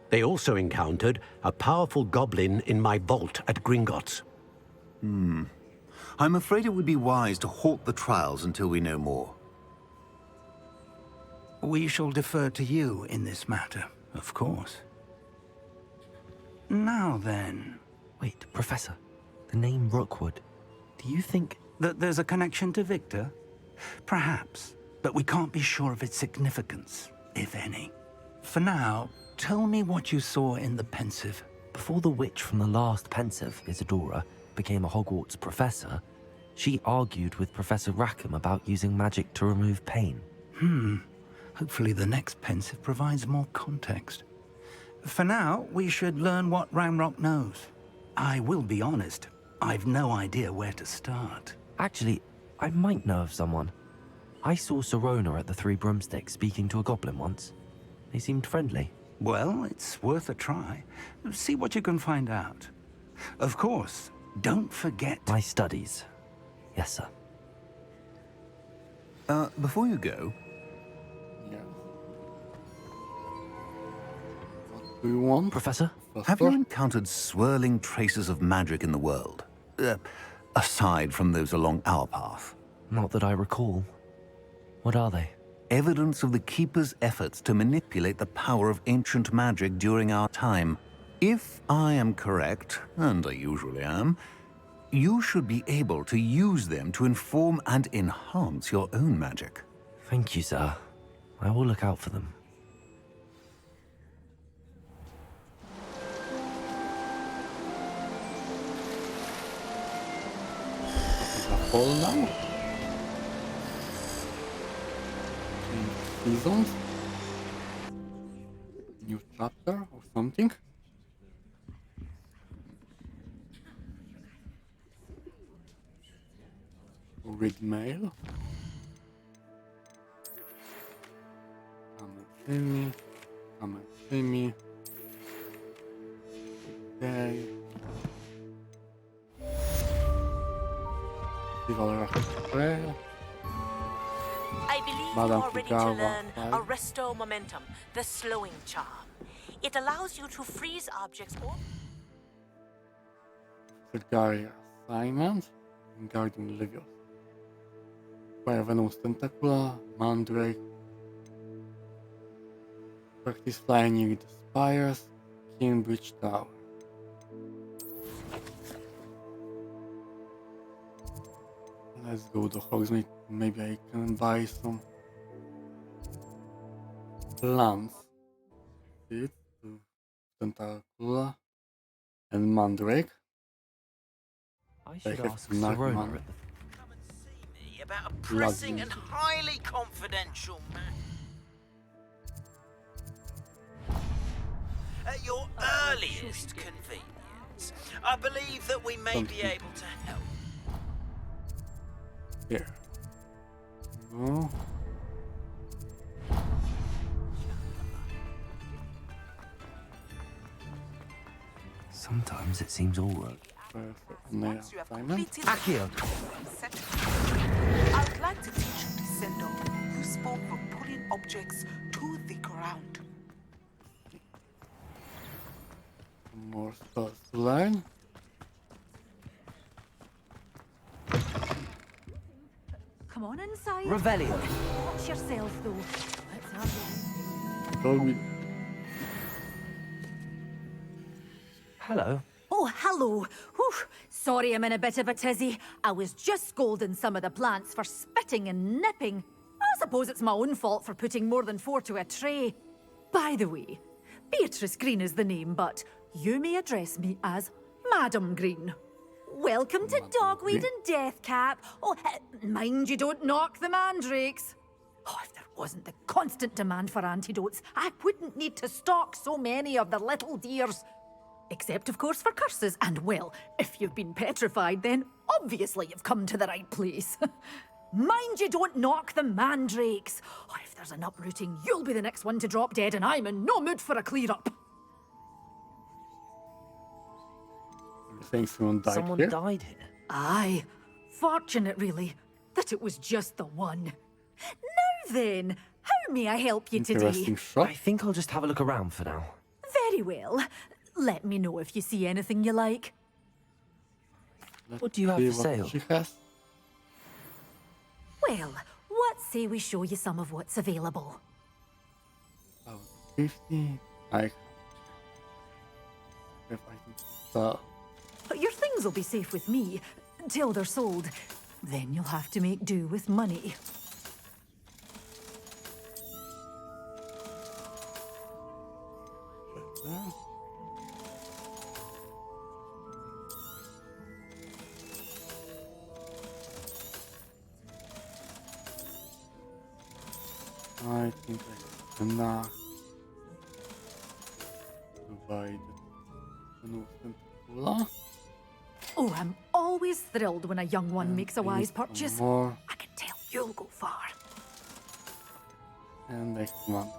they also encountered a powerful goblin in my vault at Gringotts. I'm afraid it would be wise to halt the trials until we know more. We shall defer to you in this matter, of course. Now then... Wait, Professor. The name Rookwood. Do you think... that there's a connection to Victor? Perhaps, but we can't be sure of its significance, if any. For now, tell me what you saw in the Pensive. Before the witch from the last Pensive, Isadora, became a Hogwarts professor, she argued with Professor Rackham about using magic to remove pain. Hopefully the next Pensive provides more context. For now, we should learn what Ranrock knows. I will be honest, I've no idea where to start. Actually, I might know of someone. I saw Serona at the Three Broomsticks speaking to a goblin once. They seemed friendly. Well, it's worth a try. See what you can find out. Of course, don't forget... My studies. Yes, sir. Before you go... Yeah. What do you want? Professor? Have you encountered swirling traces of magic in the world? Aside from those along our path? Not that I recall. What are they? Evidence of the Keeper's efforts to manipulate the power of ancient magic during our time. If I am correct, and I usually am, You should be able to use them to inform and enhance your own magic. Thank you, sir. I will look out for them. Fall now? Seasons? New chapter or something? Read mail. Come and see me. Come and see me. Okay. Trail. I believe Madame you are ready to Fugava, learn right? Arresto Momentum, the slowing charm. It allows you to freeze objects or... Surgery assignment. Guardian Leviosa. Fire Venom's Tentacula. Mandrake. Practice flying near the spires. Cambridge Tower. Let's go to Hogsmeade. Maybe I can buy some plants. Seeds, Tentacula, and Mandrake. I should have ask Nagman. Serona about a pressing and highly confidential matter. At your earliest convenience, I believe that we may be able to help. Here. No. Sometimes it seems all right. Once you have completed Accio. I would like to teach you Descendo, who spoke of pulling objects to the ground. More stuff to learn. Come on inside. Revelio. Watch yourself, though. Let's have it. Dog with Hello. Oh, hello. Whew. Sorry I'm in a bit of a tizzy. I was just scolding some of the plants for spitting and nipping. I suppose it's my own fault for putting more than 4 to a tray. By the way, Beatrice Green is the name, but you may address me as Madam Green. Welcome to Dogweed and Deathcap. Oh, mind you don't knock the mandrakes. Oh, if there wasn't the constant demand for antidotes, I wouldn't need to stock so many of the little dears. Except, of course, for curses. And, well, if you've been petrified, then obviously you've come to the right place. Mind you don't knock the mandrakes. Oh, if there's an uprooting, you'll be the next one to drop dead, and I'm in no mood for a clear-up. Think someone died Someone here? died here? Aye. Fortunate, really, that it was just the one. Now then, how may I help you today? Interesting shop. I think I'll just have a look around for now. Very well. Let me know if you see anything you like. What do you have See for what sale? she has. Well, what say we show you some of what's available? 50. I have items. So, Your things will be safe with me, till they're sold. Then you'll have to make do with money. I think I have enough to buy the new Tentacula. Oh, I'm always thrilled when a young one makes a wise purchase. More. I can tell you'll go far. And next month.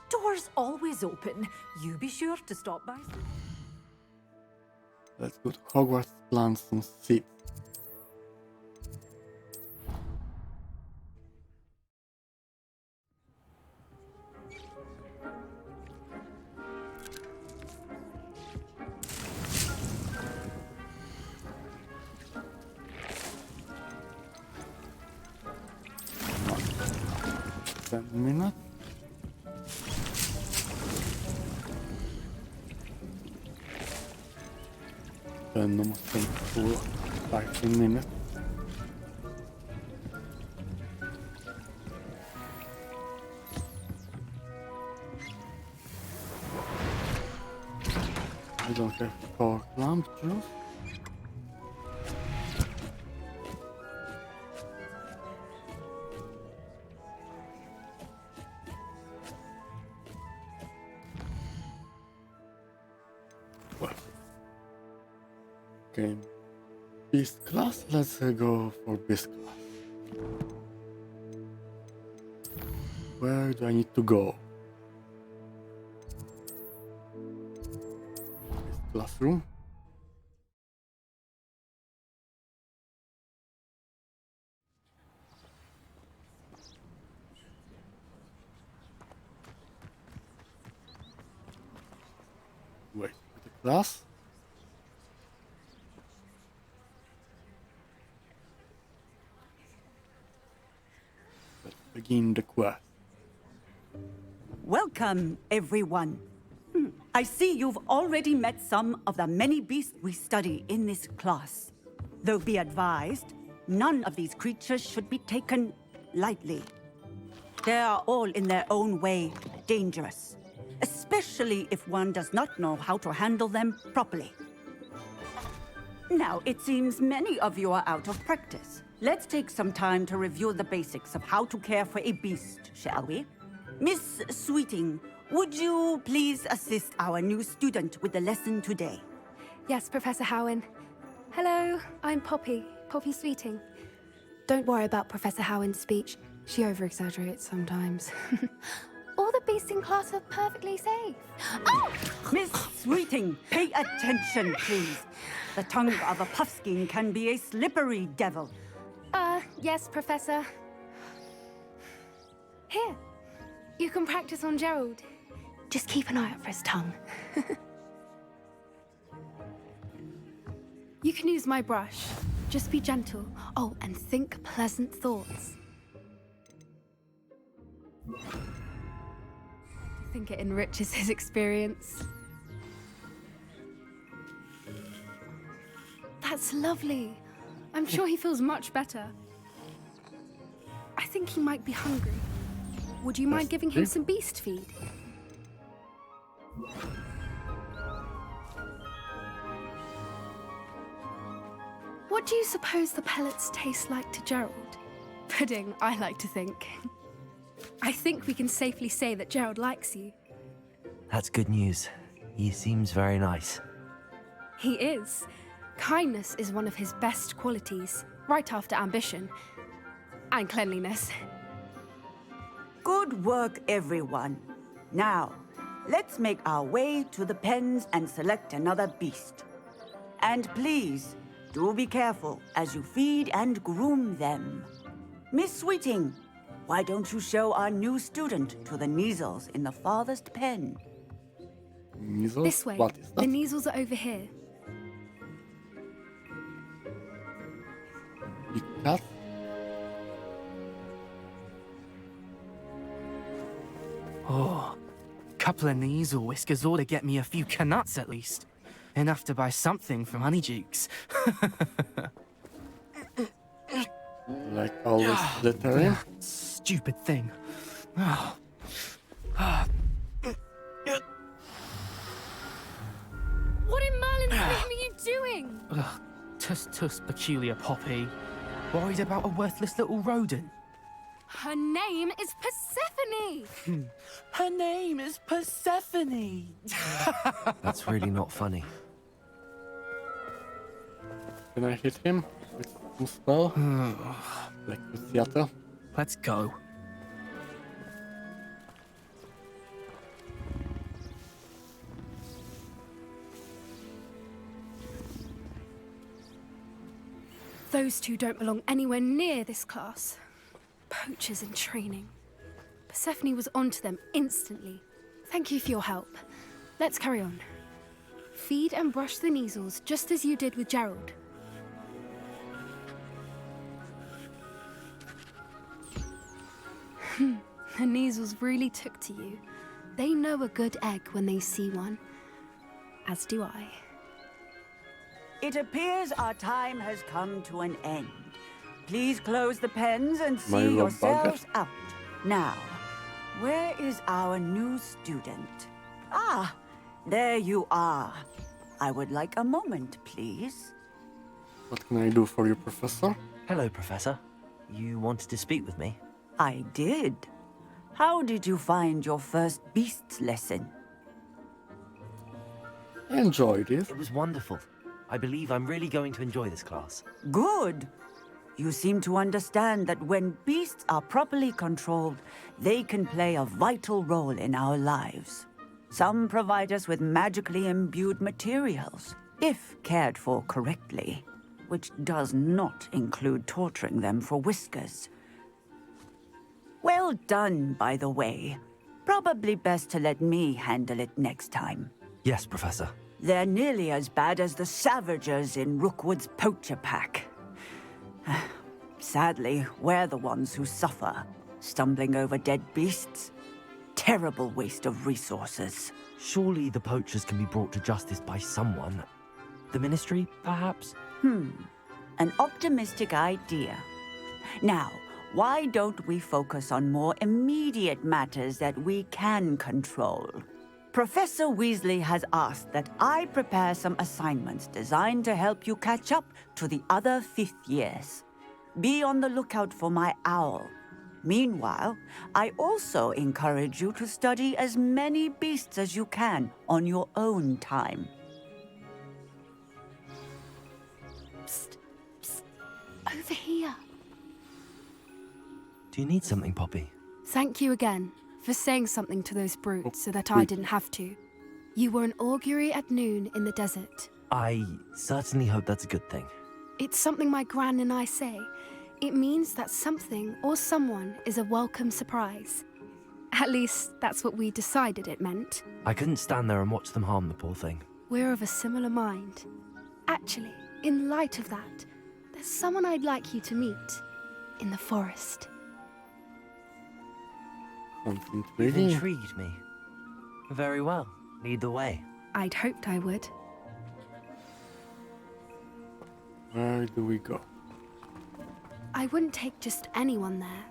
Doors always open. You be sure to stop by. Let's go to Hogwarts, plant some seeds. Minute. then almost think for 15 minutes. I don't have torch lamp juice. Well, okay, beast class. Let's go for beast class. Where do I need to go? This classroom. Wait, the class? Let's begin the quest. Welcome, everyone. I see you've already met some of the many beasts we study in this class. Though be advised, none of these creatures should be taken lightly. They are all in their own way dangerous, especially if one does not know how to handle them properly. Now, it seems many of you are out of practice. Let's take some time to review the basics of how to care for a beast, shall we? Miss Sweeting, would you please assist our new student with the lesson today? Yes, Professor Howen. Hello, I'm Poppy Sweeting. Don't worry about Professor Howen's speech. She over-exaggerates sometimes. All the beasts in class are perfectly safe. Oh! Miss Sweeting, pay attention, please. The tongue of a puffskein can be a slippery devil. Yes, Professor. Here, you can practice on Gerald. Just keep an eye out for his tongue. You can use my brush. Just be gentle. Oh, and think pleasant thoughts. I think it enriches his experience. That's lovely. I'm sure he feels much better. I think he might be hungry. Would you mind giving him some beast feed? What do you suppose the pellets taste like to Gerald? Pudding, I like to think. I think we can safely say that Gerald likes you. That's good news. He seems very nice. He is. Kindness is one of his best qualities, right after ambition. And cleanliness. Good work, everyone. Now, let's make our way to the pens and select another beast. And please, do be careful as you feed and groom them. Miss Sweeting, why don't you show our new student to the Neasels in the farthest pen? Neasels? This way. What is that? The Neasels are over here. Big cat? Oh, couple of Neasel whiskers ought to get me a few canuts at least. Enough to buy something from Honeydukes. Like always littering? Stupid thing. What in Merlin's name are you doing? Ugh, tuss, peculiar Poppy. Worried about a worthless little rodent. Her name is Persephone! Her name is Persephone! That's really not funny. Can I hit him with some spell? Like with theater? Let's go. Those two don't belong anywhere near this class. Poachers in training. Persephone was onto them instantly. Thank you for your help. Let's carry on. Feed and brush the Neasels just as you did with Gerald. The Neasels really took to you. They know a good egg when they see one. As do I. It appears our time has come to an end. Please close the pens and My see love bugger. yourselves out. Now, where is our new student? Ah, there you are. I would like a moment, please. What can I do for you, Professor? Hello, Professor. You wanted to speak with me? I did. How did you find your first beasts lesson? I enjoyed it. It was wonderful. I believe I'm really going to enjoy this class. Good. You seem to understand that when beasts are properly controlled, they can play a vital role in our lives. Some provide us with magically imbued materials, if cared for correctly, which does not include torturing them for whiskers. Well done, by the way. Probably best to let me handle it next time. Yes, Professor. They're nearly as bad as the Savagers in Rookwood's poacher pack. Sadly, we're the ones who suffer, stumbling over dead beasts. Terrible waste of resources. Surely the poachers can be brought to justice by someone. The Ministry, perhaps? An optimistic idea. Now, why don't we focus on more immediate matters that we can control? Professor Weasley has asked that I prepare some assignments designed to help you catch up to the other fifth years. Be on the lookout for my owl. Meanwhile, I also encourage you to study as many beasts as you can on your own time. Psst. Over here. Do you need something, Poppy? Thank you again for saying something to those brutes so that I didn't have to. You were an augury at noon in the desert. I certainly hope that's a good thing. It's something my gran and I say. It means that something or someone is a welcome surprise. At least, that's what we decided it meant. I couldn't stand there and watch them harm the poor thing. We're of a similar mind. Actually, in light of that, there's someone I'd like you to meet in the forest. Something You've intriguing. intrigued me. Very well. Lead the way. I'd hoped I would. Where do we go? I wouldn't take just anyone there.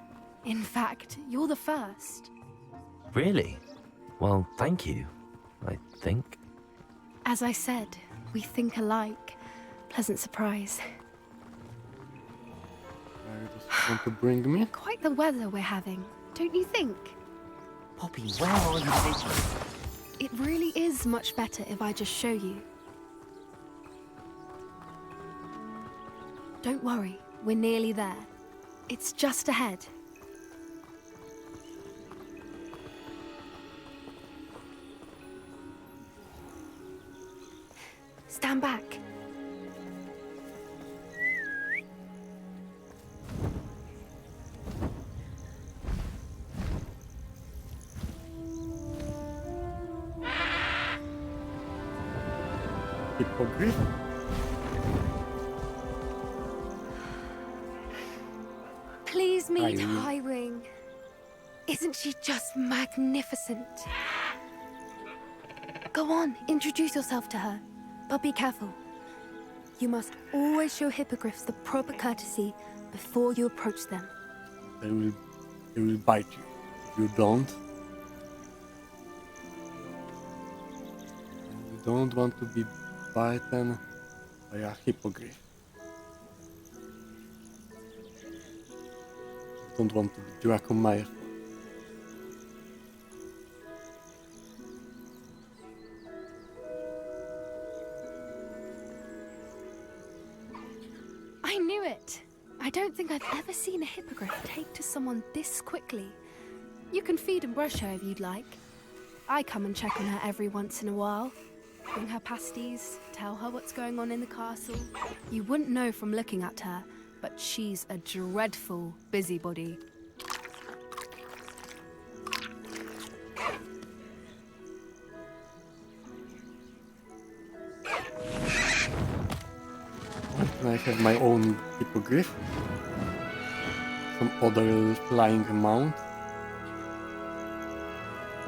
In fact, you're the first. Really? Well, thank you, I think. As I said, we think alike. Pleasant surprise. Where does it want to bring me? Quite the weather we're having, don't you think? Poppy, where are you taking me? It really is much better if I just show you. Don't worry, we're nearly there. It's just ahead. Stand back. Hippogriff? Please meet Hi. Highwing. Isn't she just magnificent? Go on, introduce yourself to her. But be careful. You must always show hippogriffs the proper courtesy before you approach them. They will bite you. If you don't. And you don't want to be bitten by a hippogriff. You don't want to be Draco Malfoy. I knew it! I don't think I've ever seen a hippogriff take to someone this quickly. You can feed and brush her if you'd like. I come and check on her every once in a while. Bring her pasties, tell her what's going on in the castle. You wouldn't know from looking at her, but she's a dreadful busybody. I have my own hippogriff. Some other flying mount.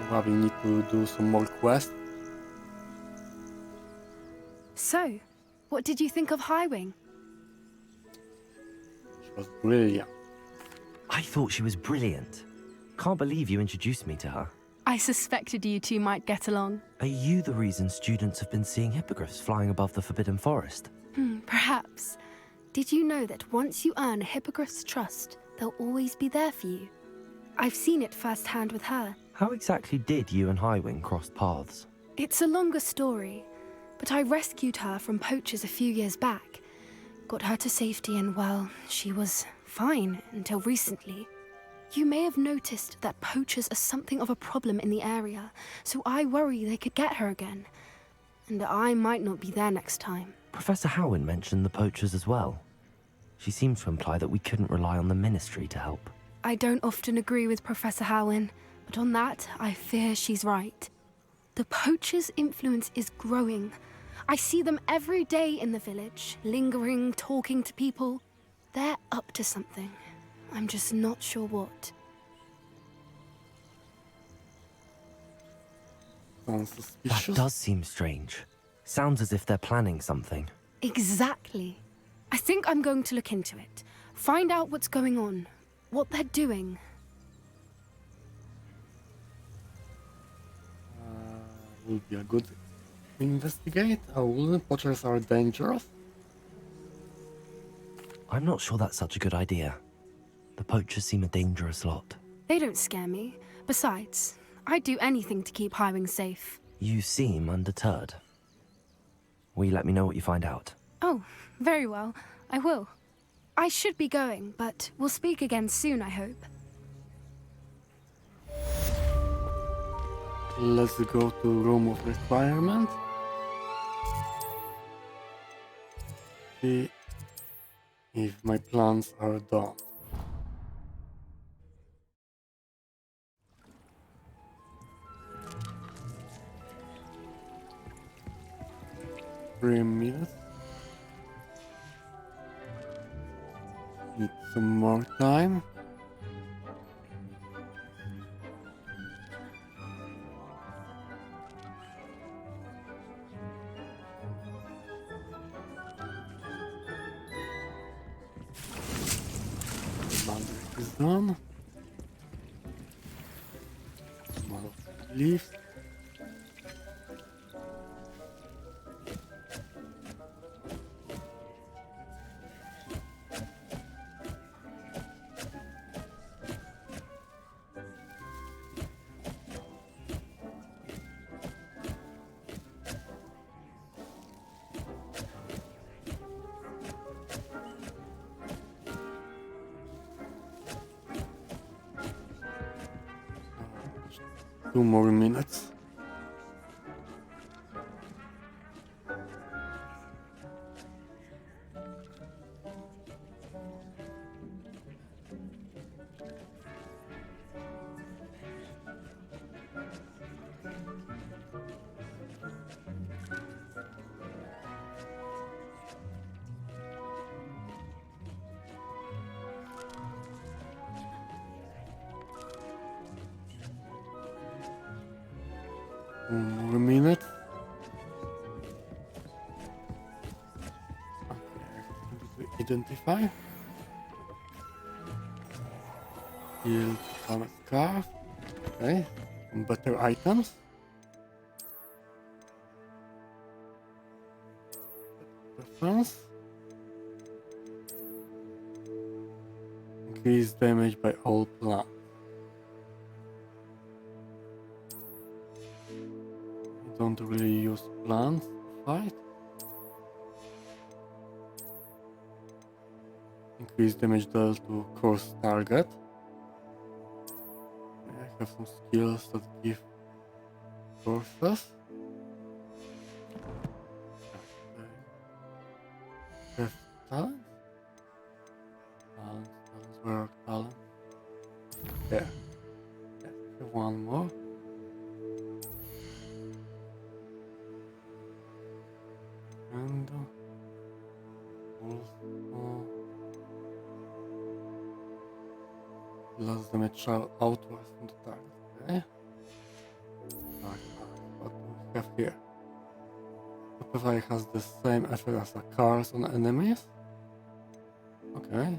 Probably need to do some more quests. So, What did you think of Highwing? She was brilliant. I thought she was brilliant. Can't believe you introduced me to her. I suspected you two might get along. Are you the reason students have been seeing hippogriffs flying above the Forbidden Forest? Perhaps. Did you know that once you earn a hippogriff's trust, they'll always be there for you? I've seen it firsthand with her. How exactly did you and Highwing cross paths? It's a longer story, but I rescued her from poachers a few years back. Got her to safety and, well, she was fine until recently. You may have noticed that poachers are something of a problem in the area, so I worry they could get her again. And I might not be there next time. Professor Howin mentioned the poachers as well. She seemed to imply that we couldn't rely on the Ministry to help. I don't often agree with Professor Howin, but on that, I fear she's right. The poachers' influence is growing. I see them every day in the village, lingering, talking to people. They're up to something. I'm just not sure what. Sounds suspicious. That does seem strange. Sounds as if they're planning something. Exactly. I think I'm going to look into it. Find out what's going on, what they're doing. Would be a good investigate. Wooden poachers are dangerous. I'm not sure that's such a good idea. The poachers seem a dangerous lot. They don't scare me. Besides, I'd do anything to keep Highwing safe. You seem undeterred. Will you let me know what you find out? Oh, very well. I will. I should be going, but we'll speak again soon, I hope. Let's go to room of requirement. See if my plans are done. Three minutes. Need some more time. Mandrick is done. One of the leaves. Two more minutes. One more minute. Okay, to identify. Heal on a scarf. Okay, some better items. Defense. Increase damage by all plants. Don't really use plants to fight. Increase damage dealt to course target. I have some skills that give courses. Have talent? Talents, where are talents? There. Yes, one more. And also plus damage outwards from the target. Okay. What do we have here? Stupefy has the same effect as a curse on enemies. Okay.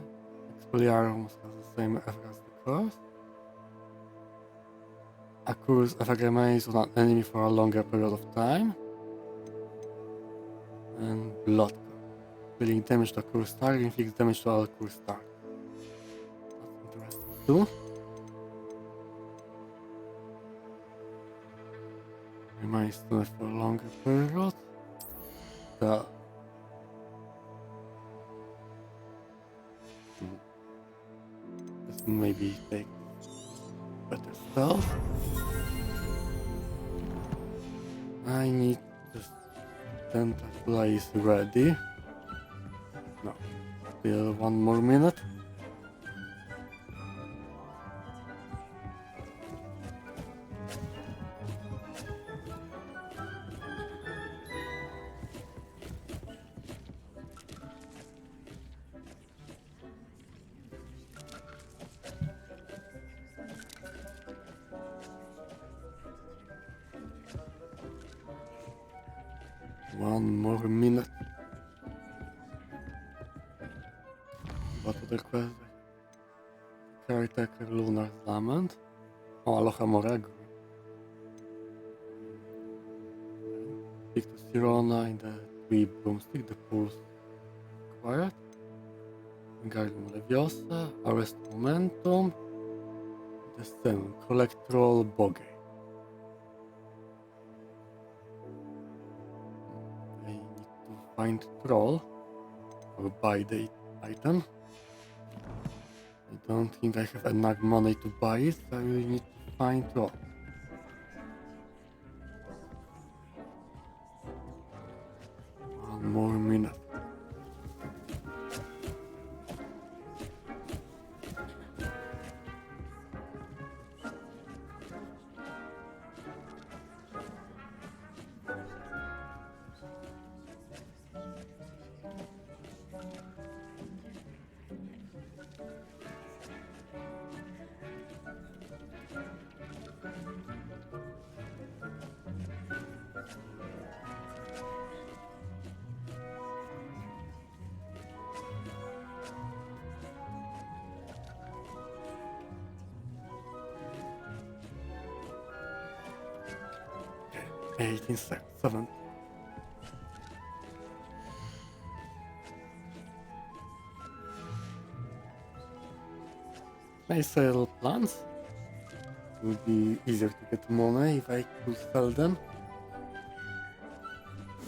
Expelliarmus has the same effect as the curse. A curse effect remains on an enemy for a longer period of time. And Blood Curse. Dealing damage to a curse target inflicts damage to all curse targets. That's interesting too. Remains stunned for a longer period. This maybe take better stuff. I need this tentacle is ready. No, still 1 more minute. One more minute. What other quest? Caretaker Lunar's Lament. Oh, Aloha Moregru. Speak to Sirona in the Tree Broomstick, the Pulse acquired. Guardian Leviosa, Arrest Momentum. The same, collect Troll Bogey. I need to find Troll or buy the item. I don't think I have enough money to buy it, so I will need to find Troll. One more minute. Okay, 18 seconds, 7. Can I sell plants? It would be easier to get money if I could sell them.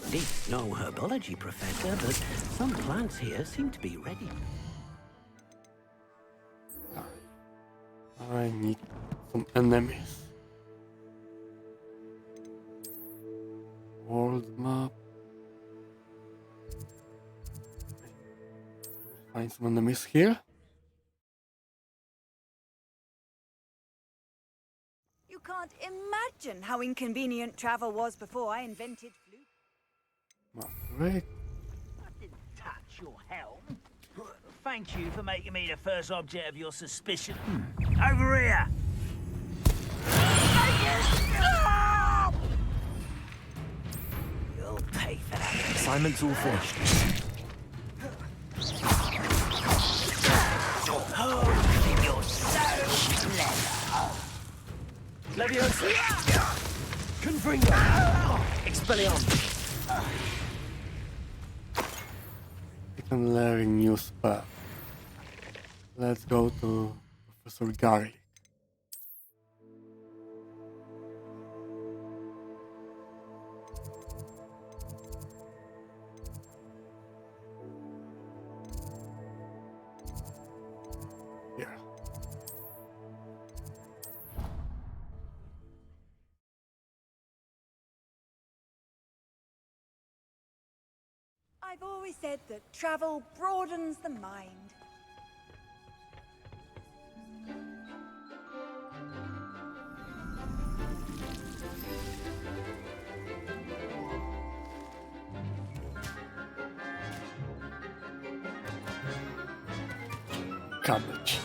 Didn't know herbology, Professor, but some plants here seem to be ready. I need some enemies. World map. Find some enemies here. You can't imagine how inconvenient travel was before I invented flute. Great. I didn't touch your helm. Thank you for making me the first object of your suspicion. Over here! You'll pay for that. Assignment's all finished. Oh, you're so clever. Leviosa! Confringo! Expelliarmus! I can learn a new spell. Let's go to Professor Gary. Here. I've always said that travel broadens the mind. Cabbage.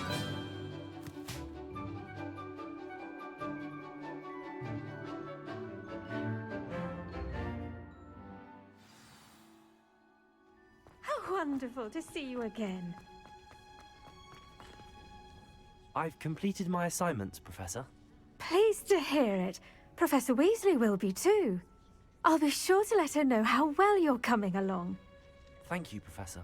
wonderful to see you again. I've completed my assignments, Professor. Pleased to hear it. Professor Weasley will be too. I'll be sure to let her know how well you're coming along. Thank you, Professor.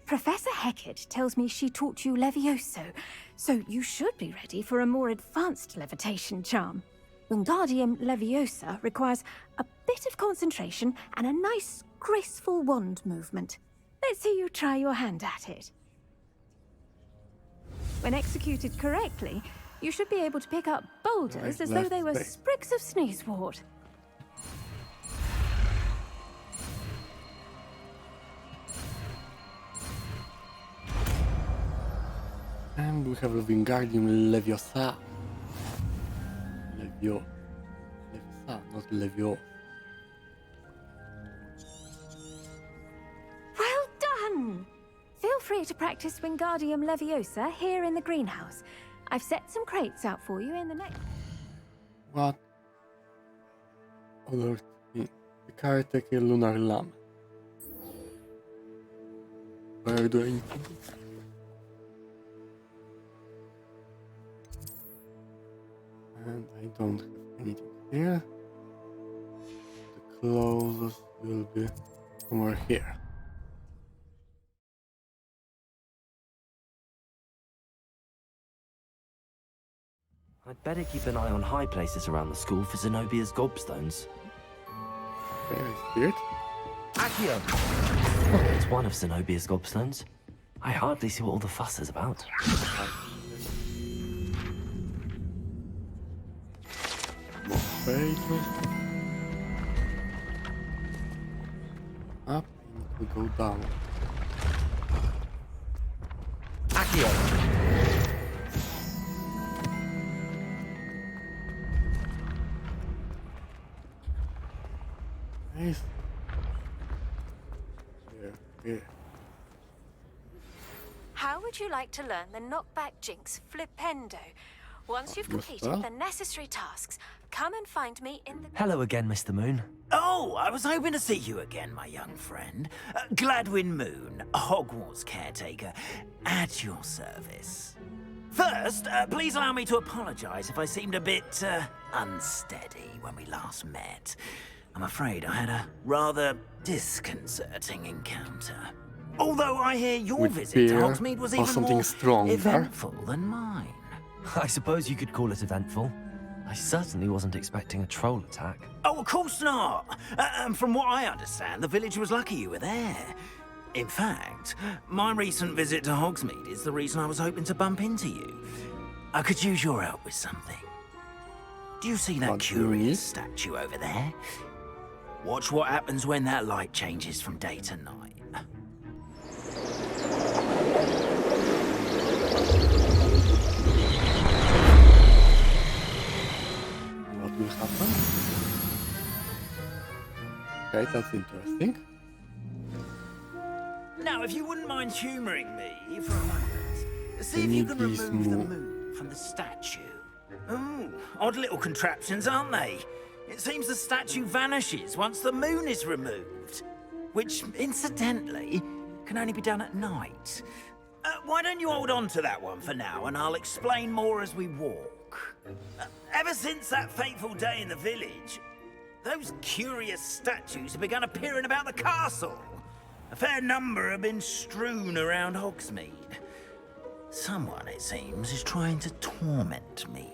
Professor Hecat tells me she taught you Levioso, so you should be ready for a more advanced levitation charm. Wingardium Leviosa requires a bit of concentration and a nice, graceful wand movement. Let's see you try your hand at it. When executed correctly, you should be able to pick up boulders as though they were sprigs of sneezewort. And we have Wingardium Leviosa. Leviosa, not Levio. Well done! Feel free to practice Wingardium Leviosa here in the greenhouse. I've set some crates out for you in the next... What? Alert me. The caretaker Lunar Lamb. Where do I need to be? And I don't have anything here. The closest will be somewhere here. I'd better keep an eye on high places around the school for Zenobia's gobstones. Okay, I see it. Accio! It's one of Zenobia's gobstones. I hardly see what all the fuss is about. Pages. Up, and we go down. Accio! Nice. Yeah. How would you like to learn the knockback jinx Flipendo? Once you've completed the necessary tasks, come and find me in the... Hello again, Mr. Moon. Oh, I was hoping to see you again, my young friend. Gladwin Moon, Hogwarts caretaker, at your service. First, please allow me to apologize if I seemed a bit unsteady when we last met. I'm afraid I had a rather disconcerting encounter. Although I hear your visit to Hogsmeade was even more eventful than mine. I suppose you could call it eventful. I certainly wasn't expecting a troll attack. Oh, of course not. From what I understand, the village was lucky you were there. In fact, my recent visit to Hogsmeade is the reason I was hoping to bump into you. I could use your help with something. Do you see that curious statue over there? Watch what happens when that light changes from day to night. What will happen? Okay, that's interesting. Now, if you wouldn't mind humouring me for a moment, see if you can remove the moon from the statue. Oh, odd little contraptions, aren't they? It seems the statue vanishes once the moon is removed. Which, incidentally, can only be done at night. Why don't you hold on to that one for now, and I'll explain more as we walk. Ever since that fateful day in the village, those curious statues have begun appearing about the castle. A fair number have been strewn around Hogsmeade. Someone, it seems, is trying to torment me.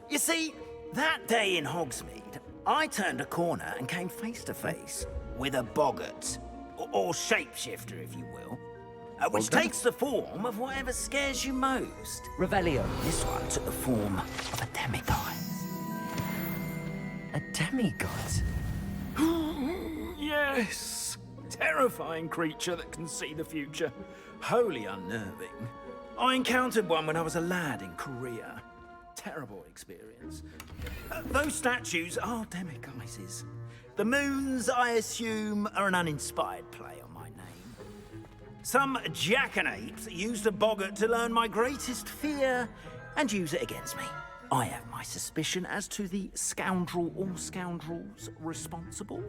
You see, that day in Hogsmeade, I turned a corner and came face to face with a boggart, or shapeshifter, if you will, which takes the form of whatever scares you most. Revelio. This one took the form of a demigod. A demigod? Yes! Terrifying creature that can see the future. Wholly unnerving. I encountered one when I was a lad in Korea. Terrible experience. Those statues are demiguises. The moons, I assume, are an uninspired play on my name. Some jackanapes used a boggart to learn my greatest fear and use it against me. I have my suspicion as to the scoundrel or scoundrels responsible.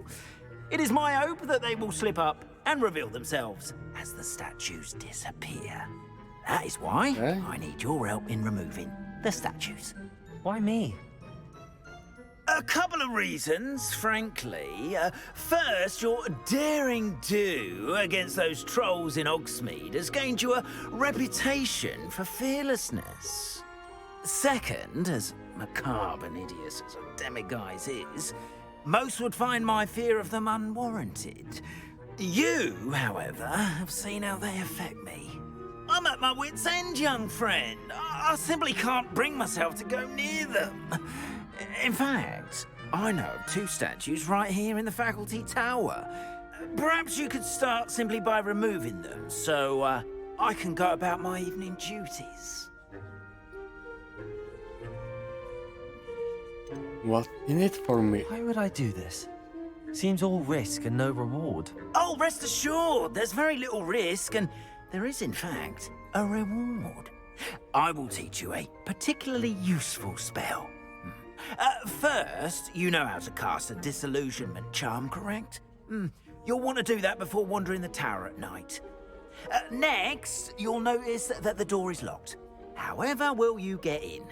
It is my hope that they will slip up and reveal themselves as the statues disappear. That is why I need your help in removing the statues. Why me? A couple of reasons, frankly. First, your daring do against those trolls in Hogsmeade has gained you a reputation for fearlessness. Second, as macabre and hideous as a demiguise is, most would find my fear of them unwarranted. You, however, have seen how they affect me. I'm at my wit's end, young friend. I simply can't bring myself to go near them. In fact, I know of 2 statues right here in the faculty tower. Perhaps you could start simply by removing them, so I can go about my evening duties. What's in it for me? Why would I do this? Seems all risk and no reward. Oh, rest assured, there's very little risk, and there is, in fact, a reward. I will teach you a particularly useful spell. First, you know how to cast a disillusionment charm, correct? You'll want to do that before wandering the tower at night. Next, you'll notice that the door is locked. However will you get in?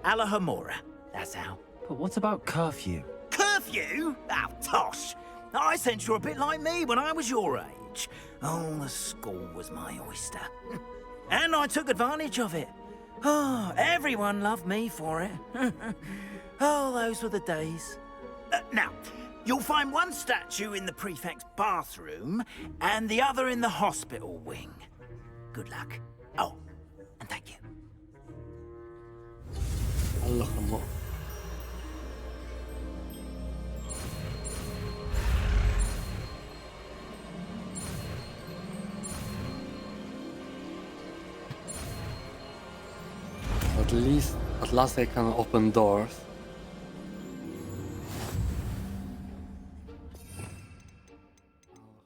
Alahomora, that's how. But what about curfew? Curfew? Oh, tosh! I sense you're a bit like me when I was your age. Oh, the school was my oyster. And I took advantage of it. Oh, everyone loved me for it. Oh, those were the days. Now, you'll find one statue in the prefect's bathroom and the other in the hospital wing. Good luck. Oh, and thank you. Allahumma. At last I can open doors.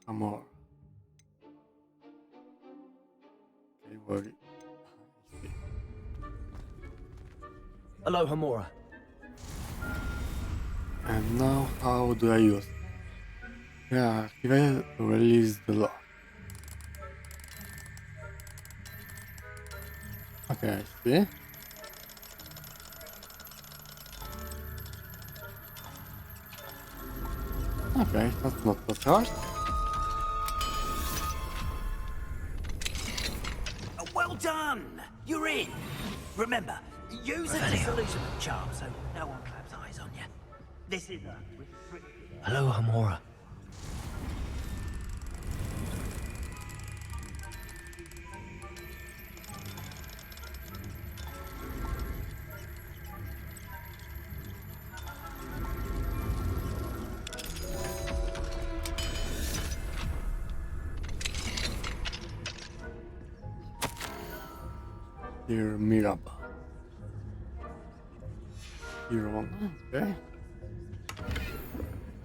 More. Okay, worry. Hello, Hamora. And now, how do I use it? Yeah, activate to release the lock. Okay, I see. Okay, that's not that hard. Well done! You're in! Remember, use a disillusionment charm so no one claps eyes on you. This is a restricted... Hello, Hamora. Dear Miraba. Here one, okay.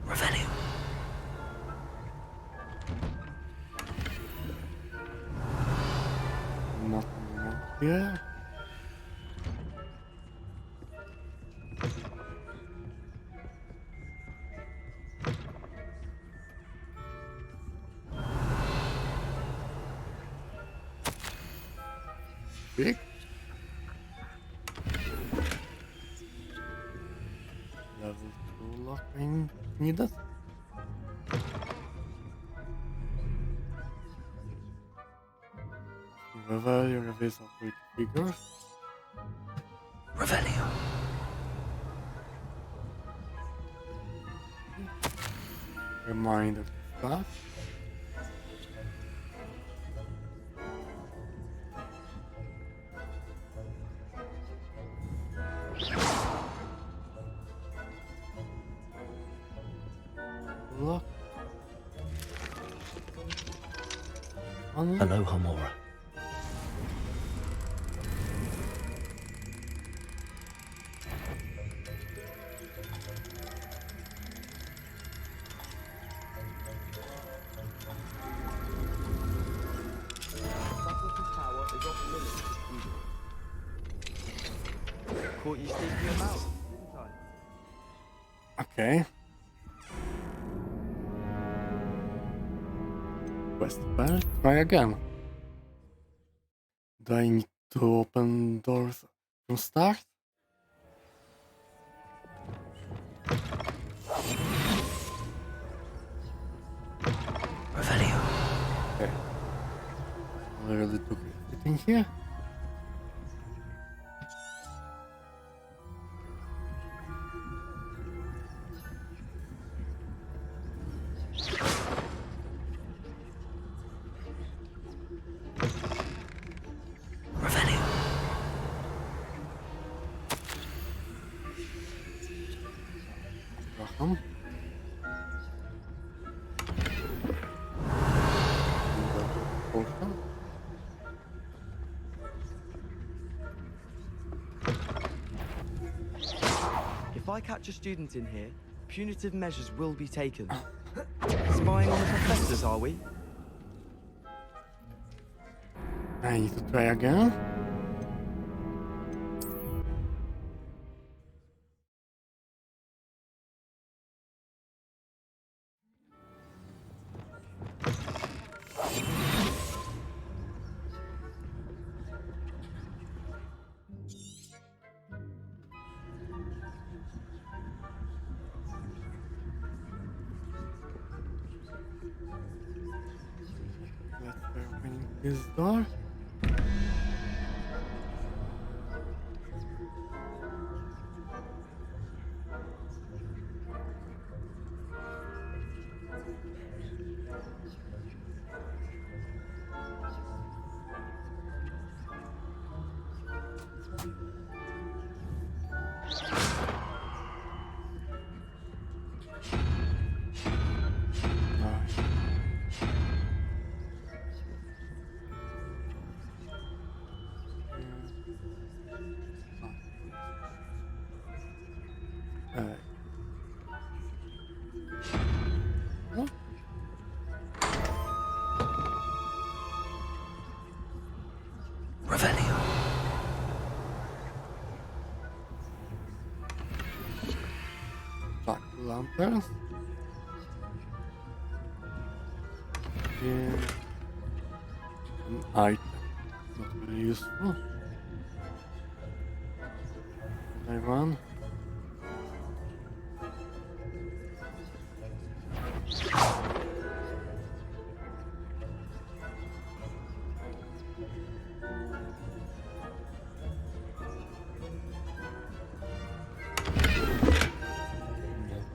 Revelio. Nothing here. Big. Level 2 locking needed. Revelio reveals operating figures. Revelio. Reminder stuff. Look. Hello, Hamora. Caught you sneaking about, didn't I? Okay. quest file. Try again. Do I need to open doors from start? Revelio. Okay. Already took everything here. Revelio. Welcome. Potion. If I catch a student in here, punitive measures will be taken. Spying on the professors, are we? I need to try again. Let's try opening this door. What? Revelio. Jack lanterns. Here. An item. Not very useful. Should I run?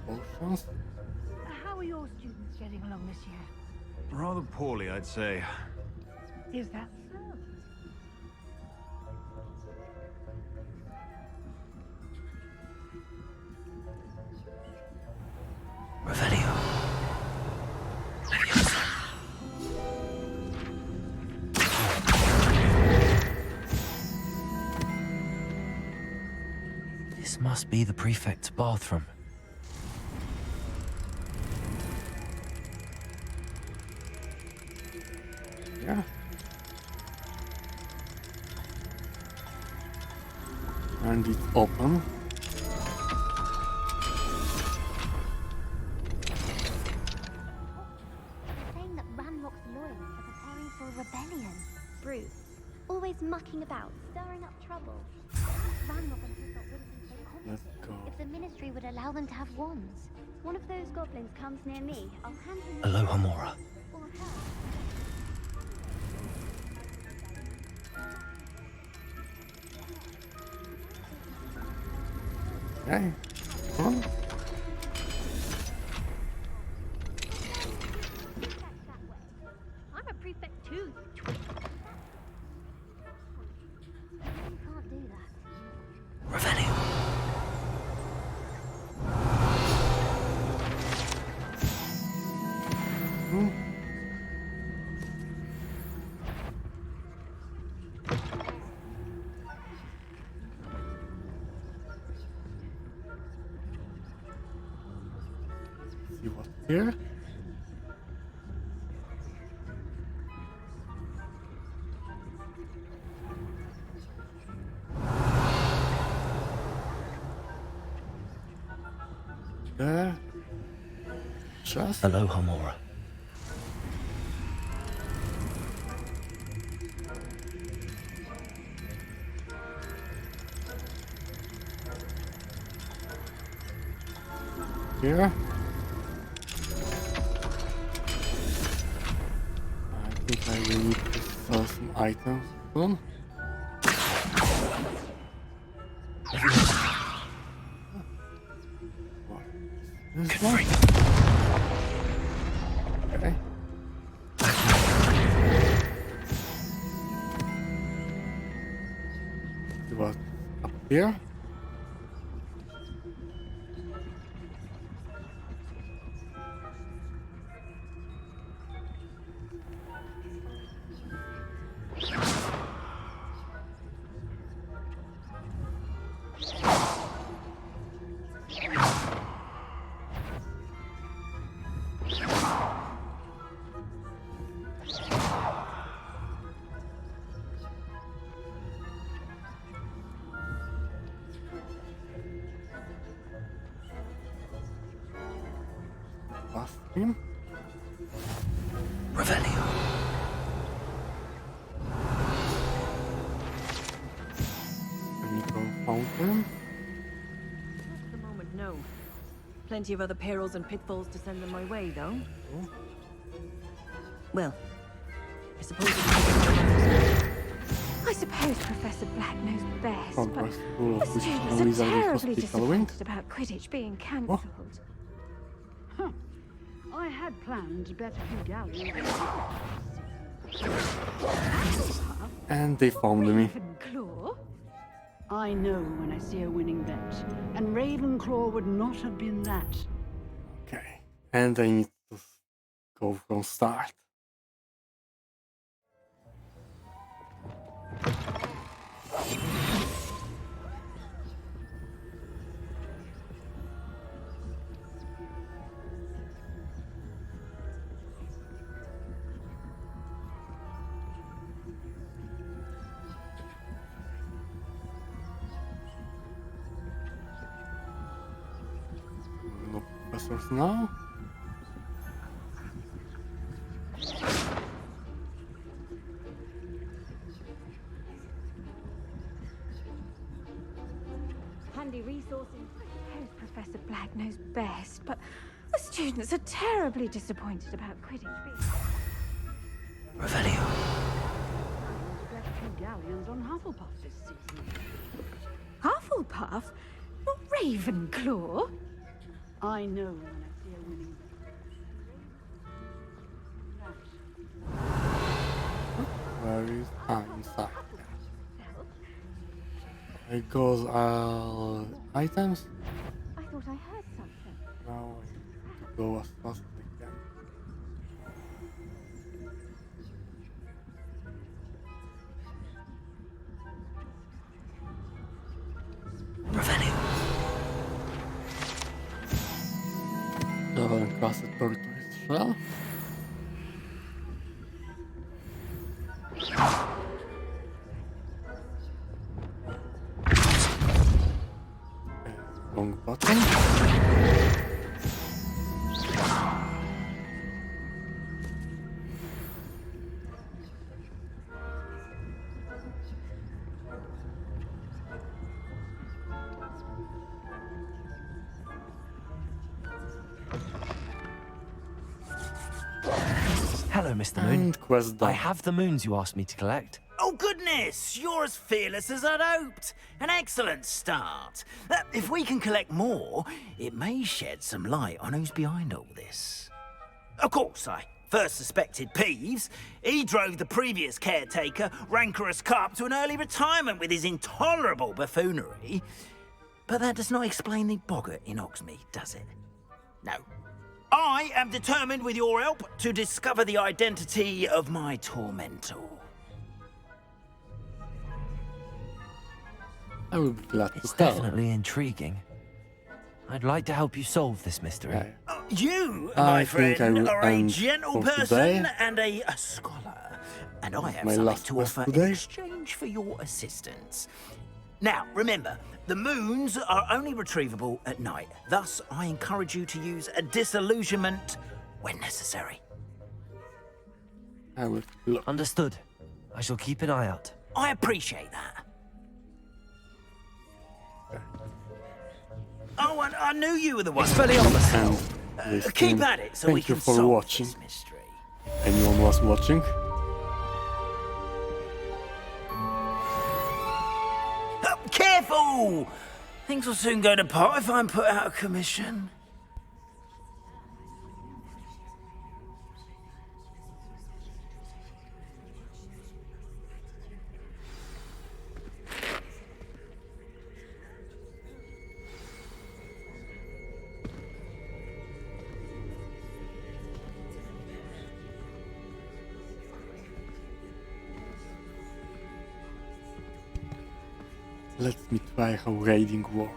Potions. How are your students getting along this year? Rather poorly, I'd say. Is that so? Revelio. This must be the prefect's bathroom. Yeah. And it's open. Saying that Ranrock's loyalists are preparing for a rebellion. Brutes. Always mucking about, stirring up trouble. Ranrock and Hislop wouldn't be so Let's confident go. if the Ministry would allow them to have wands. One of those goblins comes near me, I'll hand him Aloha Mora. or her. Okay. Come on. I'm a prefect too, you twit. You can't do that. Revelio. See what's here. There. Just. Aloha Mora. here. I think I will need to sell some items soon. What is this one? Okay. See what's up here. Last him. Revelio. Fountain. At the moment, no. Plenty of other perils and pitfalls to send them my way, though. Oh. Well, I suppose. I suppose Professor Black knows best, Hogwarts School but of the Witches and students are Wizards terribly Hospitaling. disappointed about Quidditch being cancelled. I had planned better galleons. And they found me. Ravenclaw? I know when I see a winning bet, and Ravenclaw would not have been that. Okay. And I need to go from start. No professors now. Handy resource in. I suppose Professor Black knows best, but the students are terribly disappointed about Quidditch being. Revelio. Left 2 galleons on Hufflepuff this season. Hufflepuff? Not Ravenclaw? I know when I see a winning Where is inside? It goes items. I thought I heard something. Now I need to go as fast as I can. Revelio. Travel and cross the tortoise shell. Wrong button. Hello, Mr. Moon. And quest done. I have the moons you asked me to collect. Oh, goodness! You're as fearless as I'd hoped. An excellent start. If we can collect more, it may shed some light on who's behind all this. Of course, I first suspected Peeves. He drove the previous caretaker, Rancorous Carp, to an early retirement with his intolerable buffoonery. But that does not explain the boggart in Hogsmeade, does it? No. I am determined, with your help, to discover the identity of my tormentor. I will be glad It's to tell. definitely intriguing. I'd like to help you solve this mystery. Yeah. You, I my think friend, I will are a end gentle for person today. and a scholar. And I have My something last to quest offer in today. exchange for your assistance. Now, remember, the moons are only retrievable at night. Thus, I encourage you to use a disillusionment when necessary. I will look. Understood. I shall keep an eye out. I appreciate that. Oh, I knew you were the one. Expelliarmus. This Keep game. at it so we Thank you can for solve watching. this mystery. Anyone was watching? Careful! Things will soon go to pot if I'm put out of commission. Let me try how raiding works.